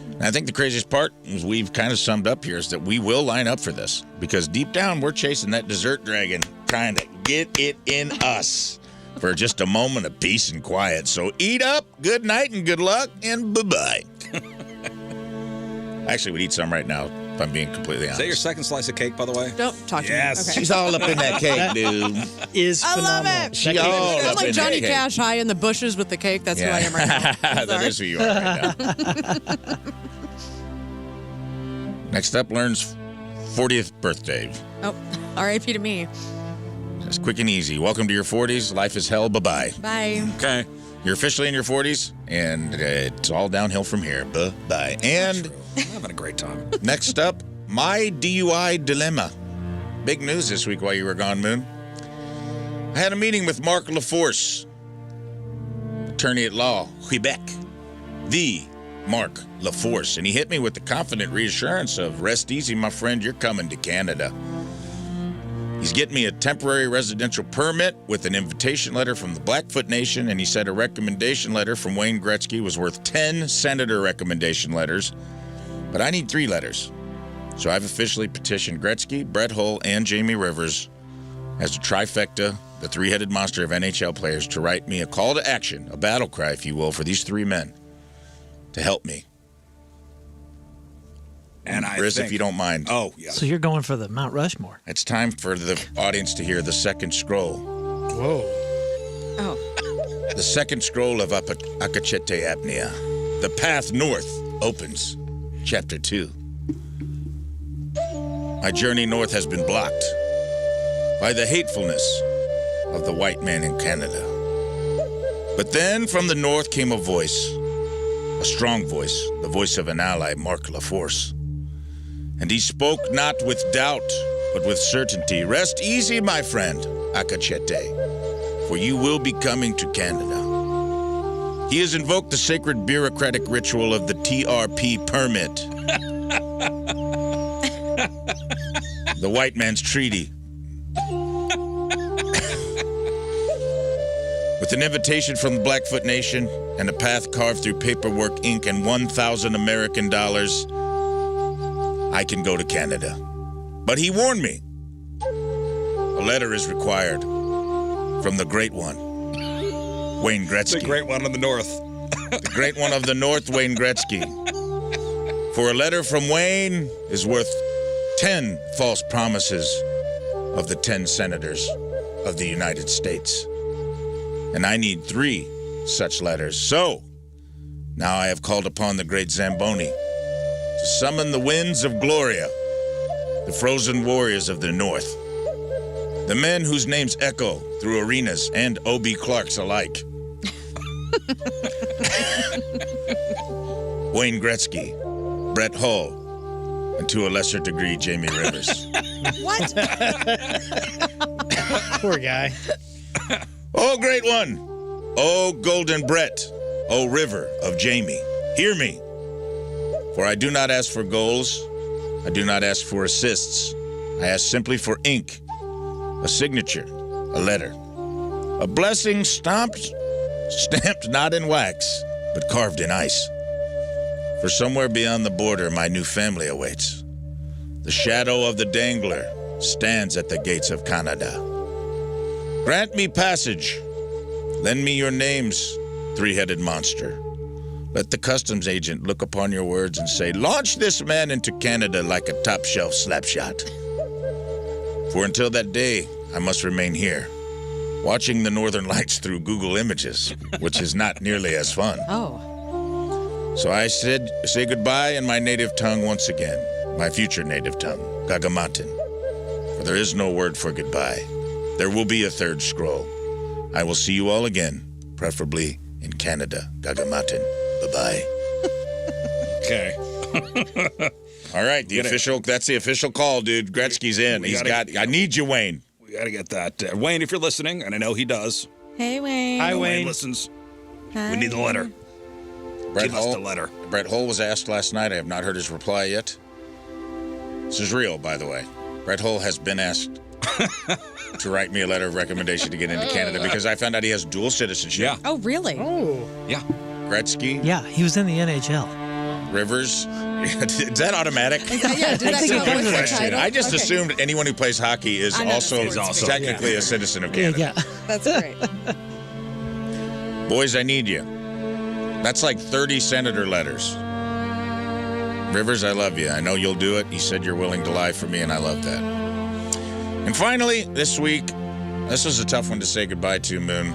And I think the craziest part, as we've kind of summed up here, is that we will line up for this. Because deep down, we're chasing that dessert dragon, trying to get it in us for just a moment of peace and quiet. So eat up, good night, and good luck, and bye-bye. I actually would eat some right now, if I'm being completely honest. Is that your second slice of cake, by the way? Don't talk to me. Yes. Okay. She's all up in that cake, dude. I love it. She all I'm up like in Johnny that cake. Cash high in the bushes with the cake. That's who I am right now. That is who you are right now. Next up, Lern's 40th birthday. Oh, R.I.P. to me. It's quick and easy. Welcome to your 40s. Life is hell. Bye-bye. Bye. Okay. You're officially in your 40s, and it's all downhill from here. Bye-bye. And I'm having a great time. next up, my DUI dilemma. Big news this week while you were gone, Moon. I had a meeting with Mark LaForce, attorney at law, Quebec. The Mark LaForce. And he hit me with the confident reassurance of, rest easy, my friend, you're coming to Canada. He's getting me a temporary residential permit with an invitation letter from the Blackfoot Nation, and he said a recommendation letter from Wayne Gretzky was worth 10 senator recommendation letters, but I need 3 letters. So I've officially petitioned Gretzky, Brett Hull, and Jamie Rivers as a trifecta, the three-headed monster of NHL players, to write me a call to action, a battle cry, if you will, for these 3 men to help me. And Rizz, if you don't mind. Oh, yeah. So you're going for the Mount Rushmore. It's time for the audience to hear the second scroll. Whoa. Oh. The second scroll of Akachete Apnea. The Path North opens. Chapter 2. My journey north has been blocked by the hatefulness of the white man in Canada. But then from the north came a voice, a strong voice, the voice of an ally, Mark LaForce. And he spoke not with doubt, but with certainty. Rest easy, my friend, Akachete, for you will be coming to Canada. He has invoked the sacred bureaucratic ritual of the TRP permit. The white man's treaty. With an invitation from the Blackfoot Nation and a path carved through paperwork, ink, and 1,000 American dollars, I can go to Canada. But he warned me. A letter is required from the great one, Wayne Gretzky. The great one of the north. The great one of the north, Wayne Gretzky. For a letter from Wayne is worth 10 false promises of the 10 senators of the United States. And I need 3 such letters. So, now I have called upon the great Zamboni to summon the winds of Gloria, the frozen warriors of the North, the men whose names echo through arenas and O.B. Clarks alike. Wayne Gretzky, Brett Hull, and to a lesser degree, Jamie Rivers. What? Poor guy. Oh, great one. Oh, golden Brett. Oh, river of Jamie. Hear me. For I do not ask for goals. I do not ask for assists. I ask simply for ink, a signature, a letter, a blessing stamped not in wax, but carved in ice. For somewhere beyond the border, my new family awaits. The shadow of the dangler stands at the gates of Canada. Grant me passage. Lend me your names, three-headed monster. Let the customs agent look upon your words and say, launch this man into Canada like a top-shelf slapshot. For until that day, I must remain here, watching the northern lights through Google Images, which is not nearly as fun. Oh. So I say goodbye in my native tongue once again, my future native tongue, Gagamatin. For there is no word for goodbye. There will be a third scroll. I will see you all again, preferably in Canada, Gagamatin. Bye-bye. Okay. All right, that's the official call, dude. Gretzky's in. I need you, Wayne. We got to get that. Wayne, if you're listening, and I know he does. Hey, Wayne. Hi, Wayne. Wayne listens. Hi. We need the letter. Brett Give us the letter. Brett Hull was asked last night. I have not heard his reply yet. This is real, by the way. Brett Hull has been asked to write me a letter of recommendation to get into Canada because I found out he has dual citizenship. Yeah. Oh, really? Oh. Yeah. Gretzky. Yeah, he was in the NHL. Rivers. Is that automatic? Does that count? What's the Question. title? I just Okay. assumed anyone who plays hockey is also technically a citizen of Canada. Yeah. That's great. Boys, I need you. That's like 30 senator letters. Rivers, I love you. I know you'll do it. You said you're willing to lie for me, and I love that. And finally, this week, this was a tough one to say goodbye to, Moon.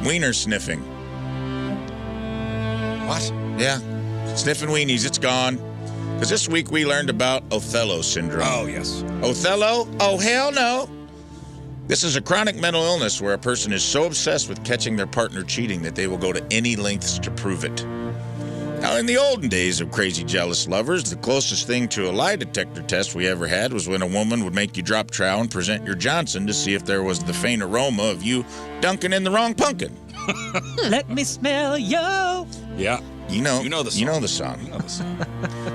Wiener sniffing. What? Yeah. Sniffing weenies, it's gone. Because this week we learned about Othello syndrome. Oh, yes. Othello? Oh, hell no. This is a chronic mental illness where a person is so obsessed with catching their partner cheating that they will go to any lengths to prove it. Now, in the olden days of crazy jealous lovers, the closest thing to a lie detector test we ever had was when a woman would make you drop trow and present your Johnson to see if there was the faint aroma of you dunking in the wrong pumpkin. Let me smell you. Yeah. You know the song. You know the song.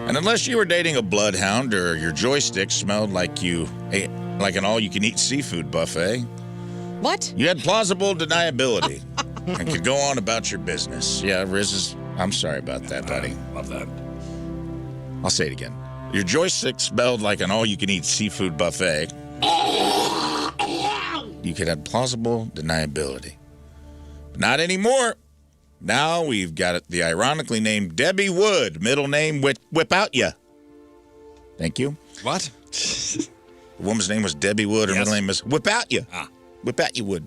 And unless you were dating a bloodhound or your joystick smelled like you ate like an all-you-can-eat seafood buffet, What? you had plausible deniability and could go on about your business. Yeah, Rizz is... I'm sorry about that, buddy. Love that. I'll say it again. Your joystick smelled like an all-you-can-eat seafood buffet. You could have plausible deniability. But not anymore. Now we've got the ironically named Debbie Wood, middle name Whip Out Ya. Thank you. What? The woman's name was Debbie Wood. Her middle name is Whip Out Ya. Whip Out Ya Wood.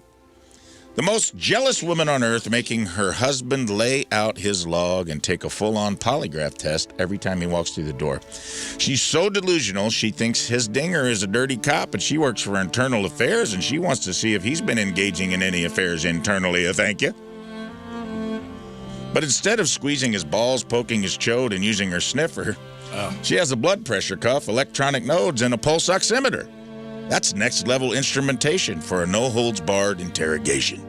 The most jealous woman on earth, making her husband lay out his log and take a full-on polygraph test every time he walks through the door. She's so delusional, she thinks his dinger is a dirty cop, and she works for internal affairs, and she wants to see if he's been engaging in any affairs internally, thank you. But instead of squeezing his balls, poking his chode, and using her sniffer, she has a blood pressure cuff, electronic nodes, and a pulse oximeter. That's next-level instrumentation for a no-holds-barred interrogation.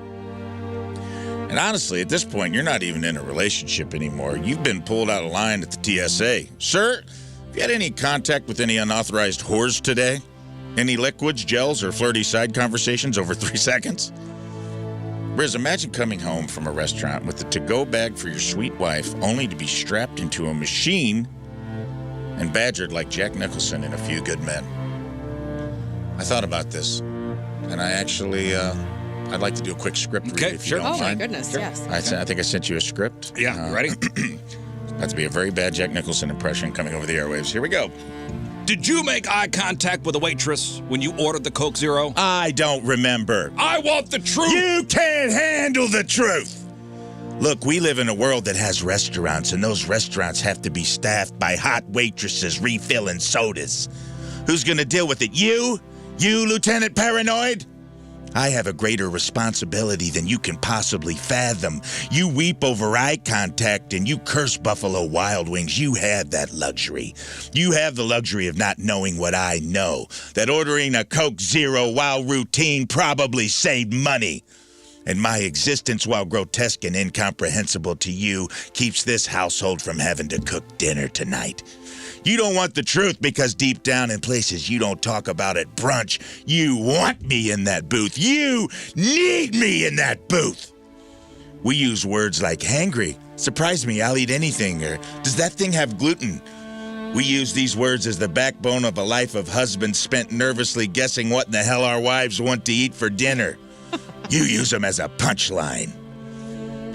And honestly, at this point, you're not even in a relationship anymore. You've been pulled out of line at the TSA. Sir, have you had any contact with any unauthorized whores today? Any liquids, gels, or flirty side conversations over 3 seconds? Rizz, imagine coming home from a restaurant with a to-go bag for your sweet wife, only to be strapped into a machine and badgered like Jack Nicholson in A Few Good Men. I thought about this, and I actually, I'd like to do a quick script read if you don't mind. Oh, my goodness, yes. I think I sent you a script. Yeah, ready? That's to be a very bad Jack Nicholson impression coming over the airwaves. Here we go. Did you make eye contact with a waitress when you ordered the Coke Zero? I don't remember. I want the truth. You can't handle the truth. Look, we live in a world that has restaurants, and those restaurants have to be staffed by hot waitresses refilling sodas. Who's going to deal with it? You, Lieutenant Paranoid? I have a greater responsibility than you can possibly fathom. You weep over eye contact and you curse Buffalo Wild Wings. You have that luxury. You have the luxury of not knowing what I know, that ordering a Coke Zero while routine probably saved money. And my existence, while grotesque and incomprehensible to you, keeps this household from having to cook dinner tonight. You don't want the truth because deep down in places you don't talk about at brunch, you want me in that booth. You need me in that booth. We use words like hangry, surprise me, I'll eat anything, or does that thing have gluten? We use these words as the backbone of a life of husbands spent nervously guessing what in the hell our wives want to eat for dinner. You use them as a punchline.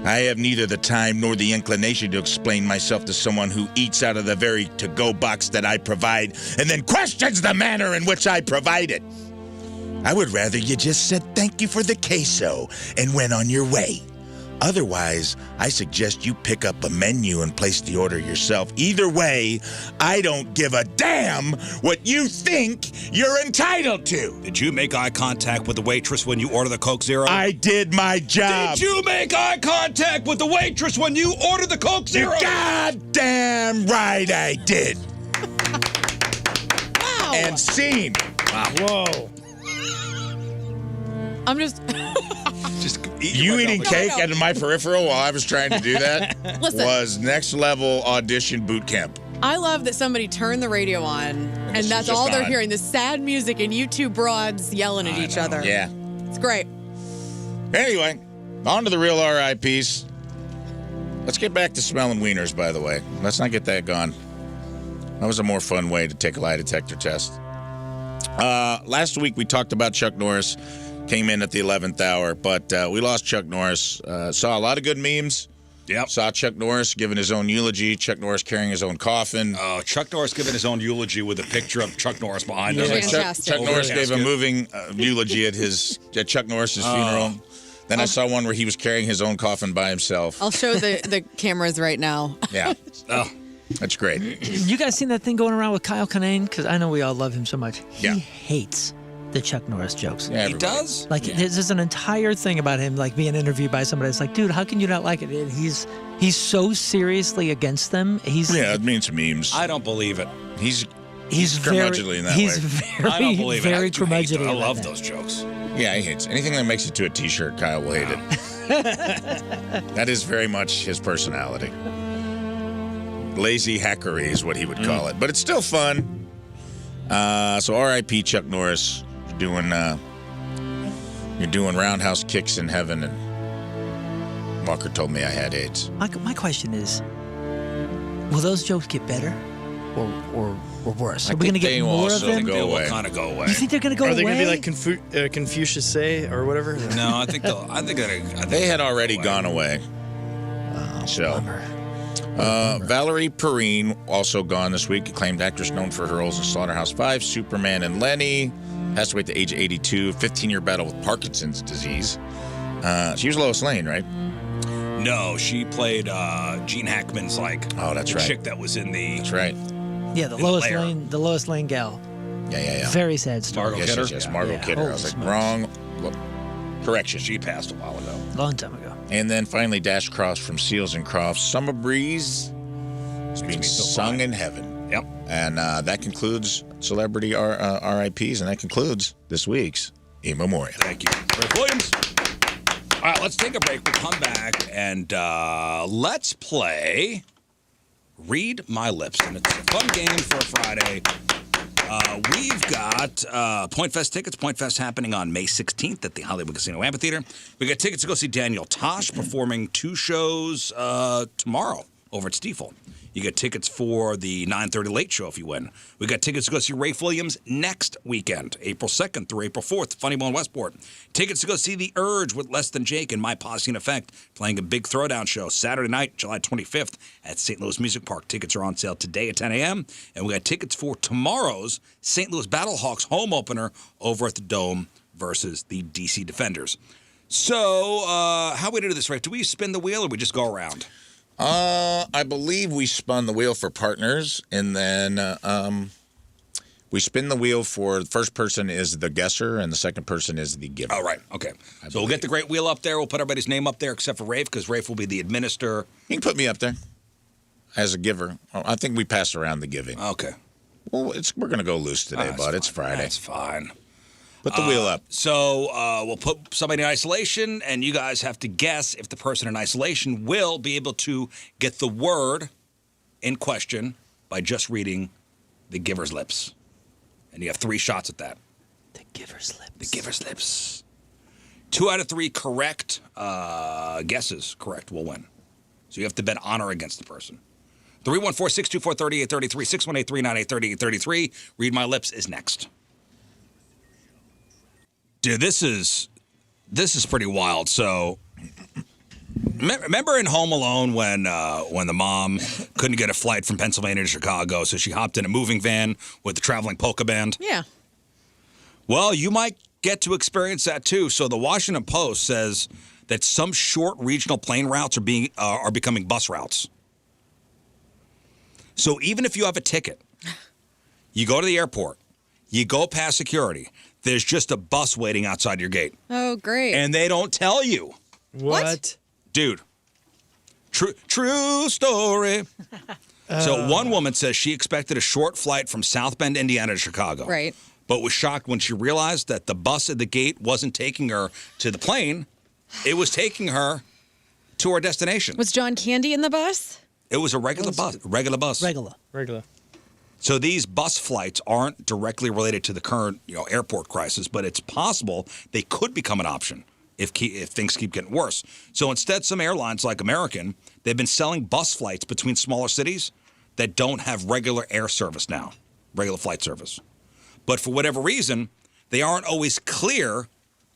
I have neither the time nor the inclination to explain myself to someone who eats out of the very to-go box that I provide and then questions the manner in which I provide it. I would rather you just said thank you for the queso and went on your way. Otherwise, I suggest you pick up a menu and place the order yourself. Either way, I don't give a damn what you think you're entitled to. Did you make eye contact with the waitress when you ordered the Coke Zero? I did my job. Did you make eye contact with the waitress when you ordered the Coke Zero? You're goddamn right I did. Wow. And scene. Wow. Whoa. I'm just... You eating cake out of my peripheral while I was trying to do that was next level audition boot camp. I love that somebody turned the radio on and that's all they're hearing, this sad music and you two broads yelling at each other. Yeah. It's great. Anyway, on to the real RIPs. Let's get back to smelling wieners, by the way. Let's not get that gone. That was a more fun way to take a lie detector test. Last week we talked about Chuck Norris. Came in at the 11th hour, but we lost Chuck Norris. Saw a lot of good memes. Yep. Saw Chuck Norris giving his own eulogy. Chuck Norris carrying his own coffin. Chuck Norris giving his own eulogy with a picture of Chuck Norris behind him. Chuck Norris gave a moving eulogy at Chuck Norris's funeral. Then I saw one where he was carrying his own coffin by himself. I'll show the cameras right now. Yeah. Oh, that's great. You guys seen that thing going around with Kyle Kinane? Because I know we all love him so much. Yeah. He hates the Chuck Norris jokes. Yeah, he does? Like, there's an entire thing about him, like, being interviewed by somebody. It's like, dude, how can you not like it? And he's so seriously against them. It means memes. I don't believe it. He's curmudgeonly in that way. He's very, I don't believe very it. curmudgeonly. I love those jokes. Yeah, he hates anything that makes it to a T-shirt. Kyle will hate it. That is very much his personality. Lazy hackery is what he would call it, but it's still fun. So R.I.P. Chuck Norris. You're doing roundhouse kicks in heaven, and Walker told me I had AIDS. My question is, will those jokes get better or worse? Are we going to get more of them? They will kind of go away. You think they're going to go away? Are they going to be like Confucius say or whatever? No, I think they had already gone away. Valerie Perrine, also gone this week, acclaimed actress known for her roles in Slaughterhouse-5, Superman, and Lenny. Passed away at the age of 82, 15-year battle with Parkinson's disease. She was Lois Lane, right? No, she played Gene Hackman's chick that was in the. That's right. Yeah, the Lois Lane gal. Yeah. Very sad story. Margot Kidder. Yes, Margot Kidder. I was like, wrong. Correction. She passed a while ago. Long time ago. And then finally, Dash Cross from Seals and Crofts. Summer Breeze is being sung in heaven. Yep. And that concludes celebrity RIPs, and that concludes this week's E-Memoriam. Thank you, Rick Williams. All right, let's take a break. We'll come back and let's play Read My Lips. And it's a fun game for a Friday. We've got Point Fest tickets. Point Fest happening on May 16th at the Hollywood Casino Amphitheater. We got tickets to go see Daniel Tosh performing 2 shows tomorrow over at Stiefel. You get tickets for the 9:30 Late Show if you win. We got tickets to go see Rafe Williams next weekend, April 2nd through April 4th, Funny Bone Westport. Tickets to go see The Urge with Less Than Jake and My Posse in Effect, playing a big throwdown show Saturday night, July 25th at St. Louis Music Park. Tickets are on sale today at 10 a.m. And we got tickets for tomorrow's St. Louis Battlehawks home opener over at the Dome versus the DC Defenders. So, how we do this, right? Do we spin the wheel or we just go around? I believe we spun the wheel for partners, and then We spin the wheel for the first person is the guesser and the second person is the giver. Oh, right. Okay. So we'll get the great wheel up there. We'll put everybody's name up there except for Rafe because Rafe will be the administrator. You can put me up there as a giver. Oh, I think we pass around the giving. Okay. Well, we're going to go loose today, bud. It's Friday. That's fine. Put the wheel up. So we'll put somebody in isolation, and you guys have to guess if the person in isolation will be able to get the word in question by just reading the giver's lips. And you have 3 shots at that. The giver's lips. The giver's lips. 2 out of 3 correct guesses, correct, will win. So you have to bet honor against the person. 314-624-3833, 618-398-3833. Read My Lips is next. Dude, this is pretty wild. So, remember in Home Alone when the mom couldn't get a flight from Pennsylvania to Chicago, so she hopped in a moving van with the traveling polka band? Yeah. Well, you might get to experience that too. So the Washington Post says that some short regional plane routes are becoming bus routes. So even if you have a ticket, you go to the airport, you go past security, there's just a bus waiting outside your gate. Oh, great. And they don't tell you. What? Dude. True story. So one woman says she expected a short flight from South Bend, Indiana to Chicago. Right. But was shocked when she realized that the bus at the gate wasn't taking her to the plane. It was taking her to her destination. Was John Candy in the bus? It was a regular bus. Regular. So these bus flights aren't directly related to the current, airport crisis, but it's possible they could become an option if things keep getting worse. So instead, some airlines like American, they've been selling bus flights between smaller cities that don't have regular air service now, regular flight service. But for whatever reason, they aren't always clear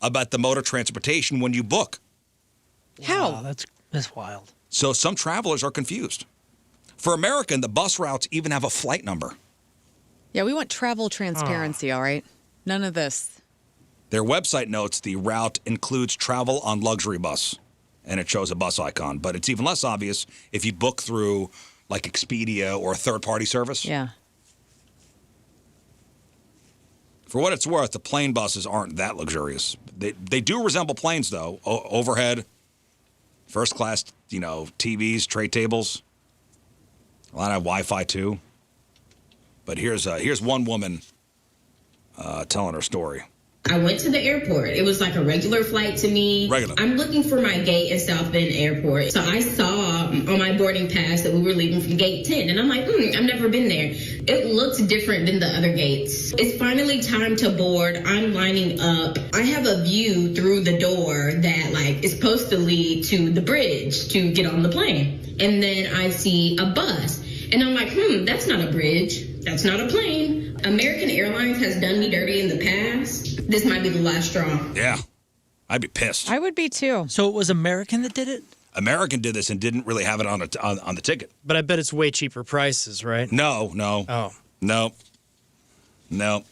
about the mode of transportation when you book. How? Wow, that's wild. So some travelers are confused. For American, the bus routes even have a flight number. Yeah, we want travel transparency, all right? None of this. Their website notes the route includes travel on luxury bus, and it shows a bus icon. But it's even less obvious if you book through like Expedia or a third-party service. Yeah. For what it's worth, the plane buses aren't that luxurious. They do resemble planes, though. Overhead, first class, TVs, tray tables. A lot of Wi-Fi, too. But here's one woman telling her story. I went to the airport. It was like a regular flight to me. Regular. I'm looking for my gate at South Bend Airport. So I saw on my boarding pass that we were leaving from gate 10. And I'm like, I've never been there. It looks different than the other gates. It's finally time to board. I'm lining up. I have a view through the door that is supposed to lead to the bridge to get on the plane. And then I see a bus. And I'm like, that's not a bridge. That's not a plane. American Airlines has done me dirty in the past. This might be the last straw. Yeah. I'd be pissed. I would be too. So it was American that did it? American did this and didn't really have it on the ticket. But I bet it's way cheaper prices, right? No. Oh. No.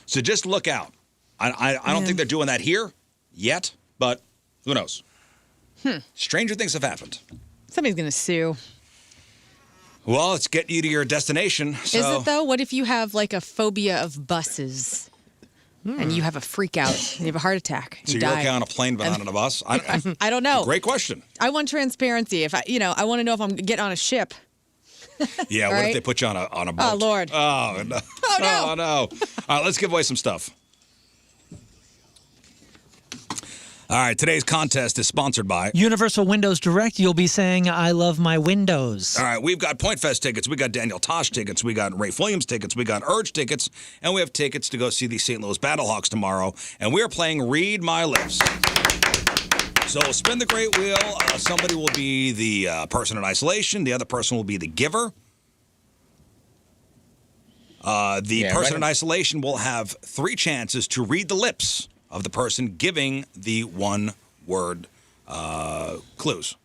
So just look out. I don't think they're doing that here yet, but who knows? Stranger things have happened. Somebody's going to sue. Well, it's getting you to your destination. So. Is it, though? What if you have, a phobia of buses? And you have a freak out. And you have a heart attack. So you're okay on a plane but not on a bus? I don't know. Great question. I want transparency. If I want to know if I'm getting on a ship. Yeah, what if they put you on a boat? Oh, Lord. Oh, no. Oh, no. All right, let's give away some stuff. All right, today's contest is sponsored by Universal Windows Direct. You'll be saying, I love my windows. All right, we've got Point Fest tickets. We got Daniel Tosh tickets. We got Rafe Williams tickets. We got Urge tickets. And we have tickets to go see the St. Louis Battlehawks tomorrow. And we are playing Read My Lips. So spin the great wheel. Somebody will be the person in isolation. The other person will be the giver. The person in isolation will have 3 chances to read the lips of the person giving the one-word clues.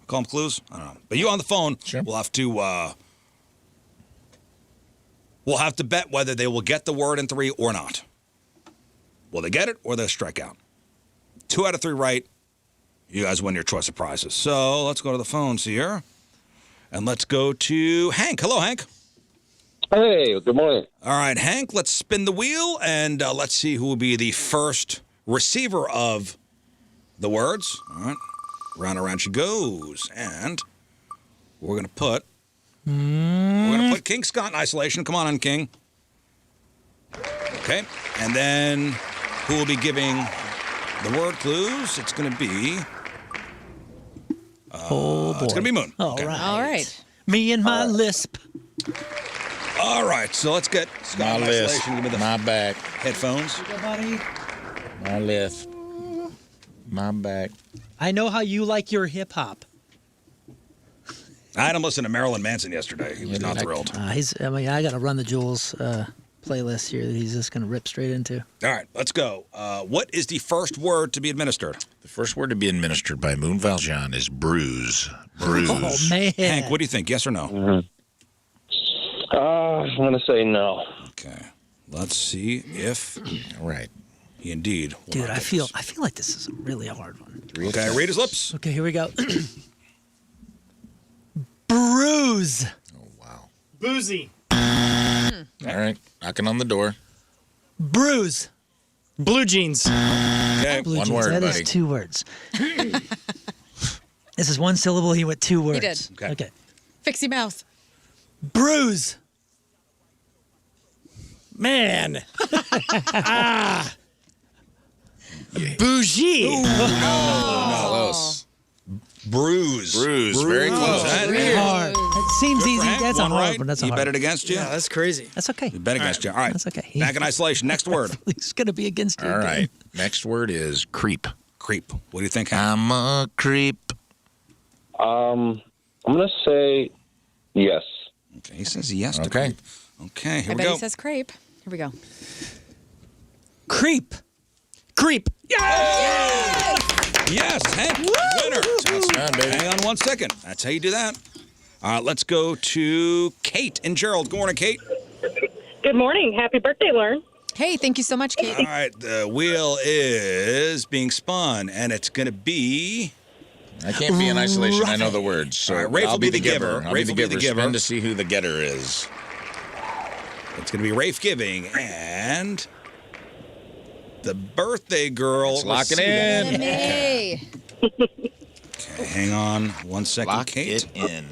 Call them clues? I don't know. But you on the phone, we'll have to bet whether they will get the word in 3 or not. Will they get it or they'll strike out? 2 out of 3 right, you guys win your choice of prizes. So let's go to the phones here. And let's go to Hank. Hello, Hank. Hey, good morning. All right, Hank, let's spin the wheel, and let's see who will be the first receiver of the words. All right, round and round she goes, and we're going to put King Scott in isolation. Come on, King. Okay, and then who will be giving the word clues? It's going to be... It's going to be Moon. All right. Me and my lisp. All right, so let's get Scott My in lisp, isolation. Give me the my back, headphones. my lisp, my back. I know how you like your hip hop. I had him listen to Marilyn Manson yesterday. He was not thrilled. I got to run the Jules playlist here that he's just going to rip straight into. All right, let's go. What is the first word to be administered? The first word to be administered by Moon Valjean is bruise. Bruise. Oh, man. Hank, what do you think? Yes or no? Mm-hmm. I'm going to say no. Okay. Let's see if All right. he indeed will Dude, not I get feel this. like this is a really hard one. Okay, read his lips. Okay, here we go. Bruise. Boozy. All right. Knocking on the door. Bruise. Blue jeans. Okay. Blue One jeans. word, That is buddy. 2 words. This is 1 syllable. He went 2 words. He did. Okay. Fixie mouth. Bruise. Man. Bougie. Close. Bruise. Bruise. Very close. That- Hard. It seems Good for easy. Hank. That's a One hard right. one. That's a He hard bet one. it against you? Yeah, that's crazy. That's okay. He bet against you. All right. That's okay. Back in isolation. Next word. He's going to be against you. All again. right. Next word is creep. Creep. What do you think, Hank? I'm a creep. I'm going to say yes. Okay, he says yes to Okay. creep. Okay, here I we bet go. he says crepe. Here we go. Creep. Creep. Yes, Hank, winner. That's done, baby. Hang on 1 second. That's how you do that. All right, let's go to Kate and Gerald. Good morning, Kate. Good morning. Happy birthday, Lern. Hey, thank you so much, Kate. All right, the wheel is being spun, and it's going to be... I can't be in isolation. I know the words. So All right, Rafe I'll will be the giver. I'll Rafe be will the be the giver. giver. Spin to see who the getter is. It's going to be Rafe giving, and the birthday girl... Let's lock it receiving. in. Hey. Okay, hang on 1 second, Lock Kate. it in.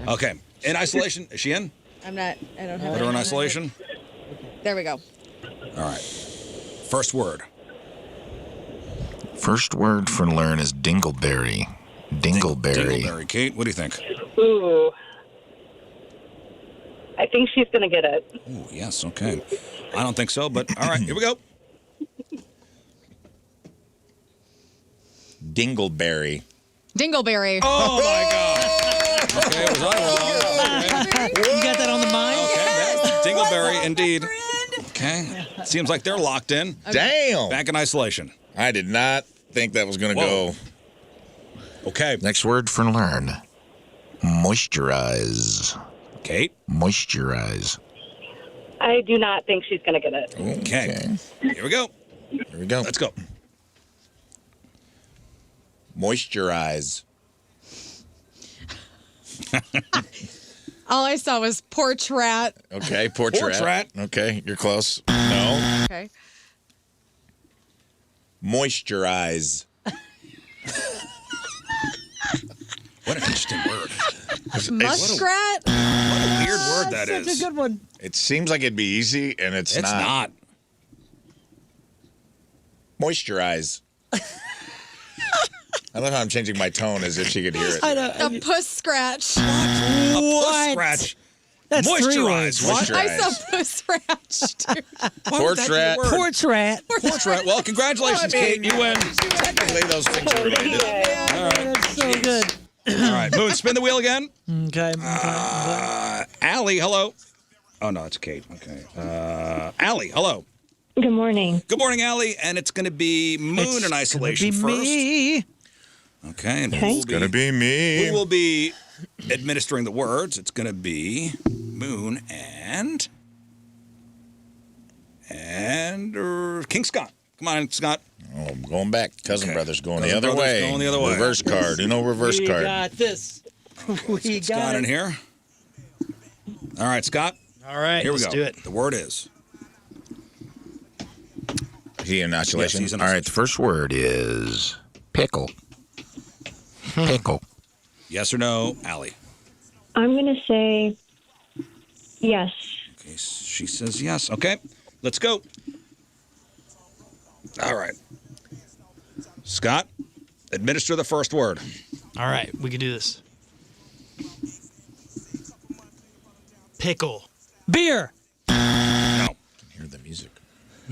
Okay, in isolation. Is she in? I don't have Put her in it. isolation. There we go. All right. First word. First word for learn is dingleberry. Dingleberry. Dingleberry. Kate, what do you think? Ooh. I think she's going to get it. Ooh, yes, okay. I don't think so, but all right, here we go. Dingleberry. Dingleberry. Oh, my God. Okay, was I wrong? Okay. You got that on the mind? Okay, Dingleberry, indeed. Okay, seems like they're locked in. Damn. Back in isolation. I did not think that was going to go. Okay. Next word for learn. Moisturize. Kate? Moisturize. I do not think she's going to get it. Okay. Here we go. Here we go. Let's go. Moisturize. All I saw was portrait. Okay, portrait. Okay, you're close. No. Okay. Moisturize. What an interesting word. Muskrat? What a weird word that Such is. a good one. It seems like it'd be easy, and it's It's not. Moisturize. I love how I'm changing my tone as if she could hear it. I know. A puss scratch. A puss scratch. That's 3 Moisturize. words. What? I saw puss scratch too. Why would that be a Portrait. word? Portrait. Portrait. Well, congratulations, Kate. You win. Technically, those things are related. All right. That's so good. All right. Moon, spin the wheel again. Okay. Allie, hello. Oh, no, it's Kate. Okay. Allie, hello. Good morning. Good morning, Allie. And it's going to be Moon in isolation Be first. me. Okay. And It's going to be me. who will be administering the words? It's going to be Moon and King Scott. Come on, Scott. Oh, I'm going back. Cousin Brothers going Cousin the other Brothers way. going the other way. Reverse card. Reverse We card. got this. We Get Scott got in it. here. All right, Scott. All right, Here we let's go. do it. The word is. Is he inoculation? Yes, he's All right, the first word is pickle. Pickle. Yes or no, Allie? I'm going to say yes. Okay, she says yes. Okay, let's go. All right. Scott, administer the first word. All right, we can do this. Pickle. Beer. No. Hear the music.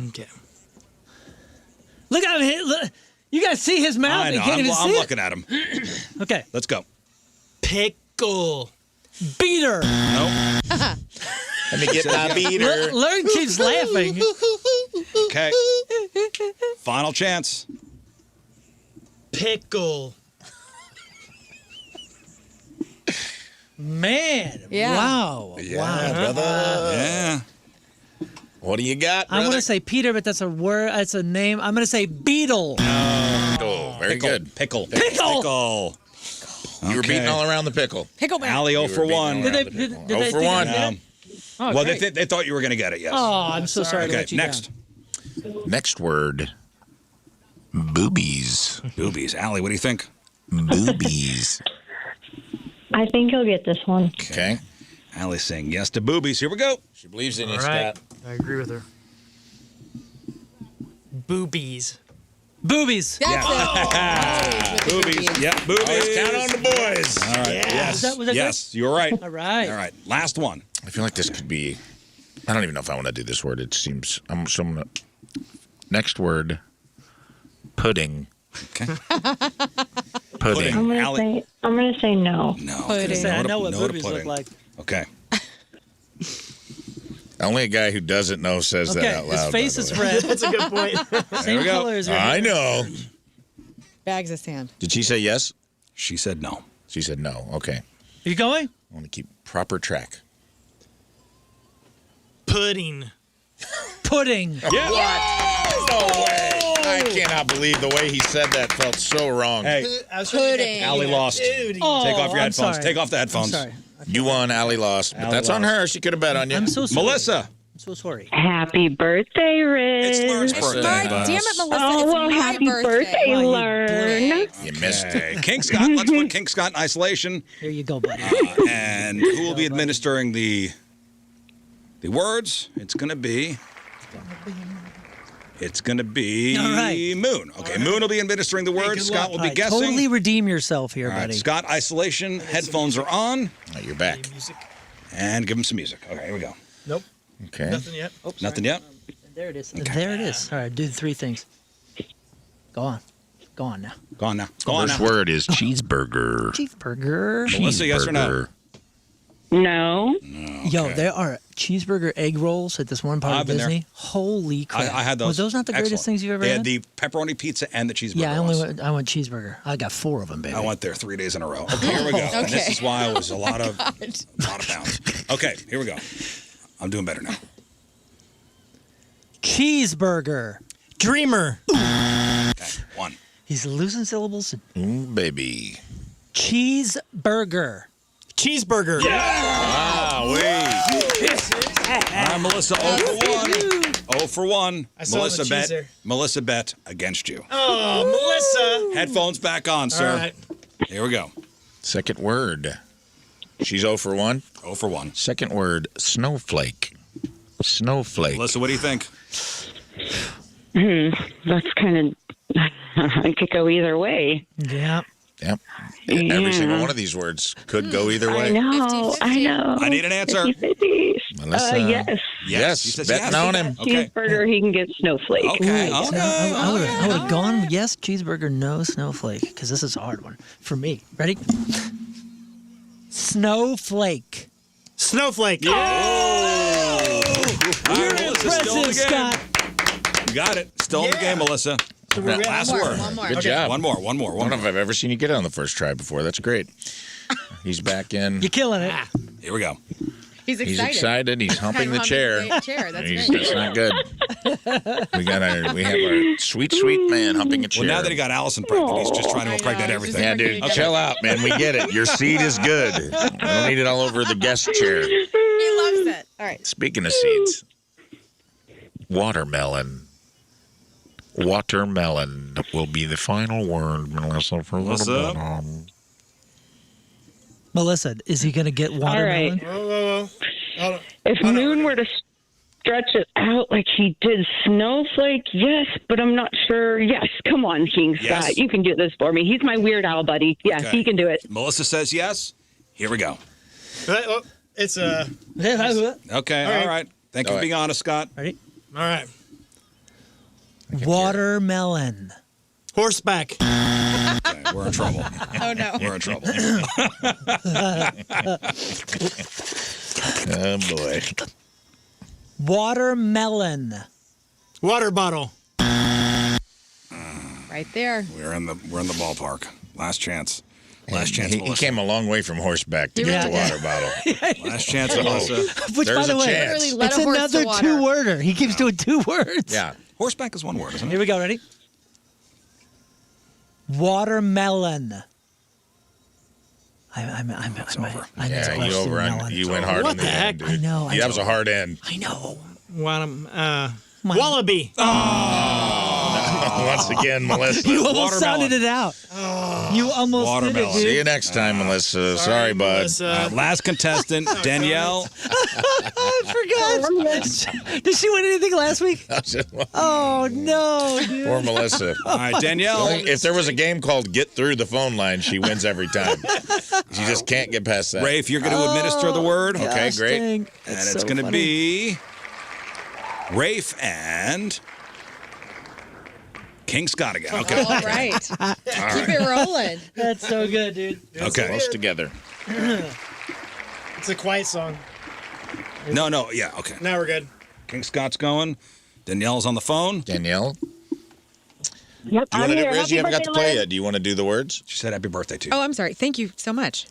Okay. Look at him. Look. You guys see his mouth? I know. You can't even I'm see looking at him. Okay. Let's go. Pickle. Beater. No. Let me get my beater. Lern keeps laughing. Okay. Final chance. Pickle. Man. Yeah. Wow. Yeah, Wow. brother. Yeah. What do you got, I brother? want to say Peter, but that's a word. That's a name. I'm going to say beetle. Oh, very Pickle. good. Pickle. Pickle. You were beating all around the pickle. Pickle man. Allie 0 for 1. Did they? Did Did, they did 0 they for think 1. they did it? Oh, Well, great. they thought you were going to get it, yes. Oh, I'm so sorry to Okay, let you next. down. Next word. Boobies. Boobies. Allie, what do you think? Boobies. I think you'll get this one. Okay. Allie's saying yes to boobies. Here we go. She believes in you, All right. Scott. I agree with her. Boobies. Boobies. That's it. Boobies. Yeah, boobies. Always count on the boys. All right. Yes. Was that yes, you're right. All right. All right. Last one. I feel like this could be. I don't even know if I want to do this word. It seems. I'm gonna. Next word. Pudding. Okay. Pudding. I'm gonna say no. No. Pudding. No I to- know what no to boobies look pudding. like. Okay. Only a guy who doesn't know says Okay, that out loud. his face by is the way. red. That's a good point. Same we go. color as your I hair. know. Bags of sand. Did she say yes? She said no. She said no. Okay. Are you going? I want to keep proper track. Pudding. Pudding. Yeah. What? No way. I cannot believe the way he said that felt so wrong. Hey, Pudding. Allie lost. Oh, Take off your I'm headphones. sorry. Take off the I'm headphones. sorry. You won. Allie lost. But Allie that's on lost. her. She could have bet on you. I'm so sorry. Melissa. I'm so sorry. Happy birthday, Rizz. It's Lern's birthday. Damn it, Melissa. Oh, it's well, my happy birthday, Well, you Lern. bleep. You missed it. Okay. King Scott. Let's put King Scott in isolation. Here you go, buddy. And who will be administering the words? It's going to be All right. Moon. Okay, Moon will be administering the words. good Scott luck. will All be right, guessing. totally redeem yourself here, All right, buddy. Scott, isolation. Headphones are on. Oh, you're back. And give him some music. Okay, here we go. Nope. Okay. Nothing yet. Oh, sorry. Nothing yet? There it is. There it is. All right, do the three things. Go on. Go on now. Go on now. Go on First now. word is cheeseburger. Cheeseburger. Melissa, yes or no? Cheeseburger. No. Yo, there are cheeseburger egg rolls at this one part I've of been there. Disney. Holy crap. I had those. Were those not the greatest Excellent. things you've ever They had? had the pepperoni pizza and the cheeseburger. Yeah, ones. I went cheeseburger. I got 4 of them, baby. I went there 3 days in a row. Okay, here we go. And this Okay. is why it was a lot of pounds. Okay, here we go. I'm doing better now. Cheeseburger. Dreamer. Okay, 1. He's losing syllables. Baby. Cheeseburger. Cheeseburger. Wow, All right, Melissa, 0 for 1. 0 for 1. I saw the cheeser. Melissa bet against you. Oh, Melissa. Headphones back on, sir. All right. Here we go. Second word. She's 0 for 1. 0 for 1. Second word, snowflake. Snowflake. Melissa, what do you think? That's kind of. I could go either way. Yeah. Yep. Every single one of these words could go either way. I know. 50-50. I know. I need an answer. 50-50. Melissa. Yes. Yes. She says Betting yes. on him. Okay. Cheeseburger, he can get snowflake. Okay. So Okay. I would have gone yes, cheeseburger, no snowflake, because this is a hard one for me. Ready? Snowflake. Snowflake. All right, Melissa, still in the Impressive, game. Scott. You got it. Still in the game, Melissa. Last One more, word. one more. Good Okay. job. One more. I don't know if I've ever seen you get it on the first try before. That's great. He's back in. You're killing it. Here we go. He's excited. He's excited. He's humping the chair. chair. That's He's, great. that's not good. We have our sweet man humping a chair. Well, now that he got Allison pregnant, he's just trying to impregnate everything. Yeah, dude, chill out, man. We get it. Your seed is good. We don't need it all over the guest chair. He loves it. All right. Speaking of seeds, watermelon. Watermelon will be the final word, Melissa, for a little bit. Melissa, is he going to get watermelon? All right. If Moon were to stretch it out like he did Snowflake, yes, but I'm not sure. Yes, come on, King Yes. Scott. You can do this for me. He's my Weird Al buddy. Yes, Okay. he can do it. Melissa says yes. Here we go. It's Okay, all right. Thank you for being honest, Scott. Ready? All right. Watermelon. Horseback. Okay, we're in trouble. Oh, no. We're in trouble. Oh, boy. Watermelon. Water bottle. Right there. We're in the ballpark. Last chance. Last chance. He Melissa. came a long way from horseback to get the water bottle. Last chance, Melissa. Which, There's by the a way, chance. Literally let it's a horse another to water. two-worder. He keeps doing two words. Yeah. Horseback is one word, isn't it? Here we go. Ready? Watermelon. I'm over. Yeah, you over on, you went hard What on the the heck? end, dude. I know. Yeah, that was a hard end. I know. Wallaby. Once again, Melissa. You almost sounded it out. You almost did it, Watermelon. dude. See you next time, Melissa. Sorry, bud. Melissa. Last contestant, Danielle. I forgot. Did she win anything last week? Oh, no, dude. Poor Melissa. All right, Danielle. If there was a game called Get Through the Phone Line, she wins every time. She just can't get past that. Rafe, you're going to administer the word. Okay, Gosh, great. dang. And That's it's so going to funny. be Rafe and King Scott again. Okay. All right. Keep it rolling. That's so good, dude. Okay. Close together. It's a quiet song. No. Yeah, okay. Now we're good. King Scott's going. Danielle's on the phone. Danielle, Yep, do you want to do Rizz? You haven't got to play yet. Do you want to do the words? She said happy birthday to you. Oh, I'm sorry. Thank you so much.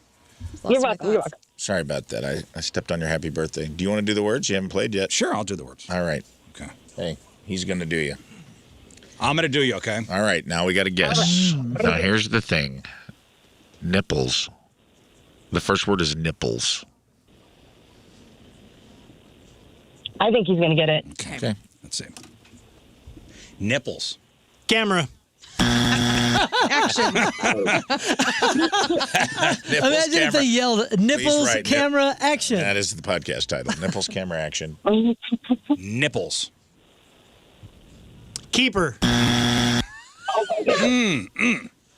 You're welcome. You're welcome. Sorry about that. I stepped on your happy birthday. Do you want to do the words? You haven't played yet? Sure, I'll do the words. All right. Okay. Hey, he's going to do you. I'm going to do you, okay? All right. Now we got to guess. Now here's the thing. Nipples. The first word is nipples. I think he's going to get it. Okay. Let's see. Nipples. Camera. Action. Imagine if they yelled, nipples, write camera, action. That is the podcast title. Nipples, camera, action. Nipples. Keeper.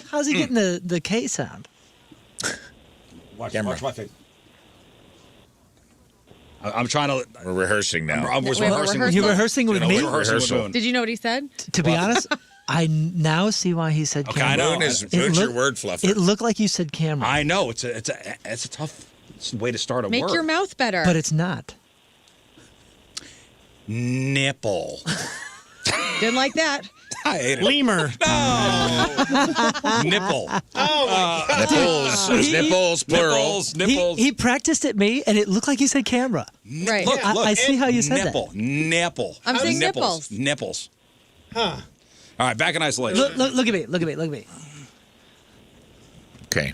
How's he getting the K sound? Watch Camera. my face. I'm trying to. We're rehearsing now. I was Wait, we're rehearsing. rehearsing? You're rehearsing with me? Rehearsal. Did you know what he said? To be honest, I now see why he said Okay, camera. I know. Moon's It your look- word fluffer. It looked like you said camera, I know. It's a tough way to start a Make word. your mouth better. but it's not. Nipple. Didn't like that. I hate it. Lemur. Nipple. Nipples. There's nipples, plural. Nipples. He practiced at me, and it looked like he said camera. Right. Look, I- look. I see how you said that. Nipple. I'm saying nipples. Nipples. Huh. All right, back in isolation. Look at me. Look at me. Look at me. Okay.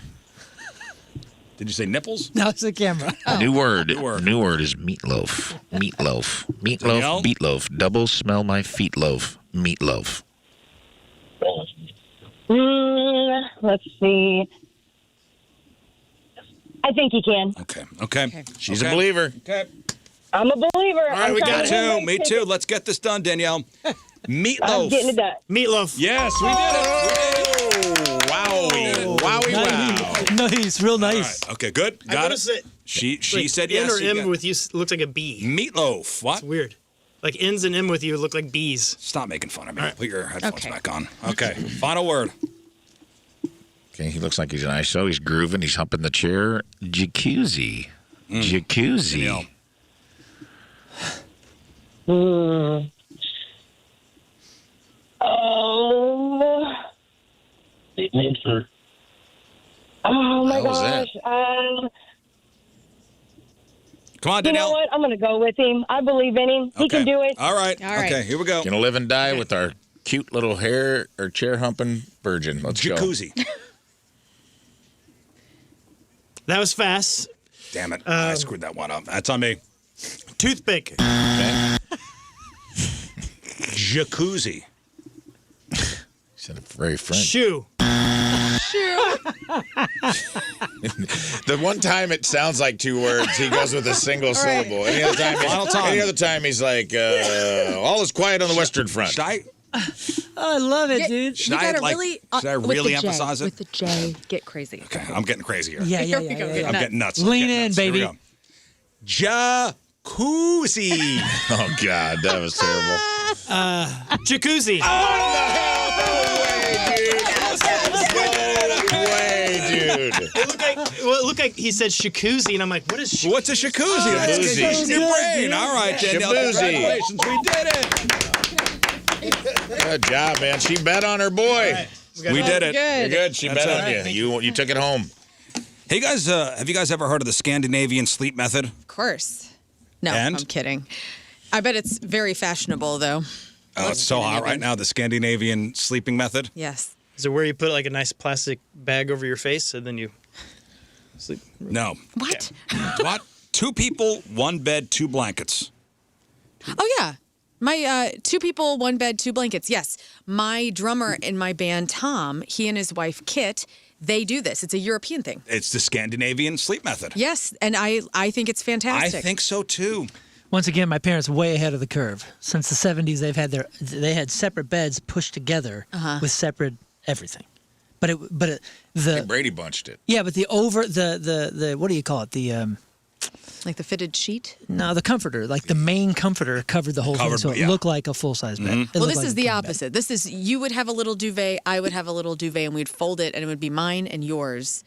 Did you say nipples? Now it's the camera. New word. New word. New word is meatloaf. Meatloaf. Danielle? Meatloaf. Meatloaf. Double smell my feet loaf. Meatloaf. Let's see. I think he can. Okay. She's Okay. a believer. Okay. I'm a believer. All right, we got two. Me too. Let's get this done, Danielle. Meatloaf. I'm getting it done. Meatloaf. Yes, we did it. Wowie. Wowie wow. Nice. Real nice. All right. Okay, good. I Got noticed it. that She said N yes. or you M got- with you looks like a bee. Meatloaf. What? It's weird. Like N's and M with you look like bees. Stop making fun of me. All right. Put your headphones Okay. back on. Okay. Final word. Okay, he looks like he's an ISO. He's grooving. He's humping the chair. Jacuzzi. Jacuzzi. Danielle. Oh. Oh my How was that? gosh. Come on, You know Danielle. what? I'm going to go with him. I believe in him. He Okay. can do it. All right. All right. Okay, here we go. Gonna live and die with our cute little hair or chair humping virgin. Let's go. Jacuzzi. That was fast. Damn it. I screwed that one up. That's on me. Toothpick. Jacuzzi. Said it very French. Shoe. The one time it sounds like two words, he goes with a single syllable. Any other time he's like, all is quiet on the Western Front. Should I? I love it, dude. Should I really emphasize it? With the J, get crazy. Okay, I'm getting crazy here. Yeah. I'm getting nuts. Lean in, baby. Jacuzzi. Oh, God, that was terrible. Jacuzzi. It looked like he said jacuzzi, and I'm like, what is jacuzzi? What's a jacuzzi? That's your brain. All right, Danielle. Congratulations, we did it. Good job, man. She bet on her boy. Right. We did it. You're good. She bet on you. You took it home. Hey, guys, have you guys ever heard of the Scandinavian sleep method? Of course. No, And? I'm kidding. I bet it's very fashionable, though. Oh, it's so hot right now, the Scandinavian sleeping method. Yes. Is it where you put like a nice plastic bag over your face and then you sleep? No. What? What? 2 people, 1 bed, 2 blankets. Oh, yeah. My 2 people, 1 bed, 2 blankets. Yes. My drummer in my band, Tom, he and his wife, Kit, they do this. It's a European thing. It's the Scandinavian sleep method. Yes, and I think it's fantastic. I think so, too. Once again, my parents way ahead of the curve. Since the 70s, they had separate beds pushed together with separate everything. Hey, Brady bunched it. Yeah, but the what do you call it? The like the fitted sheet? No, the comforter, like the main comforter covered the whole thing, so it looked like a full-size bed. Well, this is the opposite. This is you would have a little duvet, I would have a little duvet, and we'd fold it, and it would be mine and yours.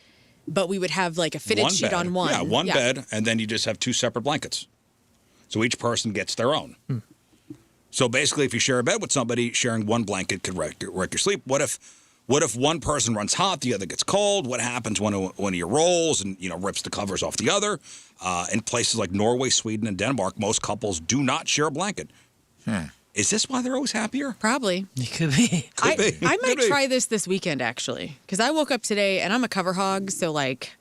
But we would have like a fitted sheet on one. Yeah, one bed, and then you just have 2 separate blankets. So each person gets their own. So basically, if you share a bed with somebody, sharing 1 blanket could wreck your sleep. What if one person runs hot, the other gets cold? What happens when one of you rolls and rips the covers off the other? In places like Norway, Sweden, and Denmark, most couples do not share a blanket. Is this why they're always happier? Probably. It could be. I might try this weekend, actually. Because I woke up today, and I'm a cover hog, so, like,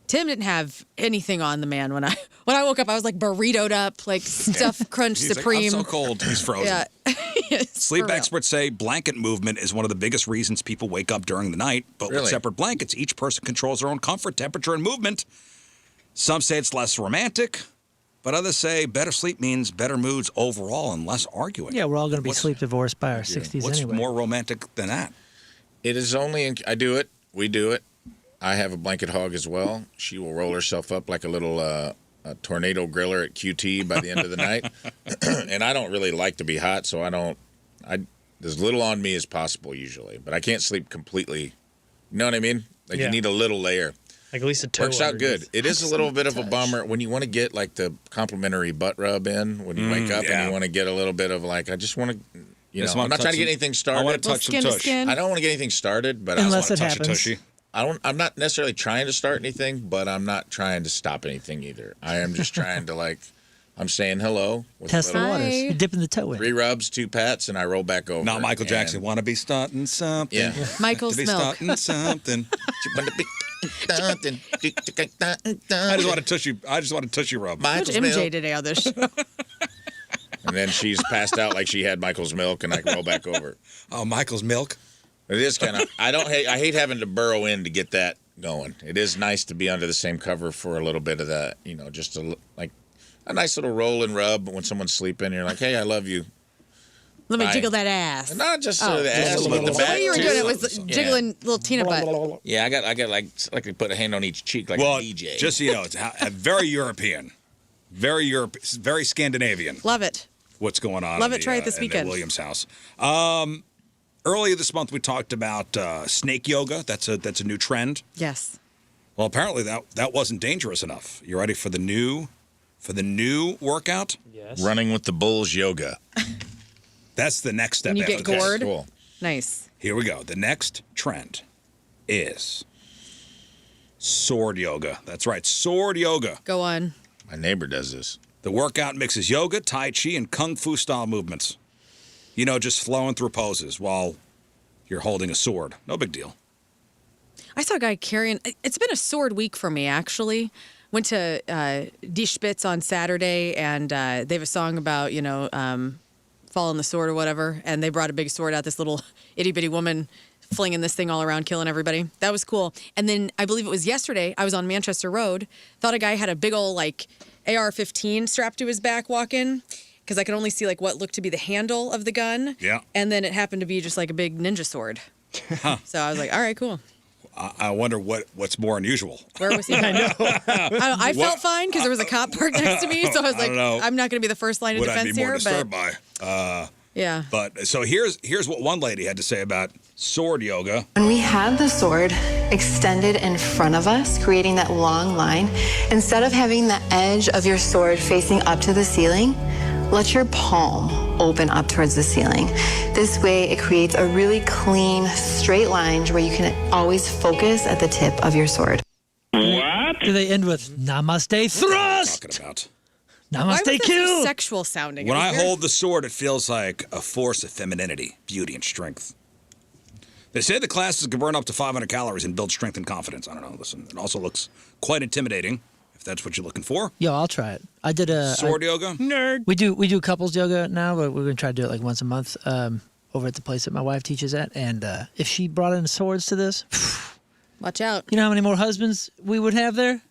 Tim didn't have anything on the man when I woke up. I was, like, burritoed up, like, stuffed Crunch He's Supreme. Like, I'm so cold. He's frozen. Yeah. Sleep experts say blanket movement is one of the biggest reasons people wake up during the night. But with separate blankets, each person controls their own comfort, temperature, and movement. Some say it's less romantic, but others say better sleep means better moods overall and less arguing. Yeah, we're all going to be sleep divorced by our 60s What's anyway. more romantic than that? It is only, I do it, we do it. I have a blanket hog as well. She will roll herself up like a little a tornado griller at QT by the end of the night. And I don't really like to be hot, so as little on me as possible usually. But I can't sleep completely. You know what I mean? Like you need a little layer. Like at least a toe. Works out good. It is a little bit of a bummer when you want to get like the complimentary butt rub in when you wake up and you want to get a little bit of like, I just want to, I'm not trying to get anything started. I want to touch some tush. I don't want to get anything started, but Unless I it want to touch happens. a tushy. I'm not necessarily trying to start anything, but I'm not trying to stop anything either. I am just trying to I'm saying hello. With Test the waters. You're dipping the toe in. 3 rubs, 2 pats, and I roll back over. Not Michael Jackson. Want to be starting something. Yeah. Michael's to be milk. starting something. I just want a tushy rub. Much MJ today on this show. And then she's passed out like she had Michael's milk, and I roll back over. Oh, Michael's milk. It is kind of. I hate having to burrow in to get that going. It is nice to be under the same cover for a little bit of that. Just a nice little roll and rub when someone's sleeping. You're like, hey, I love you. Let me jiggle that ass. Not just the ass, but the The back way you were too. doing it was jiggling little Tina butt. Yeah, I got like to put a hand on each cheek like a DJ. Just so you know, it's very European, very Scandinavian. Love it. What's going on? Love it. Try it this weekend. In the Williams house. Earlier this month, we talked about snake yoga. That's a new trend. Yes. Well, apparently that wasn't dangerous enough. You ready for the new workout? Yes. Running with the bulls yoga. That's the next step. And you get gored. Cool. Nice. Here we go. The next trend is sword yoga. That's right, sword yoga. Go on. My neighbor does this. The workout mixes yoga, tai chi, and kung fu style movements. Just flowing through poses while you're holding a sword. No big deal. I saw a guy carrying. It's been a sword week for me, actually. went to Die Spitz on Saturday, and they have a song about, fall on the sword or whatever, and they brought a big sword out, this little itty-bitty woman flinging this thing all around, killing everybody. That was cool. And then I believe it was yesterday, I was on Manchester Road, thought a guy had a big old, AR-15 strapped to his back walking, because I could only see, what looked to be the handle of the gun. Yeah. And then it happened to be just, a big ninja sword. Huh. So I was like, all right, cool. I wonder what's more unusual. Where was he? I know. I felt fine because there was a cop parked next to me, so I was like, I'm not going to be the first line of defense here. Would I be more disturbed by? Yeah. But so here's what one lady had to say about sword yoga. When we had the sword extended in front of us, creating that long line, instead of having the edge of your sword facing up to the ceiling, let your palm open up towards the ceiling. This way, it creates a really clean, straight line where you can always focus at the tip of your sword. What? Do they end with Namaste thrust? Talking about. Namaste kill. So sexual sounding. When I hold the sword, it feels like a force of femininity, beauty, and strength. They say the classes can burn up to 500 calories and build strength and confidence. I don't know. Listen, it also looks quite intimidating. If that's what you're looking for. Yo, I'll try it. I did a sword yoga. Nerd. We do couples yoga now, but we're gonna try to do it once a month over at the place that my wife teaches at. And if she brought in swords to this, watch out. You know how many more husbands we would have there?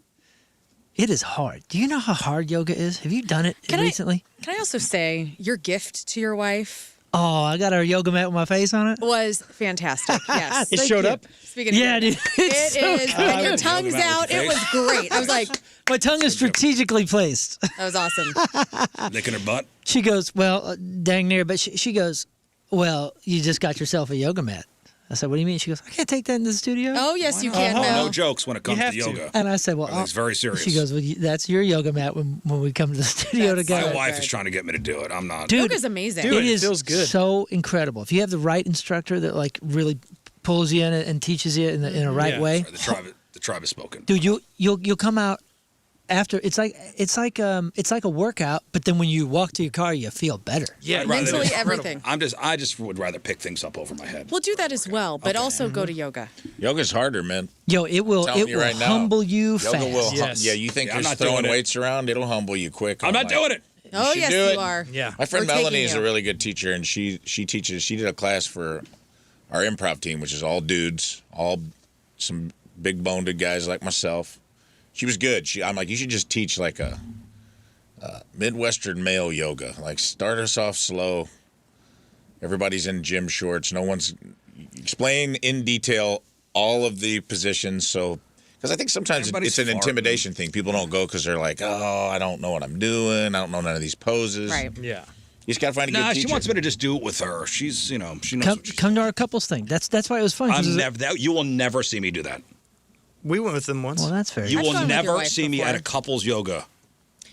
It is hard. Do you know how hard yoga is? Have you done it recently? Can I also say your gift to your wife? Oh, I got her yoga mat with my face on it. Was fantastic. Yes. It showed up? Speaking of yoga, dude. It is. And your tongue's out. It was great. I was like, my tongue is strategically placed. That was awesome. Licking her butt. She goes, well, dang near, but she goes, well, you just got yourself a yoga mat. I said, what do you mean? She goes, I can't take that in the studio. Oh, yes, you can. No jokes when it comes to yoga. And I said, well, it's very serious. She goes, well, that's your yoga mat when we come to the studio together. My wife is trying to get me to do it. I'm not. Dude, yoga's amazing. It feels good. So incredible. If you have the right instructor that really pulls you in and teaches you in a right way. The tribe is spoken. Dude, you'll come out after it's like a workout, but then when you walk to your car, you feel better. Yeah, mentally everything. I just would rather pick things up over my head. We'll do that as well, but also go to yoga. Yoga's harder, man. Yo, it will right now. humble you Yoga fast. will you think you're throwing weights around, it'll humble you quick. I'm not doing it. Oh, yes, you are. Yeah. My friend We're taking Melanie is you. a really good teacher, and she teaches. She did a class for our improv team, which is all dudes, all some big boned guys like myself. She was good. I'm like, you should just teach like a Midwestern male yoga. Like, start us off slow. Everybody's in gym shorts. No one's explain in detail all of the positions. So, because I think sometimes it's an intimidation thing. People don't go because they're like, oh, I don't know what I'm doing. I don't know none of these poses. Right. Yeah. You just got to find a good teacher. She wants me to just do it with her. She's, she knows what she's Come to our couples thing. That's why it was fun. you will never see me do that. We went with them once. Well, that's fair. You will never see me at a couples yoga.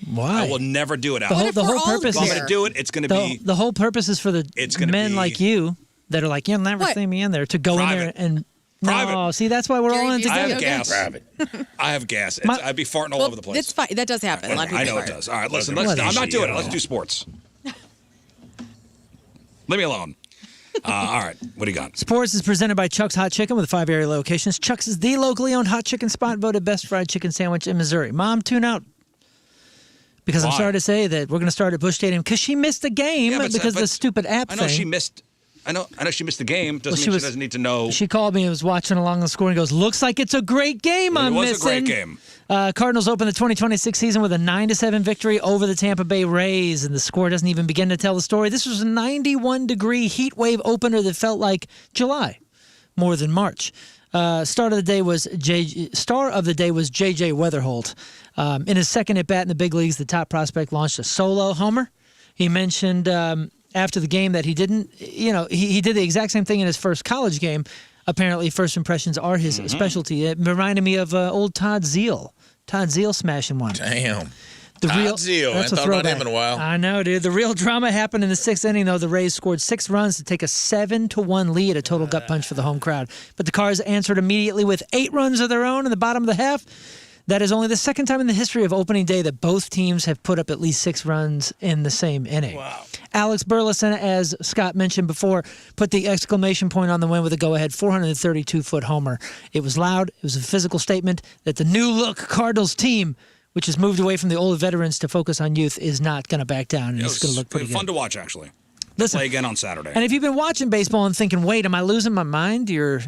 Why? I will never do it out. The whole purpose. If I'm going to do it, it's going to be. The whole purpose is for the men like you that are like, you'll never see me in there to go in there and. Private. No, see, that's why we're all in together. I have gas. I have gas. I'd be farting all over the place. It's fine. That does happen. A lot of people I know fart. it does. All right, listen. I'm not doing it. Let's do sports. Leave me alone. All right, what do you got? Sports is presented by Chuck's Hot Chicken with 5 area locations. Chuck's is the locally owned hot chicken spot voted best fried chicken sandwich in Missouri. Mom, tune out. Because I'm sorry to say that we're going to start at Busch Stadium because she missed the game because of the stupid app thing. I know she missed. I know she missed the game. Doesn't mean she doesn't need to know. She called me and was watching along the score and goes, looks like it's a great game I'm missing. It was a great game. Cardinals opened the 2026 season with a 9-7 victory over the Tampa Bay Rays, and the score doesn't even begin to tell the story. This was a 91-degree heat wave opener that felt like July more than March. Star of the day was J.J. Weatherholt. In his second at bat in the big leagues, the top prospect launched a solo homer. He mentioned after the game that he didn't, he did the exact same thing in his first college game. Apparently, first impressions are his specialty. It reminded me of old Todd Zeal. Todd Zeal smashing one. Damn. Todd Zeal. I haven't thought about him in a while. I know, dude. The real drama happened in the sixth inning, though. The Rays scored 6 runs to take a 7-1 lead, a total gut punch for the home crowd. But the Cards answered immediately with 8 runs of their own in the bottom of the half. That is only the second time in the history of opening day that both teams have put up at least 6 runs in the same inning. Wow. Alex Burleson, as Scott mentioned before, put the exclamation point on the win with a go-ahead 432-foot homer. It was loud. It was a physical statement that the new-look Cardinals team which has moved away from the old veterans to focus on youth, is not going to back down, and it's going to look pretty fun good. to watch, actually. Listen, play again on Saturday. And if you've been watching baseball and thinking, wait, am I losing my mind? You're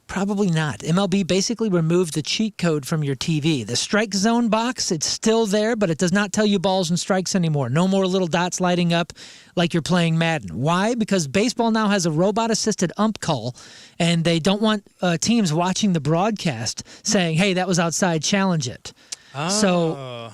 probably not. MLB basically removed the cheat code from your TV. The strike zone box, it's still there, but it does not tell you balls and strikes anymore. No more little dots lighting up like you're playing Madden. Why? Because baseball now has a robot-assisted ump call, and they don't want teams watching the broadcast saying, hey, that was outside, challenge it. So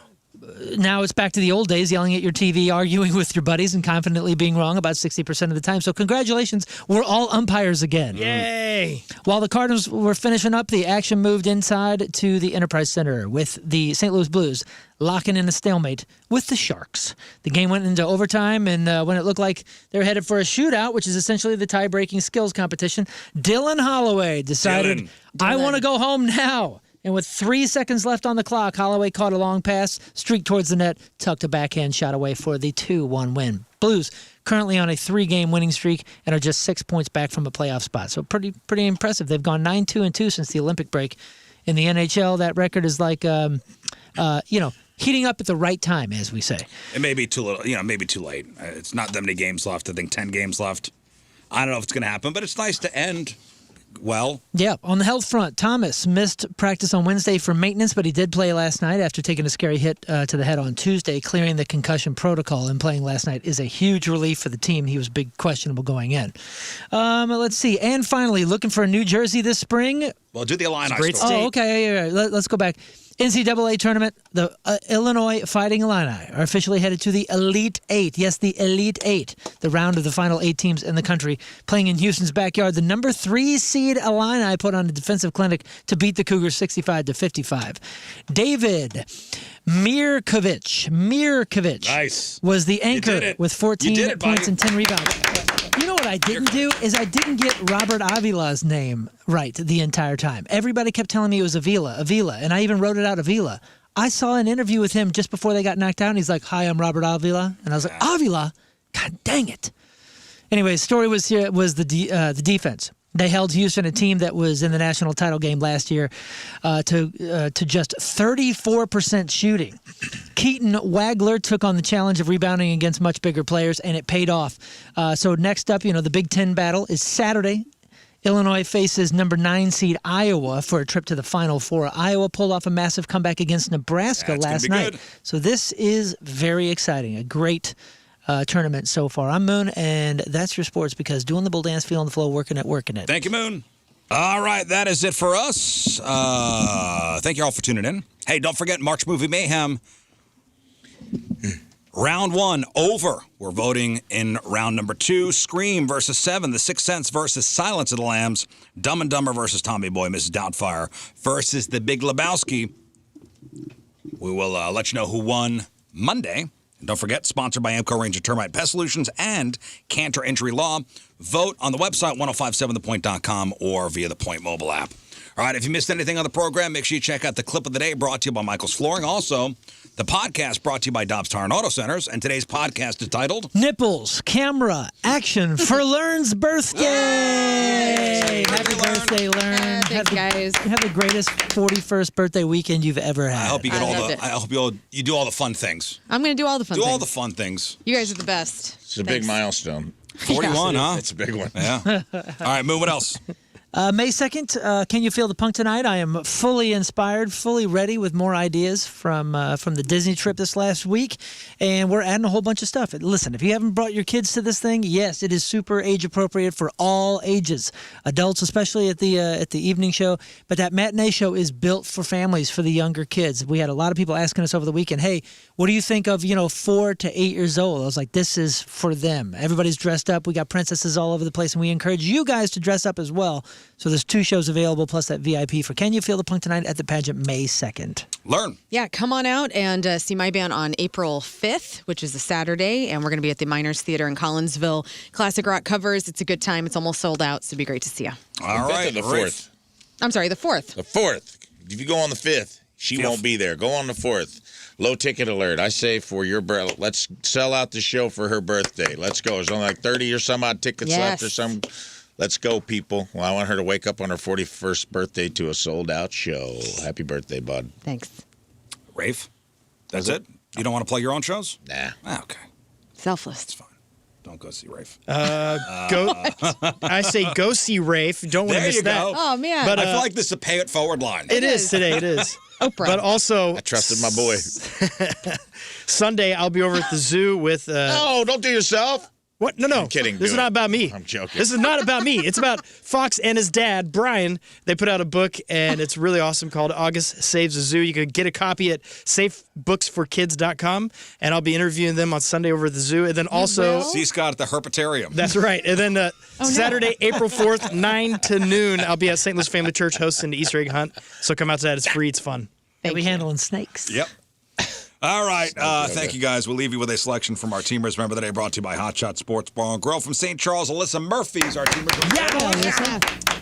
now it's back to the old days, yelling at your TV, arguing with your buddies, and confidently being wrong about 60% of the time. So congratulations, we're all umpires again. Yay! While the Cardinals were finishing up, the action moved inside to the Enterprise Center with the St. Louis Blues locking in a stalemate with the Sharks. The game went into overtime, and when it looked like they were headed for a shootout, which is essentially the tie-breaking skills competition, Dylan Holloway decided, I want to go home now. And with 3 seconds left on the clock, Holloway caught a long pass, streaked towards the net, tucked a backhand shot away for the 2-1 win. Blues currently on a 3-game winning streak and are just 6 points back from a playoff spot. So pretty impressive. They've gone 9-2-2 since the Olympic break. In the NHL, that record is like, heating up at the right time, as we say. It may be too little, maybe too late. It's not that many games left. I think 10 games left. I don't know if it's going to happen, but it's nice to end well. Yeah, on the health front, Thomas missed practice on Wednesday for maintenance, but he did play last night after taking a scary hit to the head on Tuesday. Clearing the concussion protocol and playing last night is a huge relief for the team. He was big questionable going in. Let's see. And finally, looking for a new jersey this spring. Well, do the Illini story. story. Oh, okay. Yeah. Let's go back. NCAA tournament, the Illinois Fighting Illini are officially headed to the Elite Eight. Yes, the Elite Eight, the round of the final 8 teams in the country, playing in Houston's backyard. The number 3 seed Illini put on a defensive clinic to beat the Cougars 65-55. David Mirkovic nice. Was the anchor with 14 points and 10 rebounds. You know what I didn't do is I didn't get Robert Avila's name right the entire time. Everybody kept telling me it was Avila, and I even wrote it out Avila. I saw an interview with him just before they got knocked out, and he's like, "Hi, I'm Robert Avila," and I was like, "Avila? God dang it!" Anyway, the story was the defense. They held Houston, a team that was in the national title game last year, to just 34% shooting. Keaton Wagler took on the challenge of rebounding against much bigger players, and it paid off. So next up, the Big Ten battle is Saturday. Illinois faces number 9 seed Iowa for a trip to the Final Four. Iowa pulled off a massive comeback against Nebraska last night. Good. So this is very exciting. A great tournament so far. I'm Moon, and that's your sports because doing the bull dance, feeling the flow, working it. Thank you, Moon. All right, that is it for us. Thank you all for tuning in. Hey, don't forget March Movie Mayhem. Round 1 over. We're voting in round number 2. Scream versus 7. The Sixth Sense versus Silence of the Lambs. Dumb and Dumber versus Tommy Boy, Mrs. Doubtfire versus The Big Lebowski. We will let you know who won Monday. And don't forget, sponsored by Amco Ranger Termite Pest Solutions and Cantor Injury Law. Vote on the website, 1057thepoint.com or via the Point mobile app. All right, if you missed anything on the program, make sure you check out the clip of the day brought to you by Michael's Flooring. Also, the podcast brought to you by Dobbs Tire and Auto Centers. And today's podcast is titled Nipples, Camera, Action for Lern's birthday. Happy birthday, Lern. Thanks, guys. Have the greatest 41st birthday weekend you've ever had. I hope you get I hope you do all the fun things. I'm going to do all the fun things. Do all the fun things. You guys are the best. It's a big milestone. 41, huh? It's a big one. Yeah. All right, Moon, what else? May 2nd, Can You Feel the Punk Tonight? I am fully inspired, fully ready with more ideas from the Disney trip this last week, and we're adding a whole bunch of stuff. Listen, if you haven't brought your kids to this thing, yes, it is super age appropriate for all ages, adults especially at the evening show. But that matinee show is built for families, for the younger kids. We had a lot of people asking us over the weekend, "Hey, what do you think of 4 to 8 years old?" I was like, "This is for them." Everybody's dressed up. We got princesses all over the place, and we encourage you guys to dress up as well. So there's 2 shows available, plus that VIP for Can You Feel the Punk Tonight at the pageant May 2nd. Learn. Yeah, come on out and see my band on April 5th, which is a Saturday, and we're going to be at the Miners Theater in Collinsville. Classic rock covers. It's a good time. It's almost sold out, so it'd be great to see you. All right. The 4th. I'm sorry, the 4th. The 4th. If you go on the 5th, she won't be there. Go on the 4th. Low ticket alert. I say for your birth, let's sell out the show for her birthday. Let's go. There's only like 30 or some odd tickets left or some. Let's go, people. Well, I want her to wake up on her 41st birthday to a sold-out show. Happy birthday, bud. Thanks. Rafe? That's it? You don't want to plug your own shows? Nah. Okay. Selfless. It's fine. Don't go see Rafe. I say go see Rafe. Don't want to There miss you that. go. Oh, man. But I feel like this is a pay it forward line. it is today. It is. Oprah. But also, I trusted my boy. Sunday I'll be over at the zoo with. No, don't do yourself. What? No. I'm kidding. This is Do not it. about me. I'm joking. This is not about me. It's about Fox and his dad, Brian. They put out a book, and it's really awesome called August Saves the Zoo. You can get a copy at safebooksforkids.com, and I'll be interviewing them on Sunday over at the zoo. And then also... See Scott at the Herpetarium. That's right. And then Saturday, April 4th, 9 to noon, I'll be at St. Louis Family Church hosting the Easter egg hunt. So come out to that. It's free. It's fun. They'll be handling snakes. Yep. All right. Thank you, guys. We'll leave you with a selection from our teamers. Remember the day brought to you by Hot Shot Sports Bar and Grill from St. Charles. Alyssa Murphy's our teamers. Yeah.